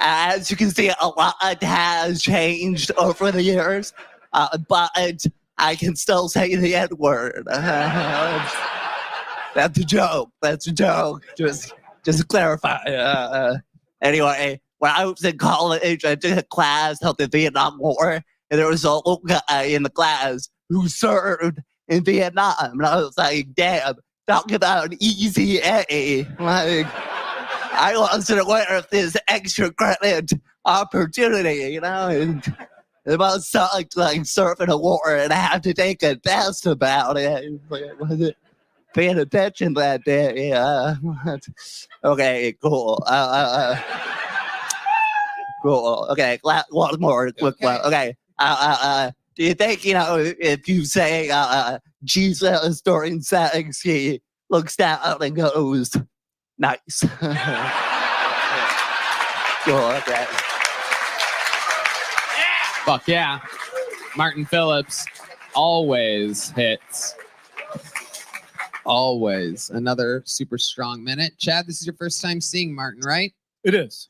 As you can see, a lot has changed over the years, but I can still say the N-word. That's a joke. Just to clarify. Anyway, when I was in college, I took a class held the Vietnam War, and there was a little guy in the class who served in Vietnam. And I was like, damn, talk about an easy A. Like, I wasn't aware of this extra credit opportunity, you know, and it must suck like surfing a water and I have to take a test about it. Wasn't paying attention that day. Yeah. Okay, cool. Cool. Okay, one more quick one. Okay. Do you think, you know, if you say Jesus during sex, he looks down and goes, nice. Cool, okay. Fuck yeah. Martin Phillips always hits. Always. Another super strong minute. Chad, this is your first time seeing Martin, right? It is.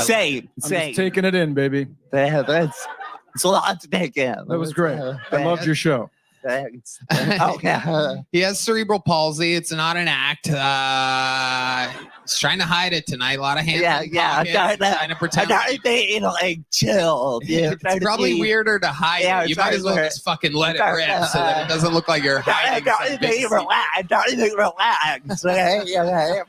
Same. I'm just taking it in, baby. It's a lot to take in. That was great. I loved your show. Thanks. Okay. He has cerebral palsy. It's not an act. He's trying to hide it tonight. A lot of hands. Yeah, in yeah. I'm pockets, trying to pretend. to be, you know, like chill. Yeah, It's probably weirder to hide Yeah, it. You I'm might as well trying to- just fucking let it I'm rip trying to- so that it doesn't look like you're hiding some big secret. Relax. Okay, okay.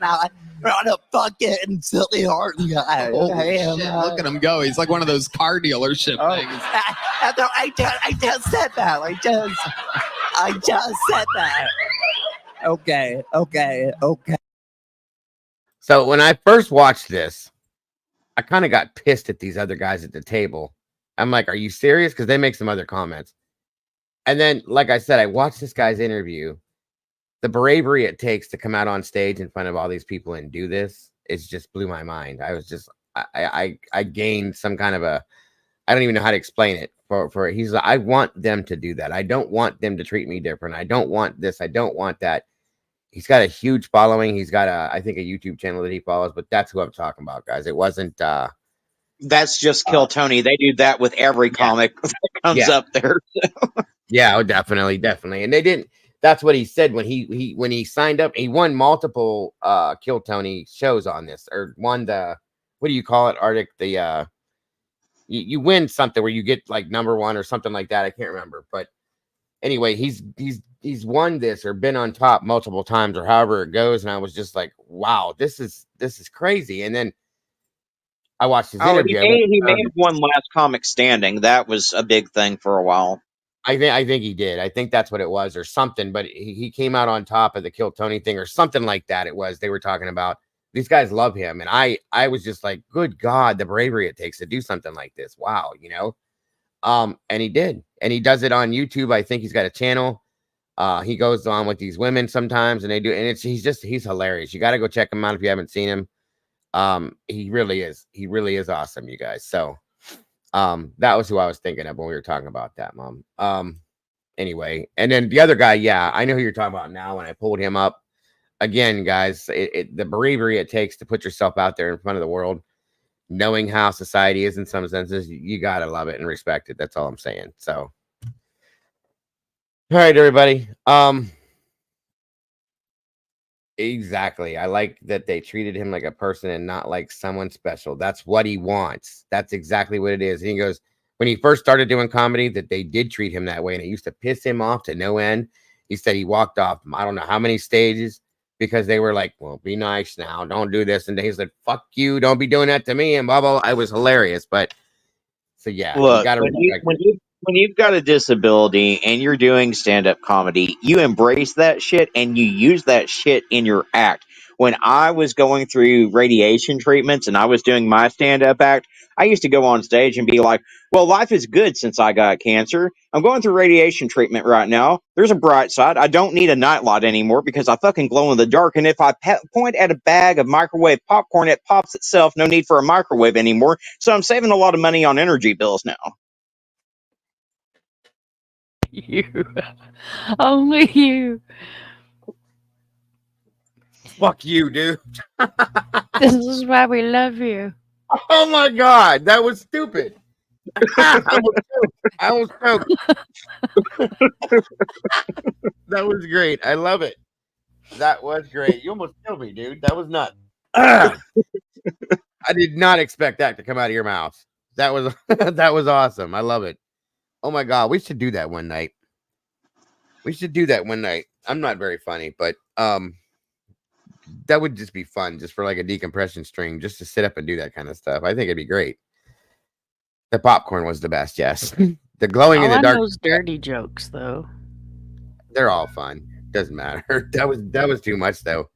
I'm not a fucking silly hard guy. Holy Okay, shit, look at him go. He's like one of those car dealership things. I just said that. I just said that. Okay. So when I first watched this, I kind of got pissed at these other guys at the table. I'm like, are you serious? Because they make some other comments. And then, like I said, I watched this guy's interview. The bravery it takes to come out on stage in front of all these people and do this, it just blew my mind. I was just, I gained some kind of a, I don't even know how to explain it. He's like, I want them to do that. I don't want them to treat me different. I don't want this. I don't want that. He's got a huge following. He's got I think a YouTube channel that he follows, but that's who I'm talking about, guys. It wasn't, That's just Kill Tony. They do that with every comic that comes up there. yeah, oh, definitely. And they didn't, that's what he said when he signed up. He won multiple Kill Tony shows on this, or won the, what do you call it, Arctic? The you win something where you get like #1 or something like that. I can't remember, but anyway, he's won this or been on top multiple times or however it goes, and I was just like, wow, this is crazy. And then I watched his interview. He may have won Last Comic Standing. That was a big thing for a while. I think he did. I think that's what it was or something, but he came out on top of the Kill Tony thing or something like that. It was, they were talking about, these guys love him. And I was just like, good God, the bravery it takes to do something like this. Wow. You know? And he did, and he does it on YouTube. I think he's got a channel. He goes on with these women sometimes and they do, and he's hilarious. You got to go check him out if you haven't seen him. He really is awesome, you guys. So, that was who I was thinking of when we were talking about that, Mom. Anyway, and then the other guy, yeah, I know who you're talking about now. When I pulled him up again, guys, the bravery it takes to put yourself out there in front of the world, knowing how society is in some senses, you gotta love it and respect it. That's all I'm saying. So, all right, everybody. Exactly. I like that they treated him like a person and not like someone special. That's what he wants. That's exactly what it is. And he goes, when he first started doing comedy, that they did treat him that way, and it used to piss him off to no end. He said he walked off, I don't know how many stages, because they were like, well, be nice now. Don't do this. And he said, fuck you. Don't be doing that to me. And blah, blah, blah. I was hilarious. But so, yeah, Look, you gotta when you've got a disability and you're doing stand-up comedy, you embrace that shit and you use that shit in your act. When I was going through radiation treatments and I was doing my stand-up act, I used to go on stage and be like, well, life is good since I got cancer. I'm going through radiation treatment right now. There's a bright side. I don't need a nightlight anymore because I fucking glow in the dark. And if I point at a bag of microwave popcorn, it pops itself. No need for a microwave anymore. So I'm saving a lot of money on energy bills now. You. Only you. Fuck you, dude. This is why we love you. Oh my God, that was stupid. I was choked. That was great. I love it. That was great. You almost killed me, dude. That was nuts. I did not expect that to come out of your mouth. That was that was awesome. I love it. Oh my God, we should do that one night. We should do that one night. I'm not very funny, but that would just be fun, just for like a decompression stream, just to sit up and do that kind of stuff. I think it'd be great. The popcorn was the best, yes. The glowing in All the I dark, know is dirty jokes, though. they're all fun. Doesn't matter. That was too much, though.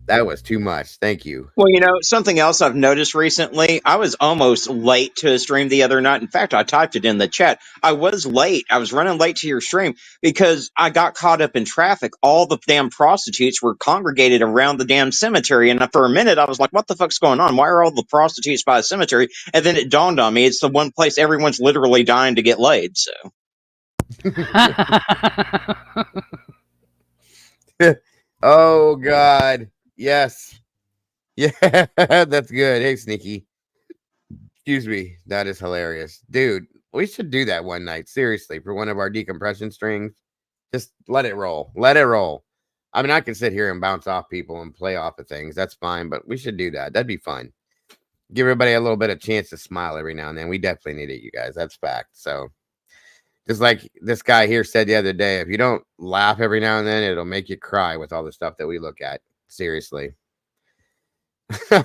That was too much. Thank you. Well, something else I've noticed recently, I was almost late to a stream the other night. In fact, I typed it in the chat. I was late. I was running late to your stream because I got caught up in traffic. All the damn prostitutes were congregated around the damn cemetery. And for a minute, I was like, what the fuck's going on? Why are all the prostitutes by a cemetery? And then it dawned on me, it's the one place everyone's literally dying to get laid. So. Oh, God. Yes. Yeah, that's good. Hey, Sneaky. Excuse me. That is hilarious. Dude, we should do that one night. Seriously, for one of our decompression strings. Just let it roll. Let it roll. I mean, I can sit here and bounce off people and play off of things. That's fine, but we should do that. That'd be fun. Give everybody a little bit of chance to smile every now and then. We definitely need it, you guys. That's fact. So, just like this guy here said the other day, if you don't laugh every now and then, it'll make you cry with all the stuff that we look at. Seriously. I'm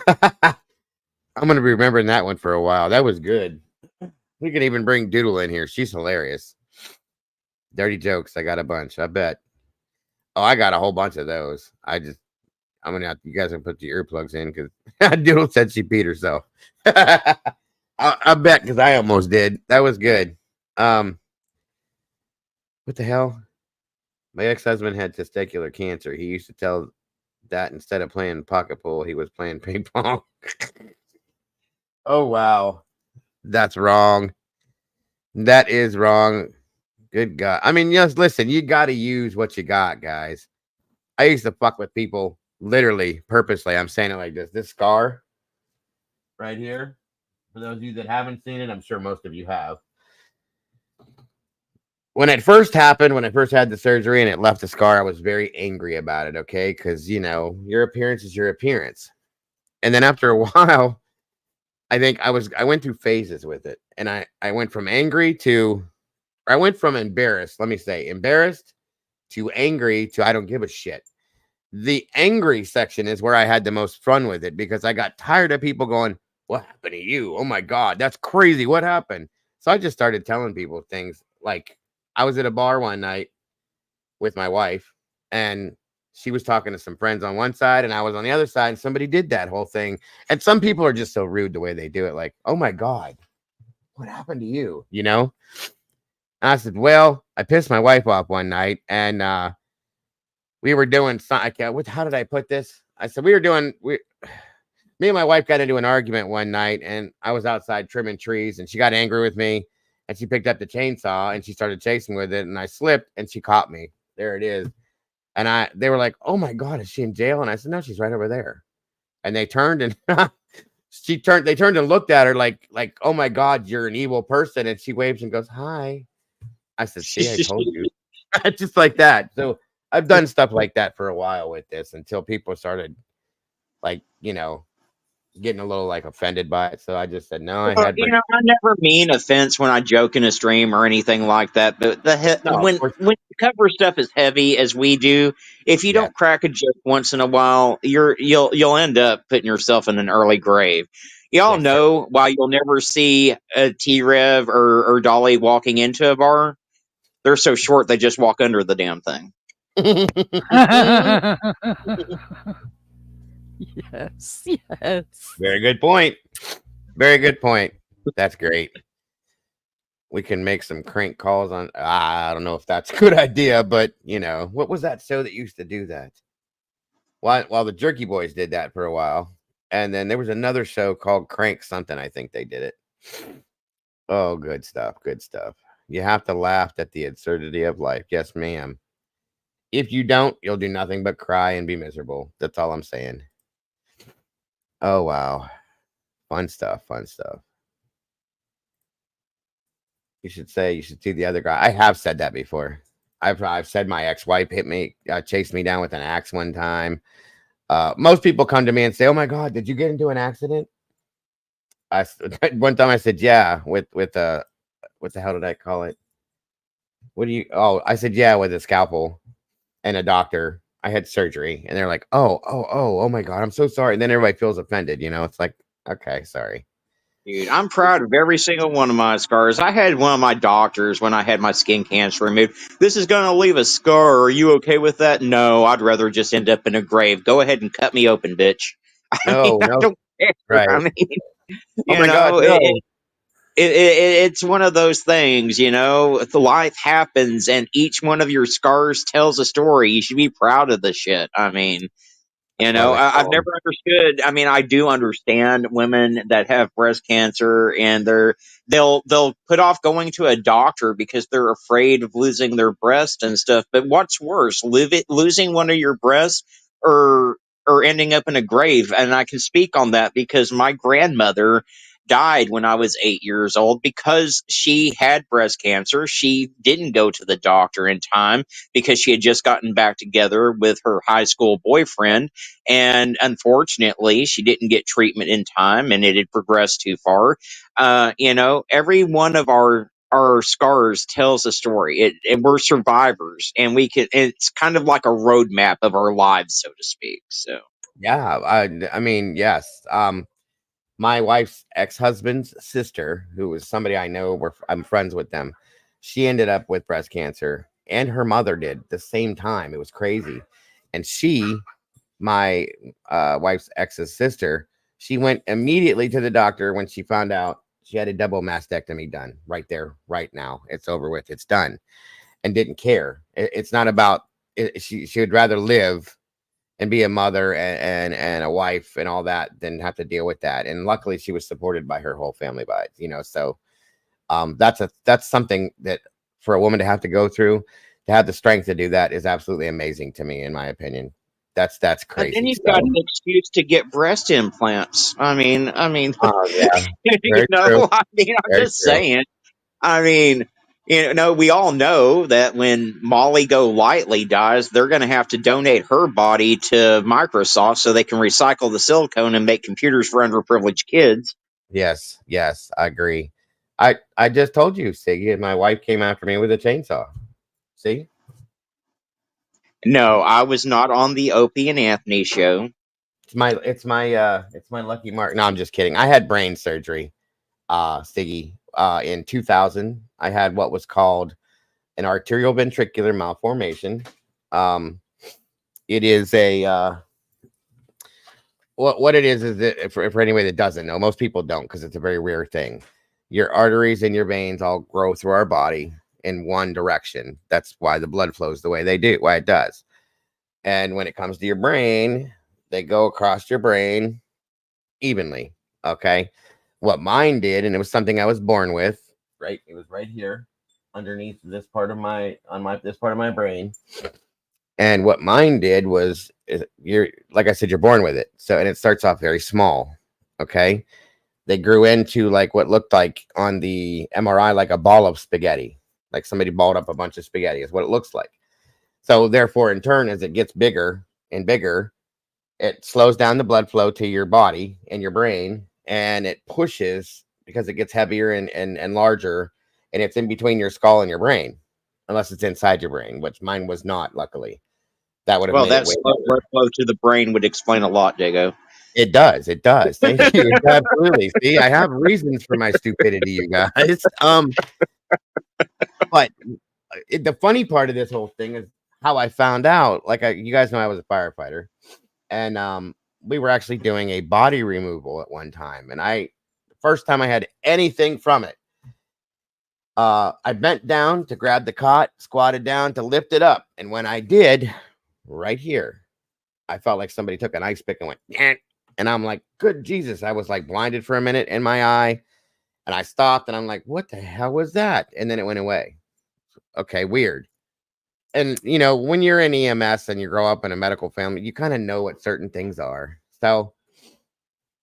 going to be remembering that one for a while. That was good. We can even bring Doodle in here. She's hilarious. Dirty jokes. I got a bunch. I bet. Oh, I got a whole bunch of those. I'm going to have you guys can put the earplugs in because Doodle said she peed herself. I bet because I almost did. That was good. What the hell? My ex-husband had testicular cancer. He used to tell that instead of playing pocket pool, he was playing ping pong. Oh, wow. That's wrong. That is wrong. Good God. I mean, yes, listen, you got to use what you got, guys. I used to fuck with people literally, purposely. I'm saying it like this. This scar right here, for those of you that haven't seen it, I'm sure most of you have. When it first happened, when I first had the surgery and it left a scar, I was very angry about it, okay? Because, your appearance is your appearance. And then after a while, I think I went through phases with it. And I went from angry to, or I went from embarrassed, let me say, embarrassed to angry to I don't give a shit. The angry section is where I had the most fun with it because I got tired of people going, what happened to you? Oh my God, that's crazy. What happened? So I just started telling people things like I was at a bar one night with my wife and she was talking to some friends on one side and I was on the other side and somebody did that whole thing. And some people are just so rude the way they do it. Like, oh my God, what happened to you? And I said, well, I pissed my wife off one night and we were doing something. How did I put this? I said, me and my wife got into an argument one night and I was outside trimming trees and she got angry with me and she picked up the chainsaw and she started chasing with it and I slipped and she caught me. There it is. And they were like, oh my God, is she in jail? And I said, no, she's right over there. And they turned and they turned and looked at her like, oh my God, you're an evil person. And she waves and goes, hi. I said, see, I told you. Just like that. So I've done stuff like that for a while with this until people started getting a little offended by it. So I just said, no, I never mean offense when I joke in a stream or anything like that. But when you cover stuff as heavy as we do, if you don't crack a joke once in a while, you'll end up putting yourself in an early grave. Y'all know why you'll never see a T-Rev or Dolly walking into a bar. They're so short they just walk under the damn thing. Yes. Very good point. Very good point. That's great. We can make some crank calls on. I don't know if that's a good idea, but what was that show that used to do that? While the Jerky Boys did that for a while, and then there was another show called Crank something. I think they did it. Oh, good stuff. Good stuff. You have to laugh at the absurdity of life. Yes, ma'am. If you don't, you'll do nothing but cry and be miserable. That's all I'm saying. Oh, wow. Fun stuff. Fun stuff. You should see the other guy. I have said that before. I've said my ex-wife chased me down with an axe one time. Most people come to me and say, oh my God, did you get into an accident? One time I said, yeah, with what the hell did I call it? I said, yeah, with a scalpel. and a doctor. I had surgery, and they're like, oh my God, I'm so sorry. And then everybody feels offended. It's like, okay, sorry. Dude, I'm proud of every single one of my scars. I had one of my doctors when I had my skin cancer removed. This is going to leave a scar. Are you okay with that? No, I'd rather just end up in a grave. Go ahead and cut me open, bitch. I No, don't care. right. Oh You my God, know, no. it's one of those things, the life happens and each one of your scars tells a story. You should be proud of the shit. That's why we I've call 'em. never understood. I do understand women that have breast cancer and they'll put off going to a doctor because they're afraid of losing their breast and stuff. But what's worse, losing one of your breasts or ending up in a grave? And I can speak on that because my grandmother died when I was 8 years old because she had breast cancer. She didn't go to the doctor in time because she had just gotten back together with her high school boyfriend, and unfortunately she didn't get treatment in time and it had progressed too far. Every one of our scars tells a story, and we're survivors, and it's kind of like a roadmap of our lives, so to speak. So Yeah, I mean, yes. My wife's ex-husband's sister, who was somebody I know, I'm friends with them. She ended up with breast cancer, and her mother did the same time. It was crazy. And my wife's ex's sister, she went immediately to the doctor when she found out she had a double mastectomy done right there, right now. It's over with. It's done, and didn't care. It's not about. She would rather live and be a mother and a wife and all that than have to deal with that. And luckily she was supported by her whole family by it, so that's something that for a woman to have to go through, to have the strength to do that, is absolutely amazing to me, in my opinion. That's and crazy. then you've got an excuse to get breast implants. Oh yeah, very true. I'm Very just true. saying. I mean, we all know that when Molly Go Lightly dies, they're going to have to donate her body to Microsoft so they can recycle the silicone and make computers for underprivileged kids. Yes, I agree. I just told you, Siggy, my wife came after me with a chainsaw. See? No, I was not on the Opie and Anthony show. It's my lucky mark. No, I'm just kidding. I had brain surgery, Siggy, in 2000. I had what was called an arterial ventricular malformation. It is a what it is that for anybody that doesn't know, most people don't because it's a very rare thing. Your arteries and your veins all grow through our body in one direction. That's why the blood flows the way they do, why it does. And when it comes to your brain, they go across your brain evenly. Okay. What mine did, and it was something I was born with, right? It was right here underneath this part of this part of my brain. And what mine did was, you're like I said, you're born with it. So, and it starts off very small. Okay. They grew into like what looked like on the MRI, like a ball of spaghetti, like somebody balled up a bunch of spaghetti is what it looks like. So therefore, in turn, as it gets bigger and bigger, it slows down the blood flow to your body and your brain, and it pushes because it gets heavier and larger, and it's in between your skull and your brain, unless it's inside your brain, which mine was not, luckily. That would have Well, made it that way slow blood flow to the brain would explain a lot, Dago. It does. Thank you. Absolutely. See, I have reasons for my stupidity, you guys. But the funny part of this whole thing is how I found out. Like, you guys know I was a firefighter, and we were actually doing a body removal at one time. And the first time I had anything from it, I bent down to grab the cot, squatted down to lift it up, and when I did, right here, I felt like somebody took an ice pick and went, eh. And I'm like, good Jesus. I was like blinded for a minute in my eye, and I stopped and I'm like, what the hell was that? And then it went away. Okay, weird. And when you're in EMS and you grow up in a medical family, you kind of know what certain things are. So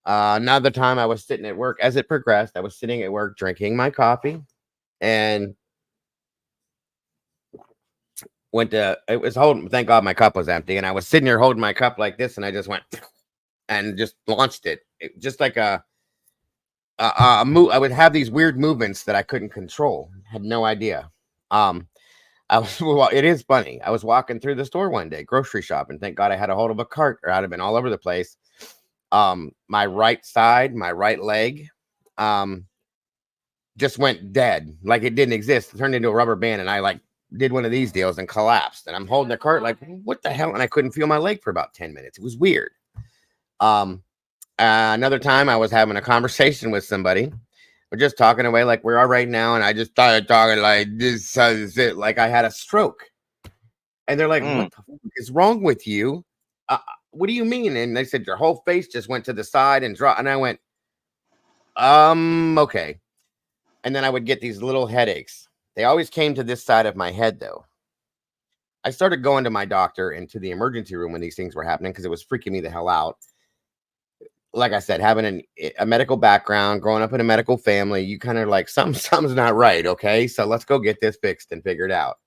another time I was sitting at work, as it progressed, I was sitting at work drinking my coffee, and thank God my cup was empty, and I was sitting here holding my cup like this, and I just went and just launched it, just like a move. I would have these weird movements that I couldn't control. Had no idea. Well, it is funny. I was walking through the store one day, grocery shopping. Thank God I had a hold of a cart, or I'd have been all over the place. My right side, my right leg, just went dead, like it didn't exist. It turned into a rubber band, and I like did one of these deals and collapsed. And I'm holding the cart, like, what the hell? And I couldn't feel my leg for about 10 minutes. It was weird. Another time, I was having a conversation with somebody. We're just talking away like we are right now, and I just started talking like this, like I had a stroke. And they're like, "What the fuck is wrong with you? What do you mean?" And they said, "Your whole face just went to the side and dropped." And I went, okay. And then I would get these little headaches. They always came to this side of my head, though. I started going to my doctor and to the emergency room when these things were happening because it was freaking me the hell out. Like I said, having a medical background, growing up in a medical family, you kind of like, something's not right, okay? So let's go get this fixed and figured out.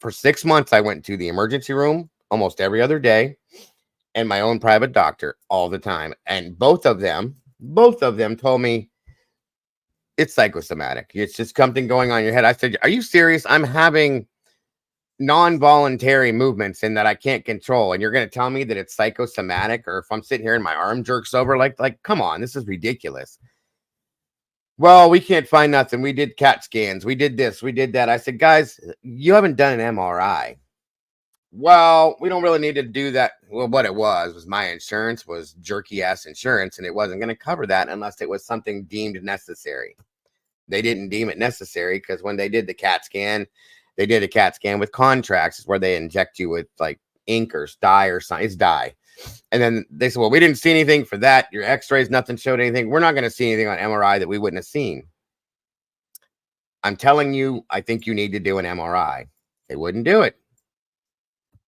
For 6 months, I went to the emergency room almost every other day and my own private doctor all the time. And both of them told me it's psychosomatic. It's just something going on in your head. I said, "Are you serious? I'm having non-voluntary movements in that I can't control, and you're going to tell me that it's psychosomatic?" Or if I'm sitting here and my arm jerks over, like come on, this is ridiculous. "Well, we can't find nothing. We did CAT scans. We did this. We did that." I said, "Guys, you haven't done an MRI." "Well, we don't really need to do that." Well, what it was my insurance was jerky ass insurance, and it wasn't going to cover that unless it was something deemed necessary. They didn't deem it necessary because when they did the CAT scan, they did a CAT scan with contracts where they inject you with like ink or dye or something. It's dye. And then they said, "Well, we didn't see anything for that. Your x-rays, nothing showed anything. We're not going to see anything on MRI that we wouldn't have seen." I'm telling you, I think you need to do an MRI. They wouldn't do it.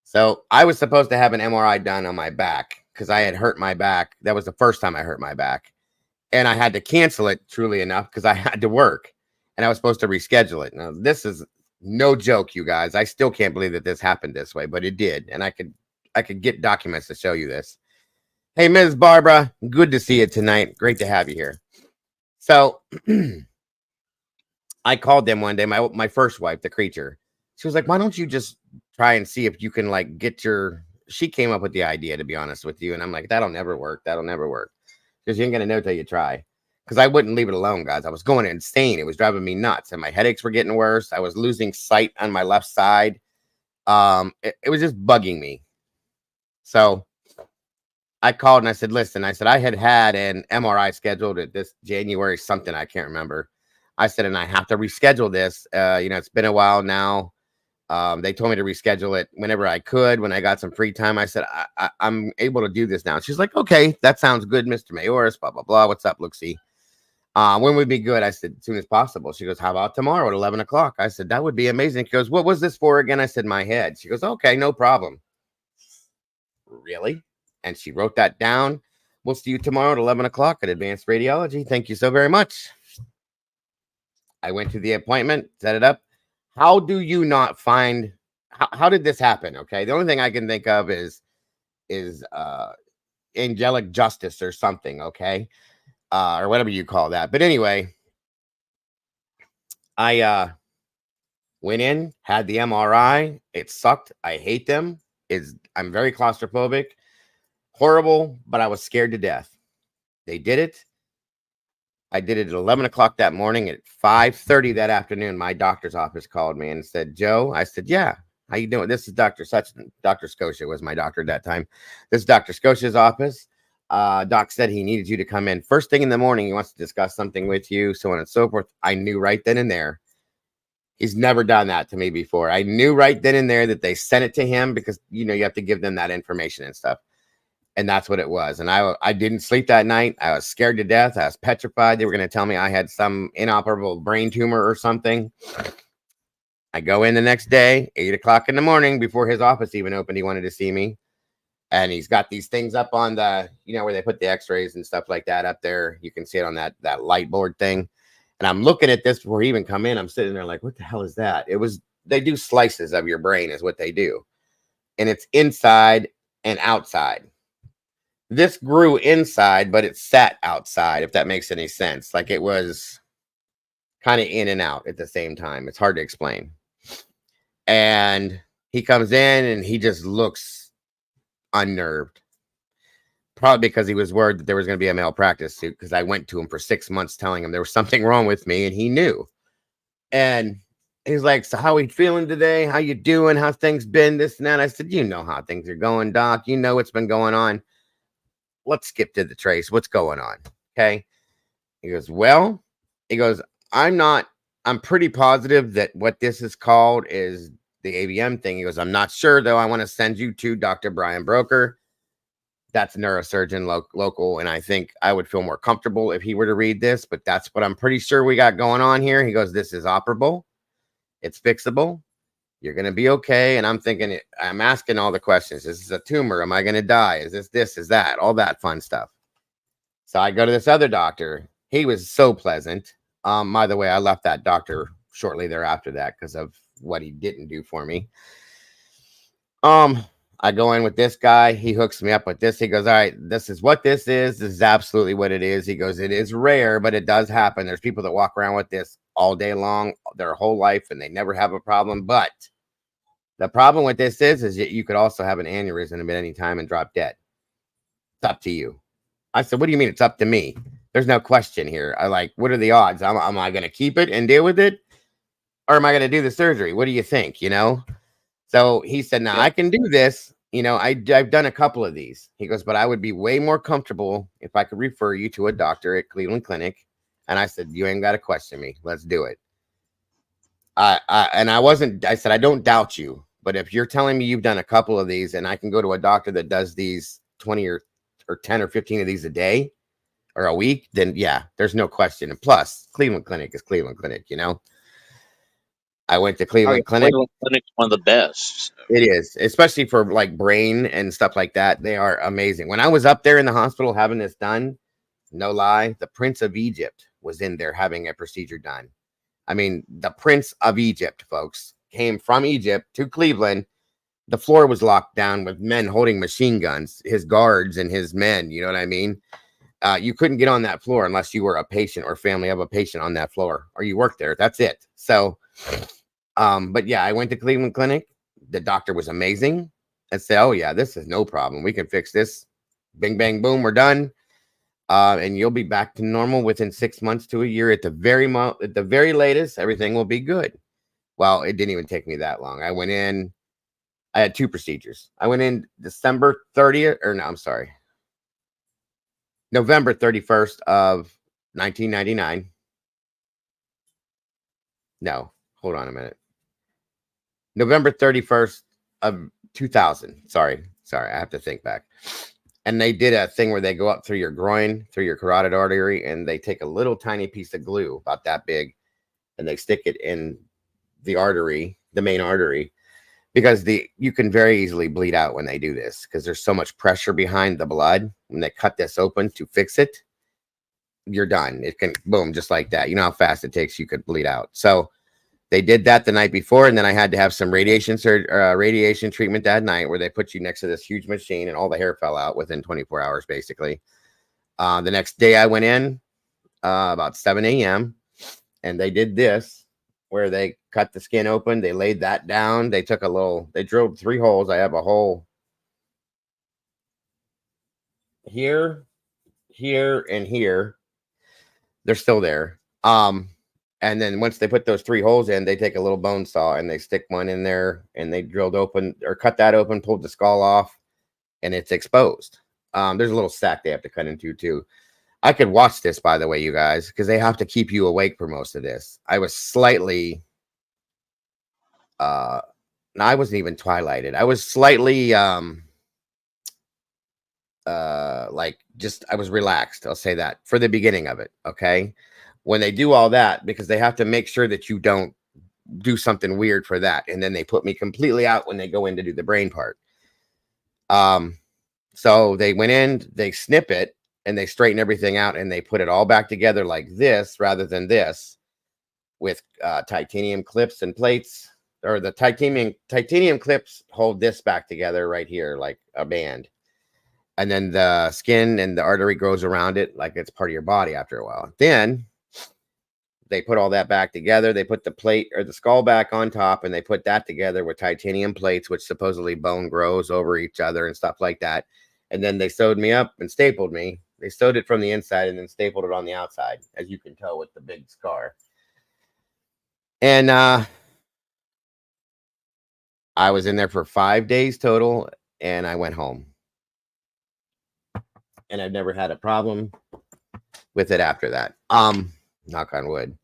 So I was supposed to have an MRI done on my back because I had hurt my back. That was the first time I hurt my back. And I had to cancel it, truly enough, because I had to work. And I was supposed to reschedule it. Now, this is no joke, you guys. I still can't believe that this happened this way, but it did. And I could get documents to show you this. Hey, Ms. Barbara, good to see you tonight. Great to have you here. So I called them one day, my first wife, the creature. She was like, "Why don't you just try and see if you can like get your..." She came up with the idea, to be honest with you. And I'm like, that'll never work. That'll never work. Because you ain't going to know till you try. Because I wouldn't leave it alone, guys. I was going insane. It was driving me nuts. And my headaches were getting worse. I was losing sight on my left side. It was just bugging me. So I called and I said, "Listen," I said, "I had an MRI scheduled at this January something. I can't remember." I said, "And I have to reschedule this. It's been a while now." They told me to reschedule it whenever I could, when I got some free time. I said, I'm able to do this now. She's like, "Okay, that sounds good, Mr. Mayoris, blah, blah, blah. What's up, Look-see? When would be good?" I said, "As soon as possible." She goes, "How about tomorrow at 11 o'clock? I said, "That would be amazing." She goes, "What was this for again?" I said, "My head." She goes, "Okay, no problem." Really? And she wrote that down. "We'll see you tomorrow at 11 o'clock at Advanced Radiology. Thank you so very much." I went to the appointment, set it up. How do you not find... How did this happen? Okay. The only thing I can think of is angelic justice or something. Okay. Or whatever you call that. But anyway, I went in, had the MRI. It sucked. I hate them. I'm very claustrophobic. Horrible, but I was scared to death. They did it. I did it at 11 o'clock that morning. At 5:30 that afternoon, my doctor's office called me and said, "Joe." I said, "Yeah. How you doing? This is Dr. Sutton." Dr. Scotia was my doctor at that time. "This is Dr. Scotia's office. Doc said he needed you to come in first thing in the morning. He wants to discuss something with you," so on and so forth. I knew right then and there. He's never done that to me before. I knew right then and there that they sent it to him because, you have to give them that information and stuff. And that's what it was. And I didn't sleep that night. I was scared to death. I was petrified. They were going to tell me I had some inoperable brain tumor or something. I go in the next day, 8 o'clock in the morning, before his office even opened. He wanted to see me. And he's got these things up on the, where they put the x-rays and stuff like that up there. You can see it on that light board thing. And I'm looking at this before he even come in. I'm sitting there like, what the hell is that? They do slices of your brain is what they do. And it's inside and outside. This grew inside, but it sat outside, if that makes any sense. Like it was kind of in and out at the same time. It's hard to explain. And he comes in and he just looks unnerved. Probably because he was worried that there was going to be a malpractice suit, because I went to him for 6 months telling him there was something wrong with me, and he knew. And he's like, so how are you feeling today? How you doing? How's things been? This and that. I said, you know how things are going, Doc. You know what's been going on. Let's skip to the trace. What's going on? Okay. He goes, well, he goes, I'm pretty positive that what this is called is the AVM thing. He goes, I'm not sure, though. I want to send you to Dr. Brian Broker. That's a neurosurgeon local. And I think I would feel more comfortable if he were to read this, but that's what I'm pretty sure we got going on here. He goes, this is operable. It's fixable. You're going to be okay. And I'm thinking, I'm asking all the questions. Is this a tumor? Am I going to die? Is this, is that? All that fun stuff. So I go to this other doctor. He was so pleasant. By the way, I left that doctor shortly thereafter that because of what he didn't do for me. I go in with this guy. He hooks me up with this. He goes, all right, this is what this is. This is absolutely what it is. He goes, it is rare, but it does happen. There's people that walk around with this all day long, their whole life, and they never have a problem. But the problem with this is that you could also have an aneurysm at any time and drop dead. It's up to you. I said, what do you mean it's up to me? There's no question here. What are the odds? Am I going to keep it and deal with it? Or am I going to do the surgery? What do you think? So he said, now I can do this. I've done a couple of these. He goes, but I would be way more comfortable if I could refer you to a doctor at Cleveland Clinic. And I said, you ain't got to question me. Let's do it. I said, I don't doubt you, but if you're telling me you've done a couple of these and I can go to a doctor that does these 20 or 10 or 15 of these a day or a week, then yeah, there's no question. And plus Cleveland Clinic is Cleveland Clinic, I went to Cleveland Clinic. Cleveland Clinic's one of the best. It is, especially for brain and stuff like that. They are amazing. When I was up there in the hospital having this done, no lie, the Prince of Egypt was in there having a procedure done. I mean, the Prince of Egypt, folks, came from Egypt to Cleveland. The floor was locked down with men holding machine guns, his guards and his men. You know what I mean? You couldn't get on that floor unless you were a patient or family of a patient on that floor, or you worked there. That's it. So, but yeah, I went to Cleveland Clinic. The doctor was amazing. I said, oh yeah, this is no problem. We can fix this. Bing, bang, boom. We're done. And you'll be back to normal within 6 months to a year. At the very latest, everything will be good. Well, it didn't even take me that long. I went in. I had 2 procedures. I went in November 31st of 1999. No, hold on a minute. November 31st of 2000. Sorry. I have to think back. And they did a thing where they go up through your groin, through your carotid artery, and they take a little tiny piece of glue about that big, and they stick it in the artery, the main artery, because you can very easily bleed out when they do this because there's so much pressure behind the blood. When they cut this open to fix it, you're done. It can boom, just like that. You know how fast it takes, you could bleed out. So they did that the night before, and then I had to have some radiation treatment that night where they put you next to this huge machine, and all the hair fell out within 24 hours, basically. The next day I went in about 7 a.m., and they did this where they cut the skin open. They laid that down. They drilled 3 holes. I have a hole here, here, and here. They're still there. And then once they put those 3 holes in, they take a little bone saw and they stick one in there, and they drilled open or cut that open, pulled the skull off, and it's exposed. There's a little sack they have to cut into too. I could watch this, by the way, you guys, because they have to keep you awake for most of this. I was slightly, no, I wasn't even twilighted. I was slightly, I was relaxed. I'll say that for the beginning of it. Okay. When they do all that, because they have to make sure that you don't do something weird for that. And then they put me completely out when they go in to do the brain part. So they went in, they snip it, and they straighten everything out, and they put it all back together like this rather than this, with titanium clips and plates, or the titanium clips hold this back together right here like a band. And then the skin and the artery grows around it like it's part of your body after a while. Then they put all that back together. They put the plate or the skull back on top, and they put that together with titanium plates, which supposedly bone grows over each other and stuff like that. And then they sewed me up and stapled me. They sewed it from the inside and then stapled it on the outside, as you can tell with the big scar. And I was in there for 5 days total, and I went home. And I've never had a problem with it after that. Knock on wood.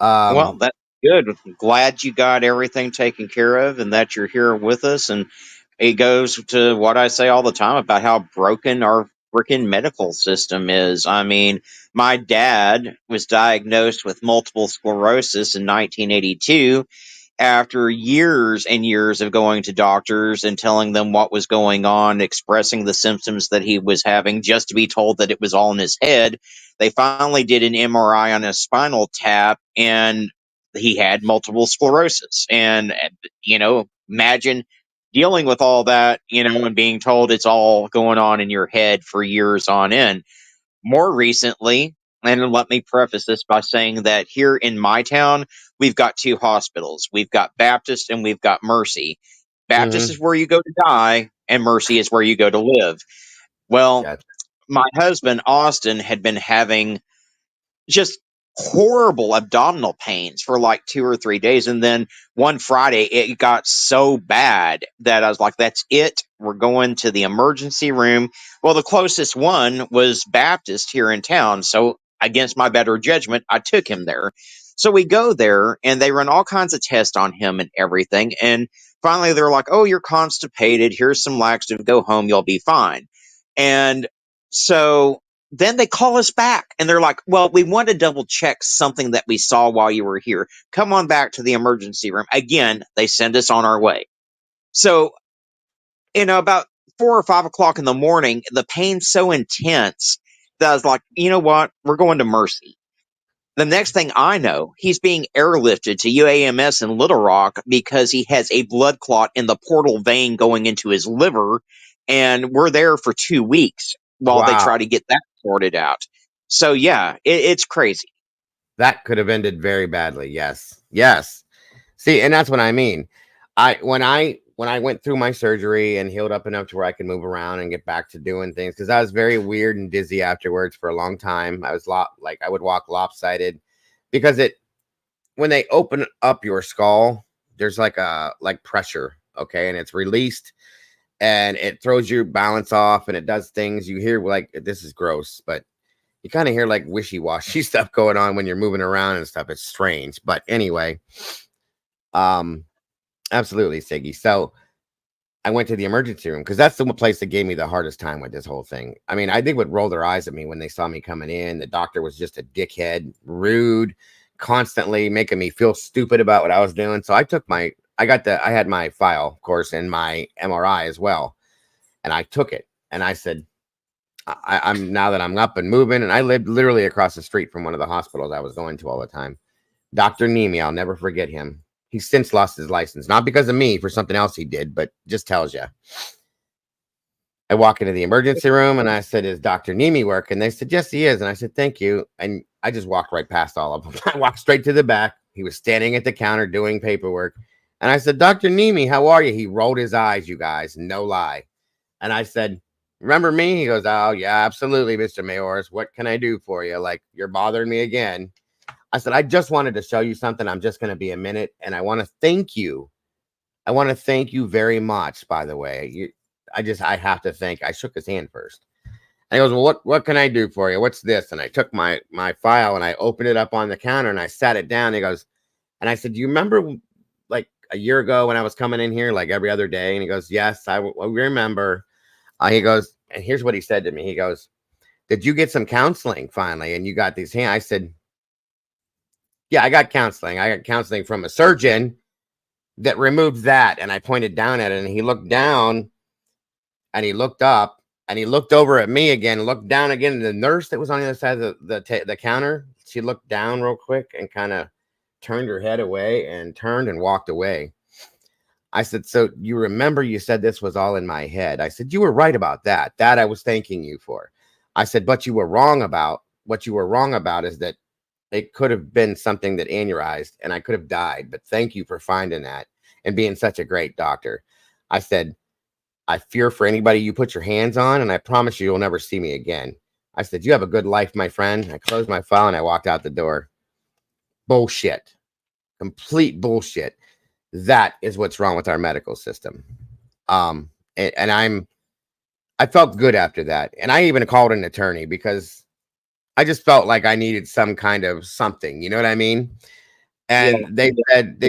Well, that's good. Glad you got everything taken care of and that you're here with us. And it goes to what I say all the time about how broken our freaking medical system is. I mean, my dad was diagnosed with multiple sclerosis in 1982 after years and years of going to doctors and telling them what was going on, expressing the symptoms that he was having, just to be told that it was all in his head. They finally did an MRI on his spinal tap, and he had multiple sclerosis. And, imagine dealing with all that, and being told it's all going on in your head for years on end. More recently, and let me preface this by saying that here in my town, we've got two hospitals. We've got Baptist and we've got Mercy. Baptist is where you go to die, and Mercy is where you go to live. Well, my husband, Austin, had been having just horrible abdominal pains for like 2 or 3 days. And then one Friday, it got so bad that I was like, that's it. We're going to the emergency room. Well, the closest one was Baptist here in town. So against my better judgment, I took him there. So we go there and they run all kinds of tests on him and everything. And finally, they're like, oh, you're constipated. Here's some laxative. Go home. You'll be fine. And so then they call us back and they're like, well, we want to double check something that we saw while you were here. Come on back to the emergency room. Again, they send us on our way. So, about 4 or 5 o'clock in the morning, the pain's so intense that I was like, you know what? We're going to Mercy. The next thing I know, he's being airlifted to UAMS in Little Rock because he has a blood clot in the portal vein going into his liver. And we're there for 2 weeks while they try to get that sorted out. So, yeah, it's crazy. That could have ended very badly. Yes. See, and that's what I mean. When I went through my surgery and healed up enough to where I could move around and get back to doing things, because I was very weird and dizzy afterwards for a long time. I was I would walk lopsided because when they open up your skull, there's like pressure, okay, and it's released and it throws your balance off and it does things. You hear this is gross, but you kind of hear like wishy-washy stuff going on when you're moving around and stuff. It's strange, but anyway, absolutely, Siggy. So I went to the emergency room because that's the place that gave me the hardest time with this whole thing. I mean, I think would roll their eyes at me when they saw me coming in. The doctor was just a dickhead, rude, constantly making me feel stupid about what I was doing. So I had my file, of course, and my MRI as well. And I took it and I said, I'm now that I'm up and moving, and I lived literally across the street from one of the hospitals I was going to all the time. Dr. Nemi, I'll never forget him. He's since lost his license, not because of me, for something else he did, but just tells you. I walk into the emergency room and I said, is Dr. Nemi work? And they said, yes, he is. And I said, thank you. And I just walked right past all of them. I walked straight to the back. He was standing at the counter doing paperwork. And I said, Dr. Nemi, how are you? He rolled his eyes, you guys, no lie. And I said, remember me? He goes, oh, yeah, absolutely, Mr. Mayors. What can I do for you? Like, you're bothering me again. I said, I just wanted to show you something. I'm just going to be a minute. And I want to thank you. I want to thank you very much, by the way. I have to thank. I shook his hand first. And he goes, well, what can I do for you? What's this? And I took my file and I opened it up on the counter and I sat it down. He goes, and I said, do you remember like a year ago when I was coming in here like every other day? And he goes, yes, I remember. He goes, and here's what he said to me. He goes, did you get some counseling finally? And you got these hands? I said, yeah, I got counseling. I got counseling from a surgeon that removed that. And I pointed down at it and he looked down and he looked up and he looked over at me again, looked down again. And the nurse that was on the other side of the counter, she looked down real quick and kind of turned her head away and turned and walked away. I said, so you remember you said this was all in my head. I said, you were right about that. That I was thanking you for. I said, but what you were wrong about is that It could have been something that aneurysed and I could have died, but thank you for finding that and being such a great doctor. I said, I fear for anybody you put your hands on, and I promise you'll never see me again. I said, you have a good life, my friend. I closed my file and I walked out the door. Bullshit. Complete bullshit. That is what's wrong with our medical system. And I felt good after that. And I even called an attorney because I just felt like I needed some kind of something, you know what I mean? And they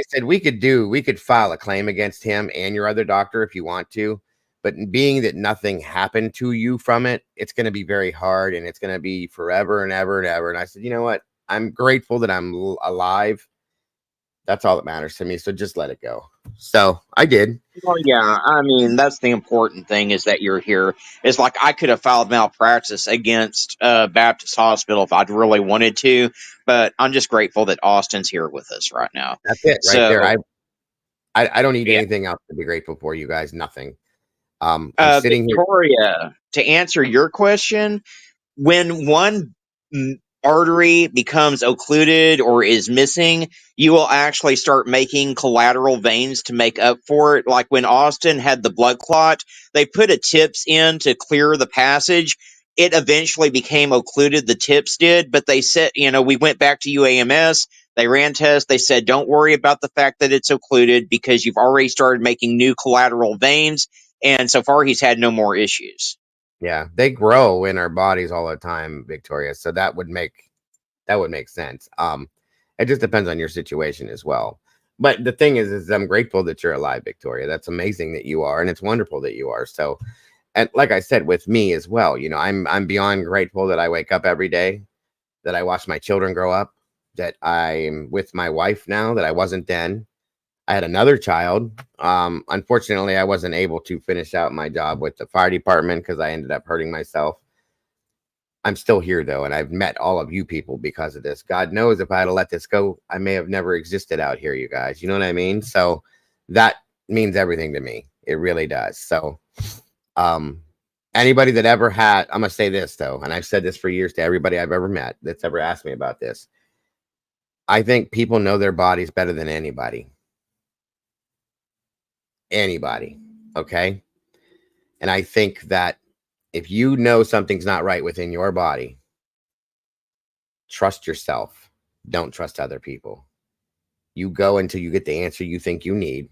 said we could file a claim against him and your other doctor if you want to, but being that nothing happened to you from it, it's going to be very hard and it's going to be forever and ever and ever. And I said, you know what? I'm grateful that I'm alive. That's all that matters to me. So just let it go. So I did. Well, yeah, I mean, that's the important thing is that you're here. It's like I could have filed malpractice against Baptist Hospital if I'd really wanted to, but I'm just grateful that Austin's here with us right now. That's it right there. So, I don't need yeah. anything else to be grateful for, you guys. Nothing. I'm sitting here. Victoria, to answer your question, when one artery becomes occluded or is missing, you will actually start making collateral veins to make up for it. Like when Austin had the blood clot, they put a tips in to clear the passage. It eventually became occluded, the tips did, but they said, we went back to UAMS. They ran tests. They said, don't worry about the fact that it's occluded because you've already started making new collateral veins. And so far, he's had no more issues. Yeah, they grow in our bodies all the time, Victoria. So that would make sense. It just depends on your situation as well. But the thing is I'm grateful that you're alive, Victoria. That's amazing that you are, and it's wonderful that you are. So, and like I said, with me as well, I'm beyond grateful that I wake up every day, that I watch my children grow up, that I'm with my wife now, that I wasn't then. I had another child. Unfortunately, I wasn't able to finish out my job with the fire department because I ended up hurting myself. I'm still here though, and I've met all of you people because of this. God knows if I had let this go, I may have never existed out here, you guys. You know what I mean? So that means everything to me. It really does. So anybody that ever had, I'm gonna say this though, and I've said this for years to everybody I've ever met that's ever asked me about this. I think people know their bodies better than anybody. Okay? And I think that if you know something's not right within your body, trust yourself. Don't trust other people. You go until you get the answer you think you need,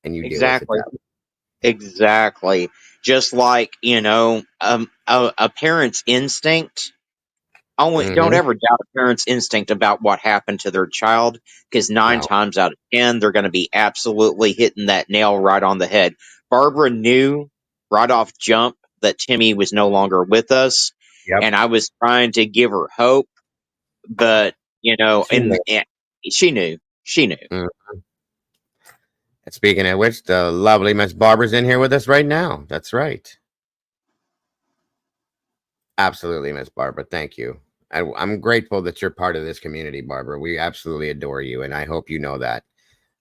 and you deal with it. Exactly. Just like, a parent's instinct. Don't ever doubt a parent's instinct about what happened to their child, because 9 times out of 10, they're going to be absolutely hitting that nail right on the head. Barbara knew right off jump that Timmy was no longer with us, and I was trying to give her hope, but, she knew. She knew. And speaking of which, the lovely Miss Barbara's in here with us right now. That's right. Absolutely, Miss Barbara. Thank you. I'm grateful that you're part of this community, Barbara. We absolutely adore you, and I hope you know that.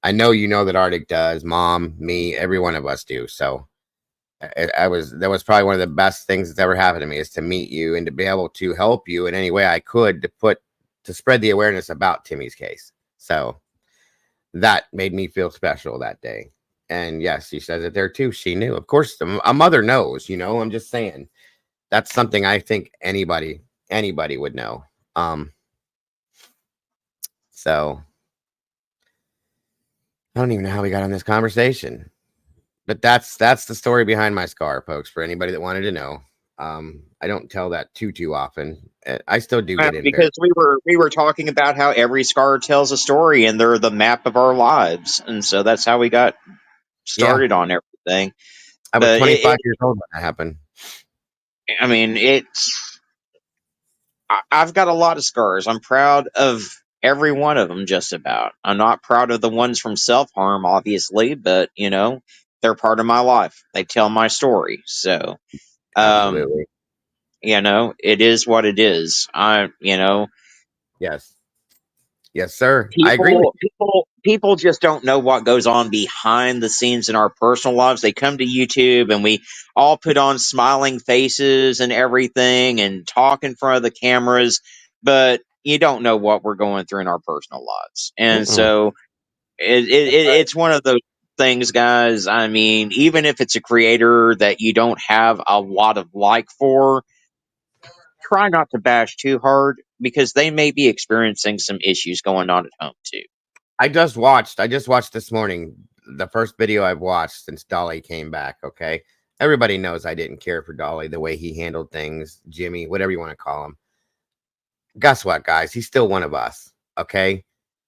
I know you know that Arctic does, Mom, me, every one of us do. So that was probably one of the best things that's ever happened to me, is to meet you and to be able to help you in any way I could to spread the awareness about Timmy's case. So that made me feel special that day. And yes, she says it there too. She knew. Of course, a mother knows, I'm just saying. That's something I think anybody would know. So I don't even know how we got on this conversation, but that's the story behind my scar, folks, for anybody that wanted to know. I don't tell that too often. I still do get in because we were talking about how every scar tells a story, and they're the map of our lives, and so that's how we got started on everything. I was 25 years old when that happened. I mean, I've got a lot of scars. I'm proud of every one of them, just about. I'm not proud of the ones from self-harm, obviously, but, they're part of my life. They tell my story. So, absolutely. It is what it is. Yes. Yes, sir. I agree with you. People just don't know what goes on behind the scenes in our personal lives. They come to YouTube and we all put on smiling faces and everything and talk in front of the cameras. But you don't know what we're going through in our personal lives. And Mm-mm. so it's one of those things, guys. I mean, even if it's a creator that you don't have a lot of like for, try not to bash too hard because they may be experiencing some issues going on at home too. I just watched this morning the first video I've watched since Dolly came back. Okay. Everybody knows I didn't care for Dolly, the way he handled things, Jimmy, whatever you want to call him. Guess what, guys? He's still one of us. Okay.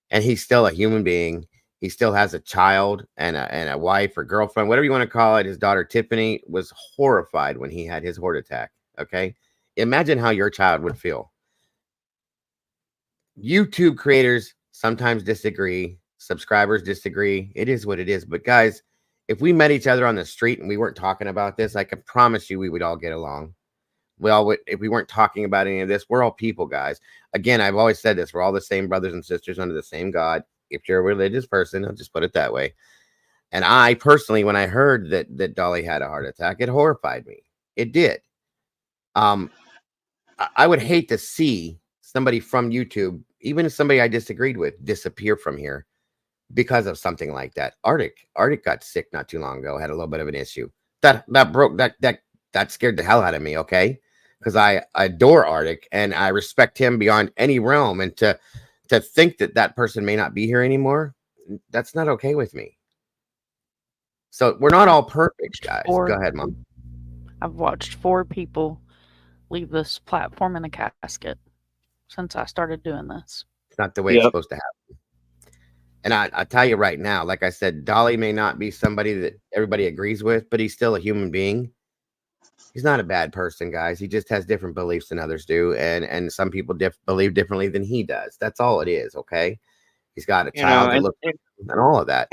And he's still a human being. He still has a child and a wife or girlfriend, whatever you want to call it. His daughter Tiffany was horrified when he had his heart attack. Okay. Imagine how your child would feel. YouTube creators sometimes disagree, subscribers disagree. It is what it is. But guys, if we met each other on the street and we weren't talking about this, I can promise you we would all get along. We all would. If we weren't talking about any of this, we're all people, guys. Again, I've always said this, we're all the same brothers and sisters under the same God. If you're a religious person, I'll just put it that way. And I personally, when I heard that Dolly had a heart attack, it horrified me. It did. I would hate to see somebody from YouTube, even if somebody I disagreed with, disappear from here because of something like that. Arctic got sick not too long ago, had a little bit of an issue. That scared the hell out of me, okay? Because I adore Arctic and I respect him beyond any realm. And to think that person may not be here anymore, that's not okay with me. So we're not all perfect, guys. Go ahead, Mom. I've watched 4 people leave this platform in a casket since I started doing this. It's not the way it's supposed to happen. And I tell you right now, like I said, Dolly may not be somebody that everybody agrees with, but he's still a human being. He's not a bad person, guys. He just has different beliefs than others do. And some people believe differently than he does. That's all it is, okay? He's got a child to look and all of that.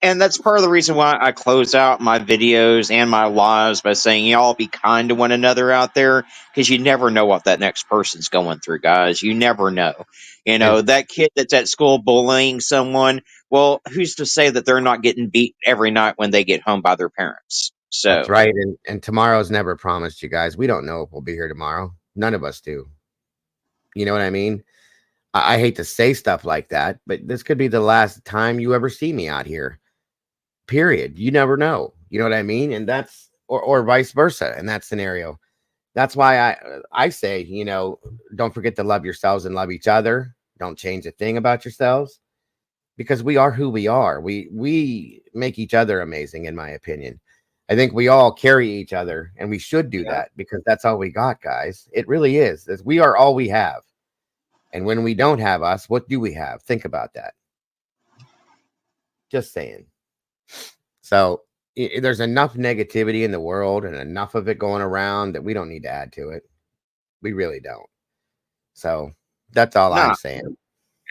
And that's part of the reason why I close out my videos and my lives by saying y'all be kind to one another out there, because you never know what that next person's going through, guys. You never know. You know, that kid that's at school bullying someone, well, who's to say that they're not getting beat every night when they get home by their parents? So that's right. And tomorrow's never promised, you guys. We don't know if we'll be here tomorrow. None of us do. You know what I mean? I hate to say stuff like that, but this could be the last time you ever see me out here. Period. You never know. You know what I mean? And that's or vice versa in that scenario. That's why I say, you know, don't forget to love yourselves and love each other. Don't change a thing about yourselves, because we are who we are. We make each other amazing, in my opinion. I think we all carry each other, and we should do that, because that's all we got, guys. It really is. We are all we have. And when we don't have us, what do we have? Think about that. Just saying. So there's enough negativity in the world and enough of it going around that we don't need to add to it. We really don't. So that's all I'm saying.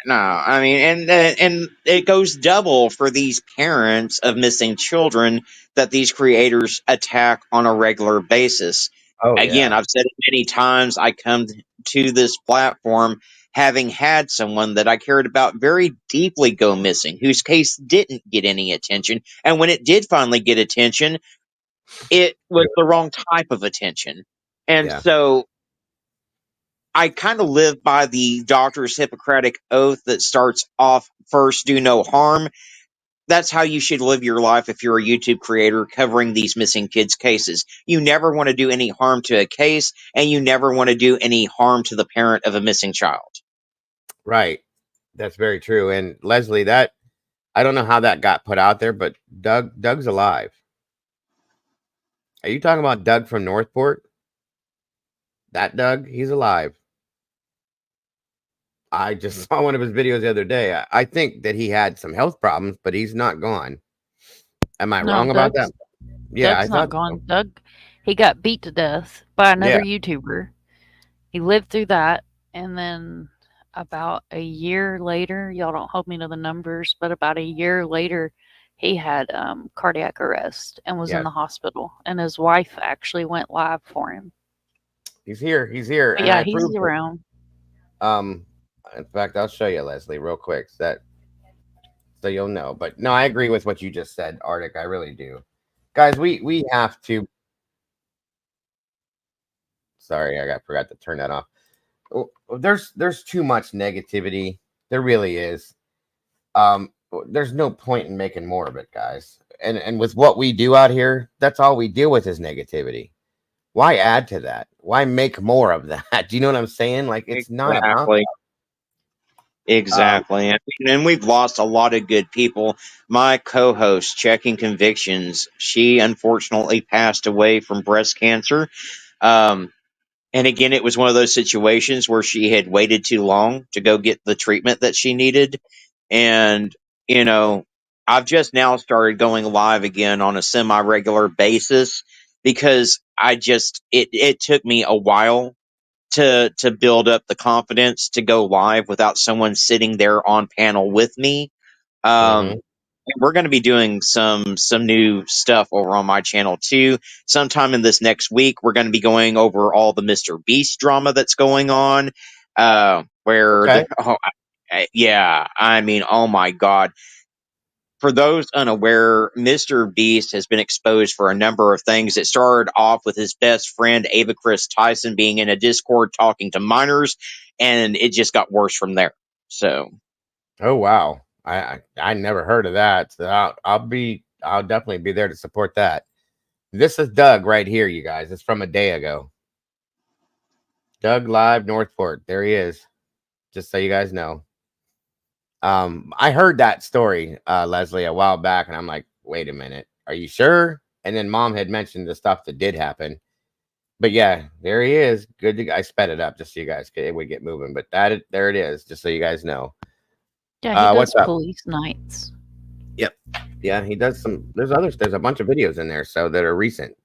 No, I mean, and it goes double for these parents of missing children that these creators attack on a regular basis. Oh, Again, yeah. I've said it many times. I come to this platform having had someone that I cared about very deeply go missing, whose case didn't get any attention. And when it did finally get attention, it was the wrong type of attention. And so I kind of live by the doctor's Hippocratic oath that starts off first, do no harm. That's how you should live your life if you're a YouTube creator covering these missing kids cases. You never want to do any harm to a case, and you never want to do any harm to the parent of a missing child. Right. That's very true. And Leslie, that I don't know how that got put out there, but Doug's alive. Are you talking about Doug from Northport? That Doug, he's alive. I just saw one of his videos the other day. I think that he had some health problems, but he's not gone. Am I wrong about that? Yeah, Doug's I not thought gone. Doug, he got beat to death by another YouTuber. He lived through that, and then about a year later, y'all don't hold me to the numbers, but about a year later, he had cardiac arrest and was in the hospital, and his wife actually went live for him. He's here. He's here. But yeah, he's around. In fact, I'll show you, Leslie, real quick, so you'll know. But no, I agree with what you just said, Arctic. I really do. Guys, we have to. Sorry, I forgot to turn that off. there's too much negativity. There really is. There's no point in making more of it, guys. And with what we do out here, that's all we deal with is negativity. Why add to that? Why make more of that? Do you know what I'm saying? Like, it's not about that. Exactly. And we've lost a lot of good people. My co-host, Checking Convictions, she unfortunately passed away from breast cancer. And again, it was one of those situations where she had waited too long to go get the treatment that she needed. And, you know, I've just now started going live again on a semi-regular basis because it took me a while to build up the confidence to go live without someone sitting there on panel with me. And we're going to be doing some new stuff over on my channel too. Sometime in this next week, we're going to be going over all the Mr. Beast drama that's going on. Yeah, I mean, oh my God. For those unaware, Mr. Beast has been exposed for a number of things. It started off with his best friend, Ava Chris Tyson, being in a Discord talking to minors, and it just got worse from there. So, Oh wow, I never heard of that. So I'll definitely be there to support that. This is Doug right here, you guys. It's from a day ago. Doug live Northport. There he is. Just so you guys know. I heard that story, Leslie, a while back, and I'm like, wait a minute, are you sure? And then Mom had mentioned the stuff that did happen. But yeah, there he is. Good. I sped it up just so you guys would get moving. But there it is, just so you guys know. Yeah, he does what's up? police nights. Yep. Yeah, he does some. There's a bunch of videos in there that are recent.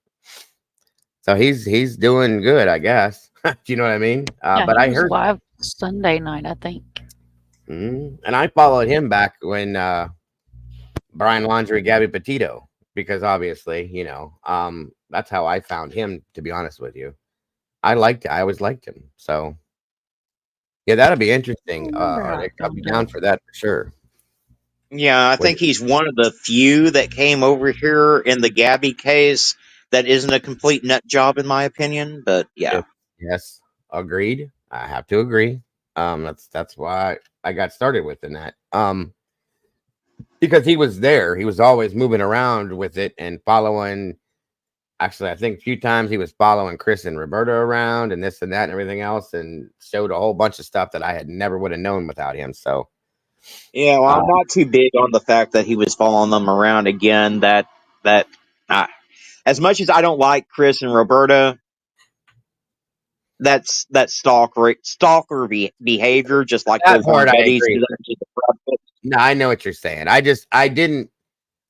So he's doing good, I guess. Do you know what I mean? Yeah, but he I was heard live Sunday night, I think. and I followed him back when Brian Laundrie, Gabby Petito, because obviously, that's how I found him. To be honest with you, I always liked him. So yeah, that'll be interesting. I'll be down for that for sure. yeah, I think he's one of the few that came over here in the Gabby case that isn't a complete nut job, in my opinion. But yeah. Yes, agreed. I have to agree. That's why I got started within that. Because he was there, he was always moving around with it and following. Actually, I think a few times he was following Chris and Roberta around and this and that and everything else, and showed a whole bunch of stuff that I had never would have known without him. So, Yeah, well, I'm not too big on the fact that he was following them around again. As much as I don't like Chris and Roberta, that's stalker behavior, just like that those part I buddies. agree. No, I know what you're saying.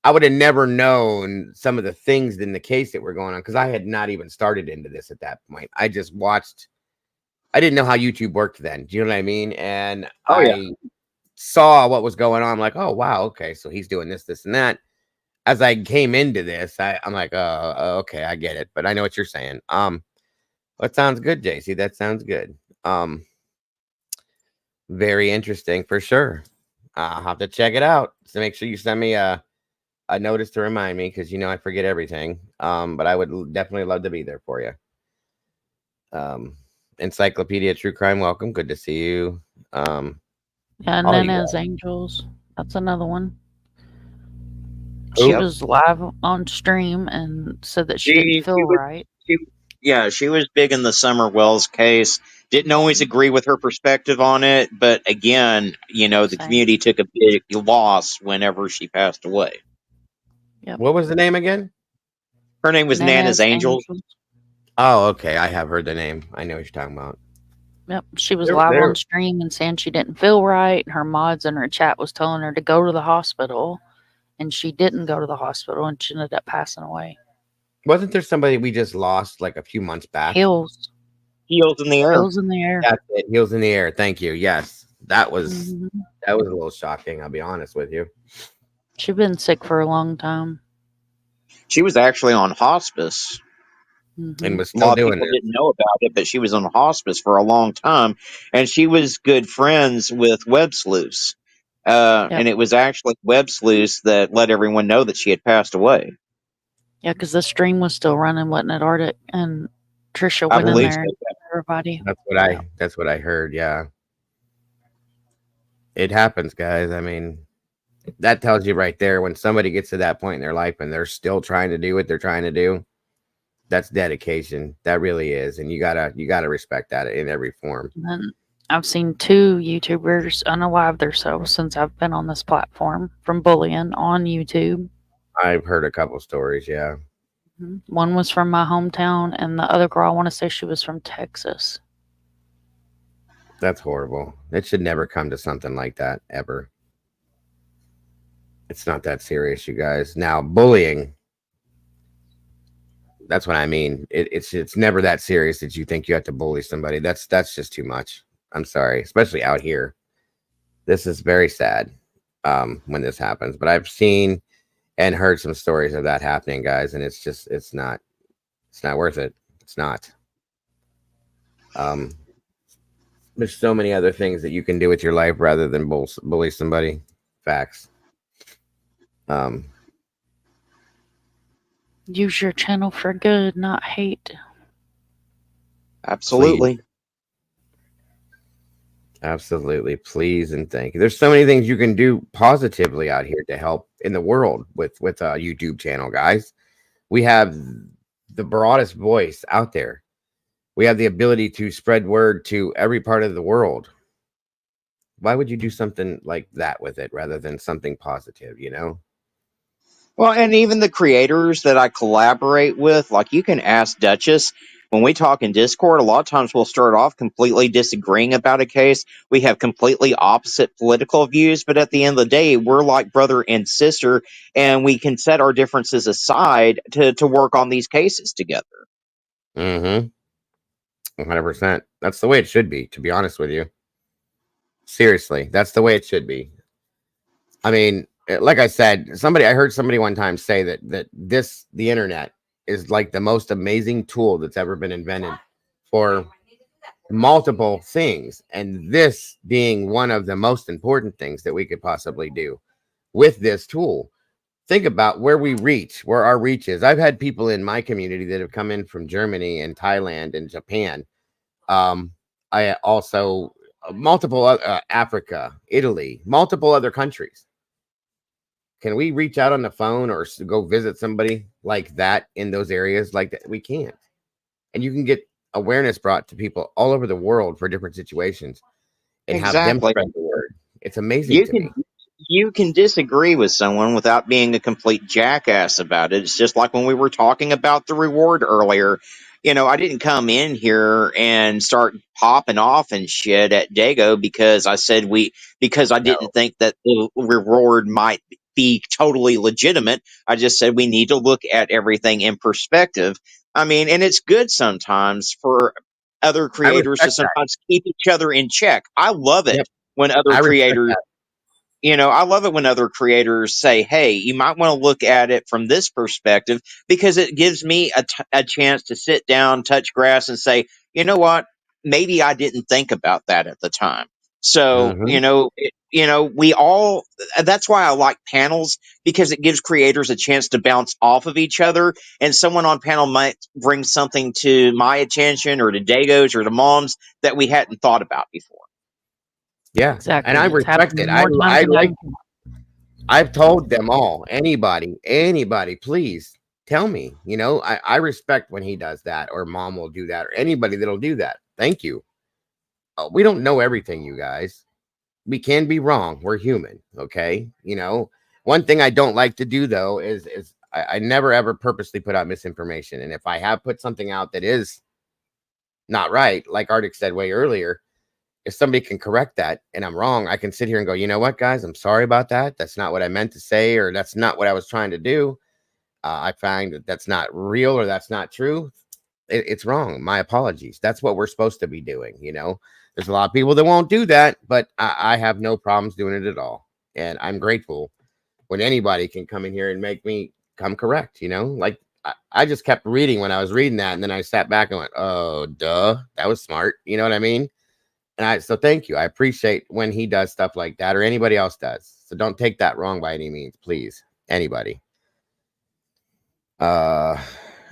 I would have never known some of the things in the case that were going on because I had not even started into this at that point. I just watched. I didn't know how YouTube worked then. Do you know what I mean? And I saw what was going on. I'm like, oh wow, okay, so he's doing this, this, and that. As I came into this, I'm like, okay, I get it. But I know what you're saying. That sounds good, JC. That sounds good. Very interesting for sure. I'll have to check it out. So make sure you send me a notice to remind me because I forget everything. But I would definitely love to be there for you. Encyclopedia True Crime, welcome. Good to see you. And then as Angels, that's another one. She was live on stream and said that she didn't feel right. She was big in the Summer Wells case. Didn't always agree with her perspective on it, but again, the community took a big loss whenever she passed away. Yep. What was the name again? Her name was Nana's Angels. Oh, okay. I have heard the name. I know what you're talking about. Yep. She was live on stream and saying she didn't feel right. Her mods in her chat was telling her to go to the hospital, and she didn't go to the hospital, and she ended up passing away. Wasn't there somebody we just lost like a few months back? Heels in the air. Heels in the air. That's it. Heels in the air. Thank you. Yes, that was a little shocking. I'll be honest with you. She'd been sick for a long time. She was actually on hospice. And was A lot still of doing people it. didn't know about it, but she was on hospice for a long time, and she was good friends with Web Sleuths. And it was actually Web Sleuths that let everyone know that she had passed away. Yeah, because the stream was still running, wasn't it, Arctic? And Trisha went in there and everybody. That's what I heard. Yeah. It happens, guys. I mean, that tells you right there when somebody gets to that point in their life and they're still trying to do what they're trying to do. That's dedication. That really is. And you gotta respect that in every form. And I've seen 2 YouTubers unalive themselves since I've been on this platform from bullying on YouTube. I've heard a couple stories, yeah. One was from my hometown, and the other girl, I want to say she was from Texas. That's horrible. It should never come to something like that, ever. It's not that serious, you guys. Now, bullying, that's what I mean. It's never that serious that you think you have to bully somebody. That's just too much. I'm sorry, especially out here. This is very sad when this happens. But I've seen and heard some stories of that happening, guys, and it's not worth it. It's not. There's so many other things that you can do with your life rather than bully somebody. Facts. Use your channel for good, not hate. Absolutely. Absolutely. Please and thank you. There's so many things you can do positively out here to help in the world with a YouTube channel, guys. We have the broadest voice out there. We have the ability to spread word to every part of the world. Why would you do something like that with it rather than something positive, you know? Well, and even the creators that I collaborate with, like you can ask Duchess. When we talk in Discord, a lot of times we'll start off completely disagreeing about a case. We have completely opposite political views, but at the end of the day, we're like brother and sister, and we can set our differences aside to work on these cases together. 100%. That's the way it should be, to be honest with you. Seriously, that's the way it should be. I mean, like I said, I heard somebody one time say that the internet is like the most amazing tool that's ever been invented for multiple things, and this being one of the most important things that we could possibly do with this tool. Think about where our reach is. I've had people in my community that have come in from Germany and Thailand and Japan. I also multiple Africa, Italy, multiple other countries. Can we reach out on the phone or go visit somebody like that in those areas like that? We can't. And you can get awareness brought to people all over the world for different situations and have them spread the word. It's amazing to me. You can disagree with someone without being a complete jackass about it. It's just like when we were talking about the reward earlier. You know, I didn't come in here and start popping off and shit at Dago because I said because I didn't think that the reward might be totally legitimate. I just said we need to look at everything in perspective. I mean, and it's good sometimes for other creators to sometimes keep each other in check. I love it when other creators I love it when other creators say, hey, you might want to look at it from this perspective, because it gives me a chance to sit down, touch grass, and say, you know what? Maybe I didn't think about that at the time. So, we all, that's why I like panels, because it gives creators a chance to bounce off of each other. And someone on panel might bring something to my attention or to Dago's or to Mom's that we hadn't thought about before. Yeah, exactly. And I respect it. I've told them all, anybody, please tell me. I respect when he does that, or Mom will do that, or anybody that'll do that. Thank you. We don't know everything, you guys. We can be wrong. We're human. Okay. One thing I don't like to do though is I never ever purposely put out misinformation. And if I have put something out that is not right, like Arctic said way earlier, if somebody can correct that and I'm wrong, I can sit here and go, you know what, guys, I'm sorry about that. That's not what I meant to say, or that's not what I was trying to do. I find that that's not real, or that's not true. It's wrong. My apologies. That's what we're supposed to be doing. There's a lot of people that won't do that, but I have no problems doing it at all. And I'm grateful when anybody can come in here and make me come correct. Like I just kept reading when I was reading that. And then I sat back and went, oh, duh, that was smart. You know what I mean? And so thank you. I appreciate when he does stuff like that, or anybody else does. So don't take that wrong by any means, please. Anybody.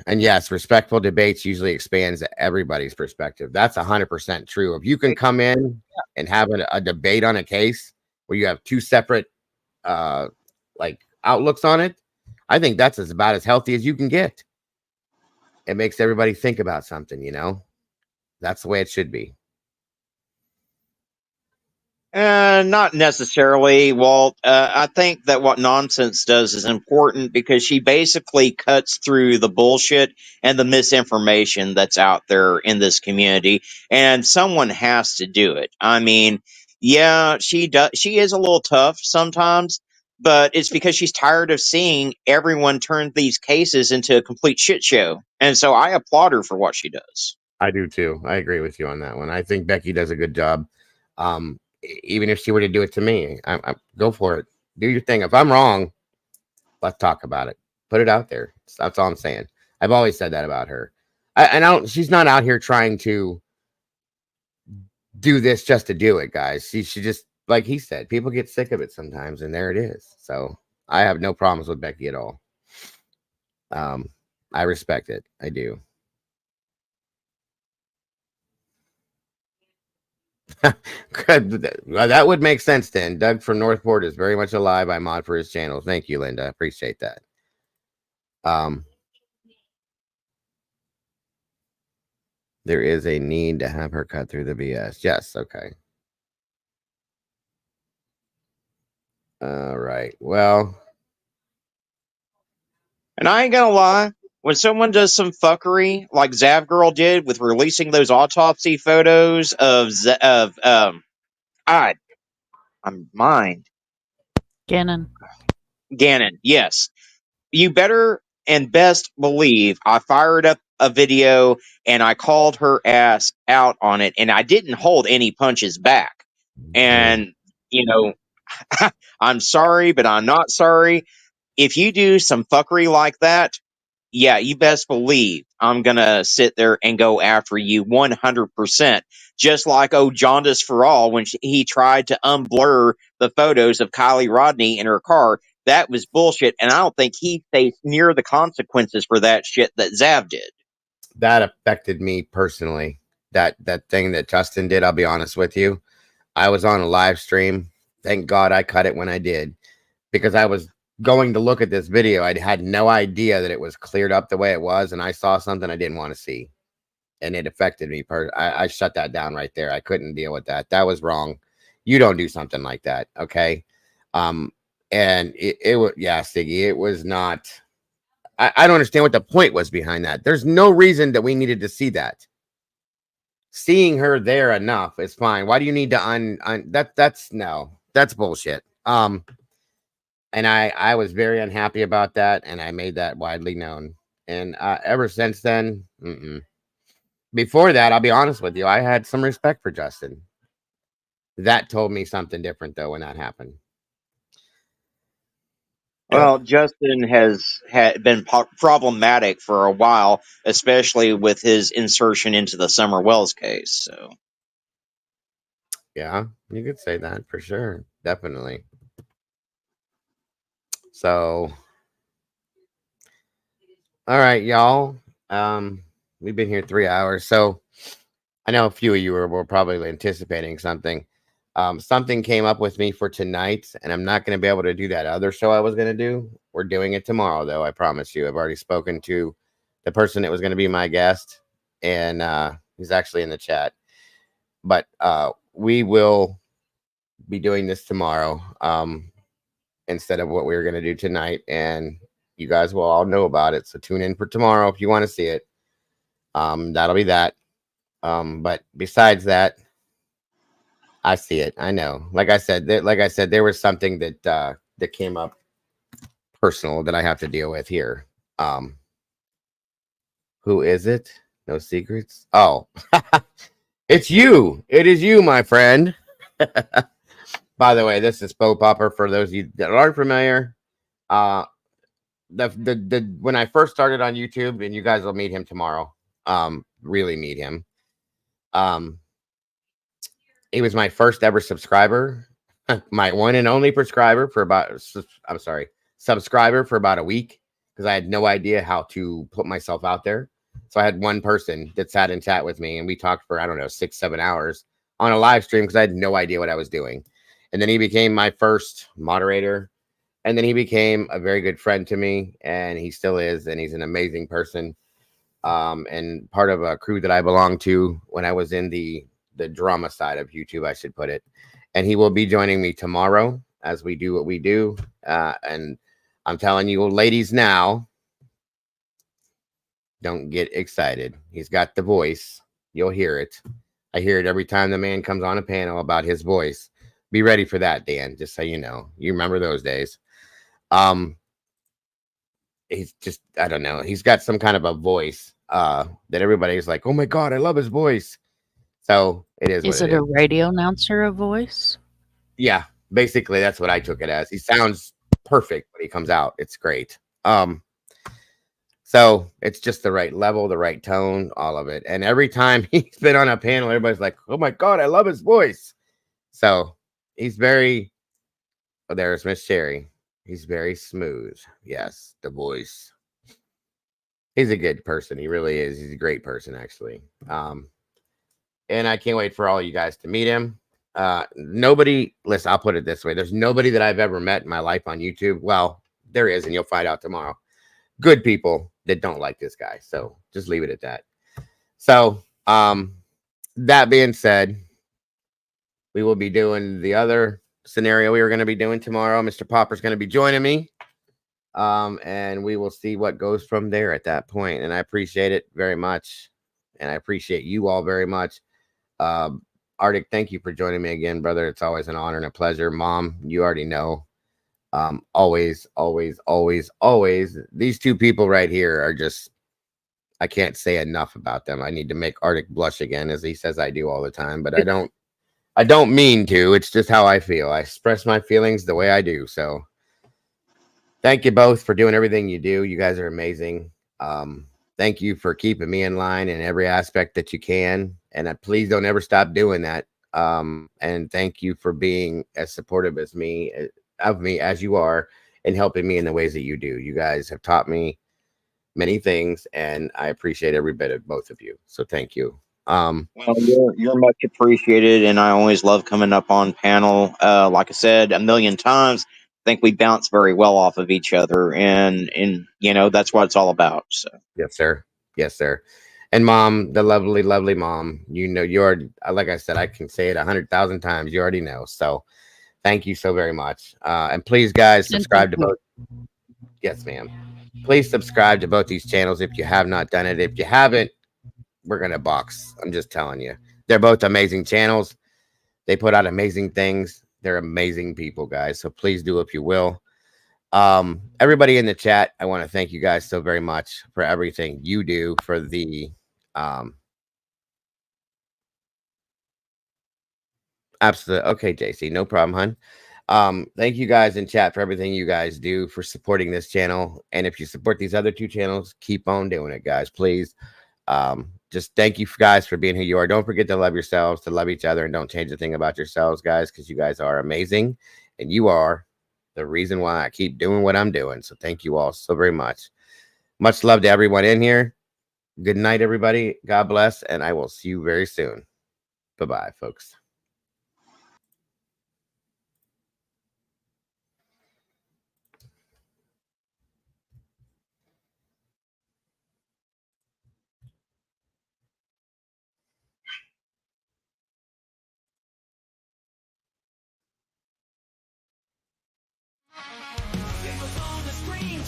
And yes, respectful debates usually expands everybody's perspective. That's 100% true. If you can come in and have a debate on a case where you have two separate like outlooks on it, I think that's about as healthy as you can get. It makes everybody think about something, you know. That's the way it should be. Not necessarily, Walt. I think that what Nonsense does is important because she basically cuts through the bullshit and the misinformation that's out there in this community, and someone has to do it. I mean, yeah, she does. She is a little tough sometimes, but it's because she's tired of seeing everyone turn these cases into a complete shit show, and so I applaud her for what she does. I do too. I agree with you on that one. I think Becky does a good job. Even if she were to do it to me, I go for it. Do your thing. If I'm wrong, let's talk about it. Put it out there. That's all I'm saying. I've always said that about her. And I don't. She's not out here trying to do this just to do it, guys. She just, like he said, people get sick of it sometimes, and there it is. So I have no problems with Becky at all. I respect it. I do. Good. Well, that would make sense then. Doug from Northport is very much alive. I mod for his channel. Thank you, Linda. I appreciate that. There is a need to have her cut through the BS. Yes. Okay. All right. Well, And I ain't gonna lie, when someone does some fuckery like Zav Girl did with releasing those autopsy photos I'm mind Gannon. Yes, you better and best believe I fired up a video and I called her ass out on it, and I didn't hold any punches back. And you know, I'm sorry, but I'm not sorry. If you do some fuckery like that, yeah, you best believe I'm gonna sit there and go after you 100%. Just like Jaundice for All when he tried to unblur the photos of Kylie Rodney in her car. That was bullshit, and I don't think he faced near the consequences for that shit that Zav did. that affected me personally. That thing that Justin did, I'll be honest with you. I was on a live stream. Thank God I cut it when I did, because I was going to look at this video. I had no idea that it was cleared up the way it was, and I saw something I didn't want to see, and it affected me. I shut that down right there. I couldn't deal with that. That was wrong. You don't do something like that, okay? And it was, yeah, Siggy, it was not. I don't understand what the point was behind that. There's no reason that we needed to see that. Seeing her there enough is fine. Why do you need to that's no, that's bullshit. And I was very unhappy about that, and I made that widely known. And ever since then, before that, I'll be honest with you, I had some respect for Justin. That told me something different though when that happened. Well, Justin has been problematic for a while, especially with his insertion into the Summer Wells case. So, yeah, you could say that for sure, definitely. So, all right, y'all. We've been here 3 hours, so I know a few of you were probably anticipating something. Something came up with me for tonight, and I'm not going to be able to do that other show I was going to do. We're doing it tomorrow, though. I promise you. I've already spoken to the person that was going to be my guest, and he's actually in the chat. But we will be doing this tomorrow instead of what we were going to do tonight, and you guys will all know about it. So tune in for tomorrow if you want to see it. That'll be that. But besides that, I see it. I know. Like I said, there was something that that came up personal that I have to deal with here. Who is it? No secrets. Oh, it's you. It is you, my friend. By the way, this is Bo Popper. For those of you that aren't familiar, the when I first started on YouTube, and you guys will meet him tomorrow. Really meet him. He was my first ever subscriber, my one and only subscriber for about a week. because I had no idea how to put myself out there. So I had one person that sat and chat with me, and we talked for, I don't know, 6-7 hours on a live stream because I had no idea what I was doing. And then he became my first moderator. And then he became a very good friend to me, and he still is, and he's an amazing person. And part of a crew that I belonged to when I was in the drama side of YouTube, I should put it. And he will be joining me tomorrow as we do what we do. And I'm telling you, ladies, now, don't get excited. He's got the voice. You'll hear it. I hear it every time the man comes on a panel about his voice. Be ready for that, Dan, just so you know. You remember those days. He's just, I don't know. He's got some kind of a voice that everybody's like, oh my God, I love his voice. So it is. Is it a radio announcer, a voice? Yeah, basically that's what I took it as. He sounds perfect when he comes out. It's great. So it's just the right level, the right tone, all of it. And every time he's been on a panel, everybody's like, oh my God, I love his voice. So he's very, oh, there's Miss Sherry. He's very smooth. Yes, the voice. He's a good person. He really is. He's a great person, actually. And I can't wait for all you guys to meet him. Nobody, listen, I'll put it this way. There's nobody that I've ever met in my life on YouTube. Well, there is, and you'll find out tomorrow. Good people that don't like this guy. So just leave it at that. So that being said, we will be doing the other scenario we were going to be doing tomorrow. Mr. Popper's going to be joining me. And we will see what goes from there at that point. And I appreciate it very much. And I appreciate you all very much. Arctic, thank you for joining me again, brother. It's always an honor and a pleasure. Mom, you already know. Always, always, always, always. These two people right here are just, I can't say enough about them. I need to make Arctic blush again, as he says I do all the time, but I don't mean to. It's just how I feel. I express my feelings the way I do. So thank you both for doing everything you do. You guys are amazing. Thank you for keeping me in line in every aspect that you can. And please don't ever stop doing that. And thank you for being as supportive as me as you are and helping me in the ways that you do. You guys have taught me many things, and I appreciate every bit of both of you. So thank you. Well, you're much appreciated, and I always love coming up on panel. Like I said a million times, I think we bounce very well off of each other, and you know that's what it's all about. So yes, sir. Yes, sir. And Mom, the lovely, lovely Mom, you know, you're, like I said, I can say it 100,000 times. You already know. So thank you so very much. And please, guys, subscribe to both. Yes, ma'am. Please subscribe to both these channels if you have not done it. If you haven't, we're going to box. I'm just telling you. They're both amazing channels. They put out amazing things. They're amazing people, guys. So please do if you will. Everybody in the chat, I want to thank you guys so very much for everything you do for the absolutely. Okay, JC, no problem, hun. Thank you guys in chat for everything you guys do for supporting this channel. And if you support these other two channels, keep on doing it, guys, please. Just thank you guys for being who you are. Don't forget to love yourselves, to love each other, and don't change a thing about yourselves, guys, because you guys are amazing, and you are the reason why I keep doing what I'm doing. So thank you all so very much. Much love to everyone in here. Good night, everybody. God bless, and I will see you very soon. Bye-bye, folks.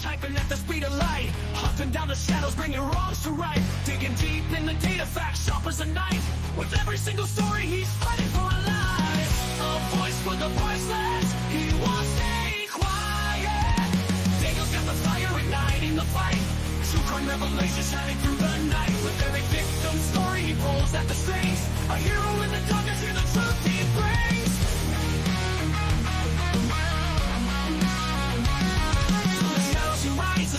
Typing at the speed of light, hunting down the shadows, bringing wrongs to right, digging deep in the data, facts sharp as a knife. With every single story, he's fighting for a life. A voice for the voiceless, he won't stay quiet. Daniel's got the fire igniting the fight. True crime revelations shining through the night. With every victim story, he pulls at the strings. A hero in the darkness, hear the truth he brings.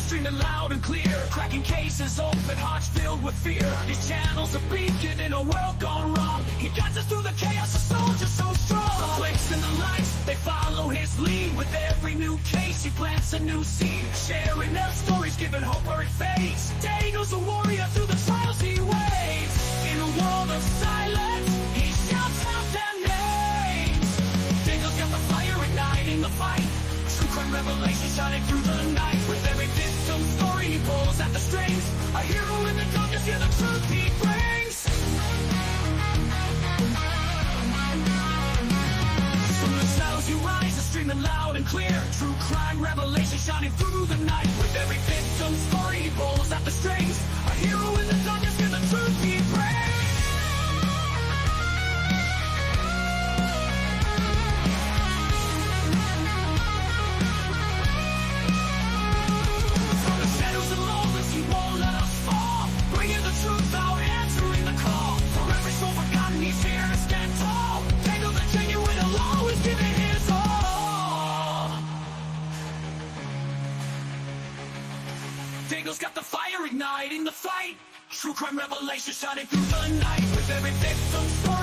Streaming loud and clear, cracking cases, open hearts filled with fear. His channel's a beacon in a world gone wrong. He guides us through the chaos, a soldier so strong. The clicks and the lights, they follow his lead. With every new case, he plants a new seed, sharing their stories, giving hope where it fades. Daniel's a warrior through the trials he waits. In a world of silence, he shouts out their names. Daniel's got the fire igniting the fight. True crime revelation shining through the night. With every victim story, he pulls at the strings. A hero in the darkness, hear the truth he brings. From the shadows you rise, streaming loud and clear. True crime revelation shining through the night. With every victim story, he pulls at the strings. A hero in the darkness, hear the truth he brings. From the shadows and loneliness, he won't let us fall. Bringing the truth out, answering the call. For every soul forgotten, he's here to stand tall. Daniel the genuine alone is giving his all. Daniel's got the fire igniting the fight. True crime revelation shining through the night. With every victim story,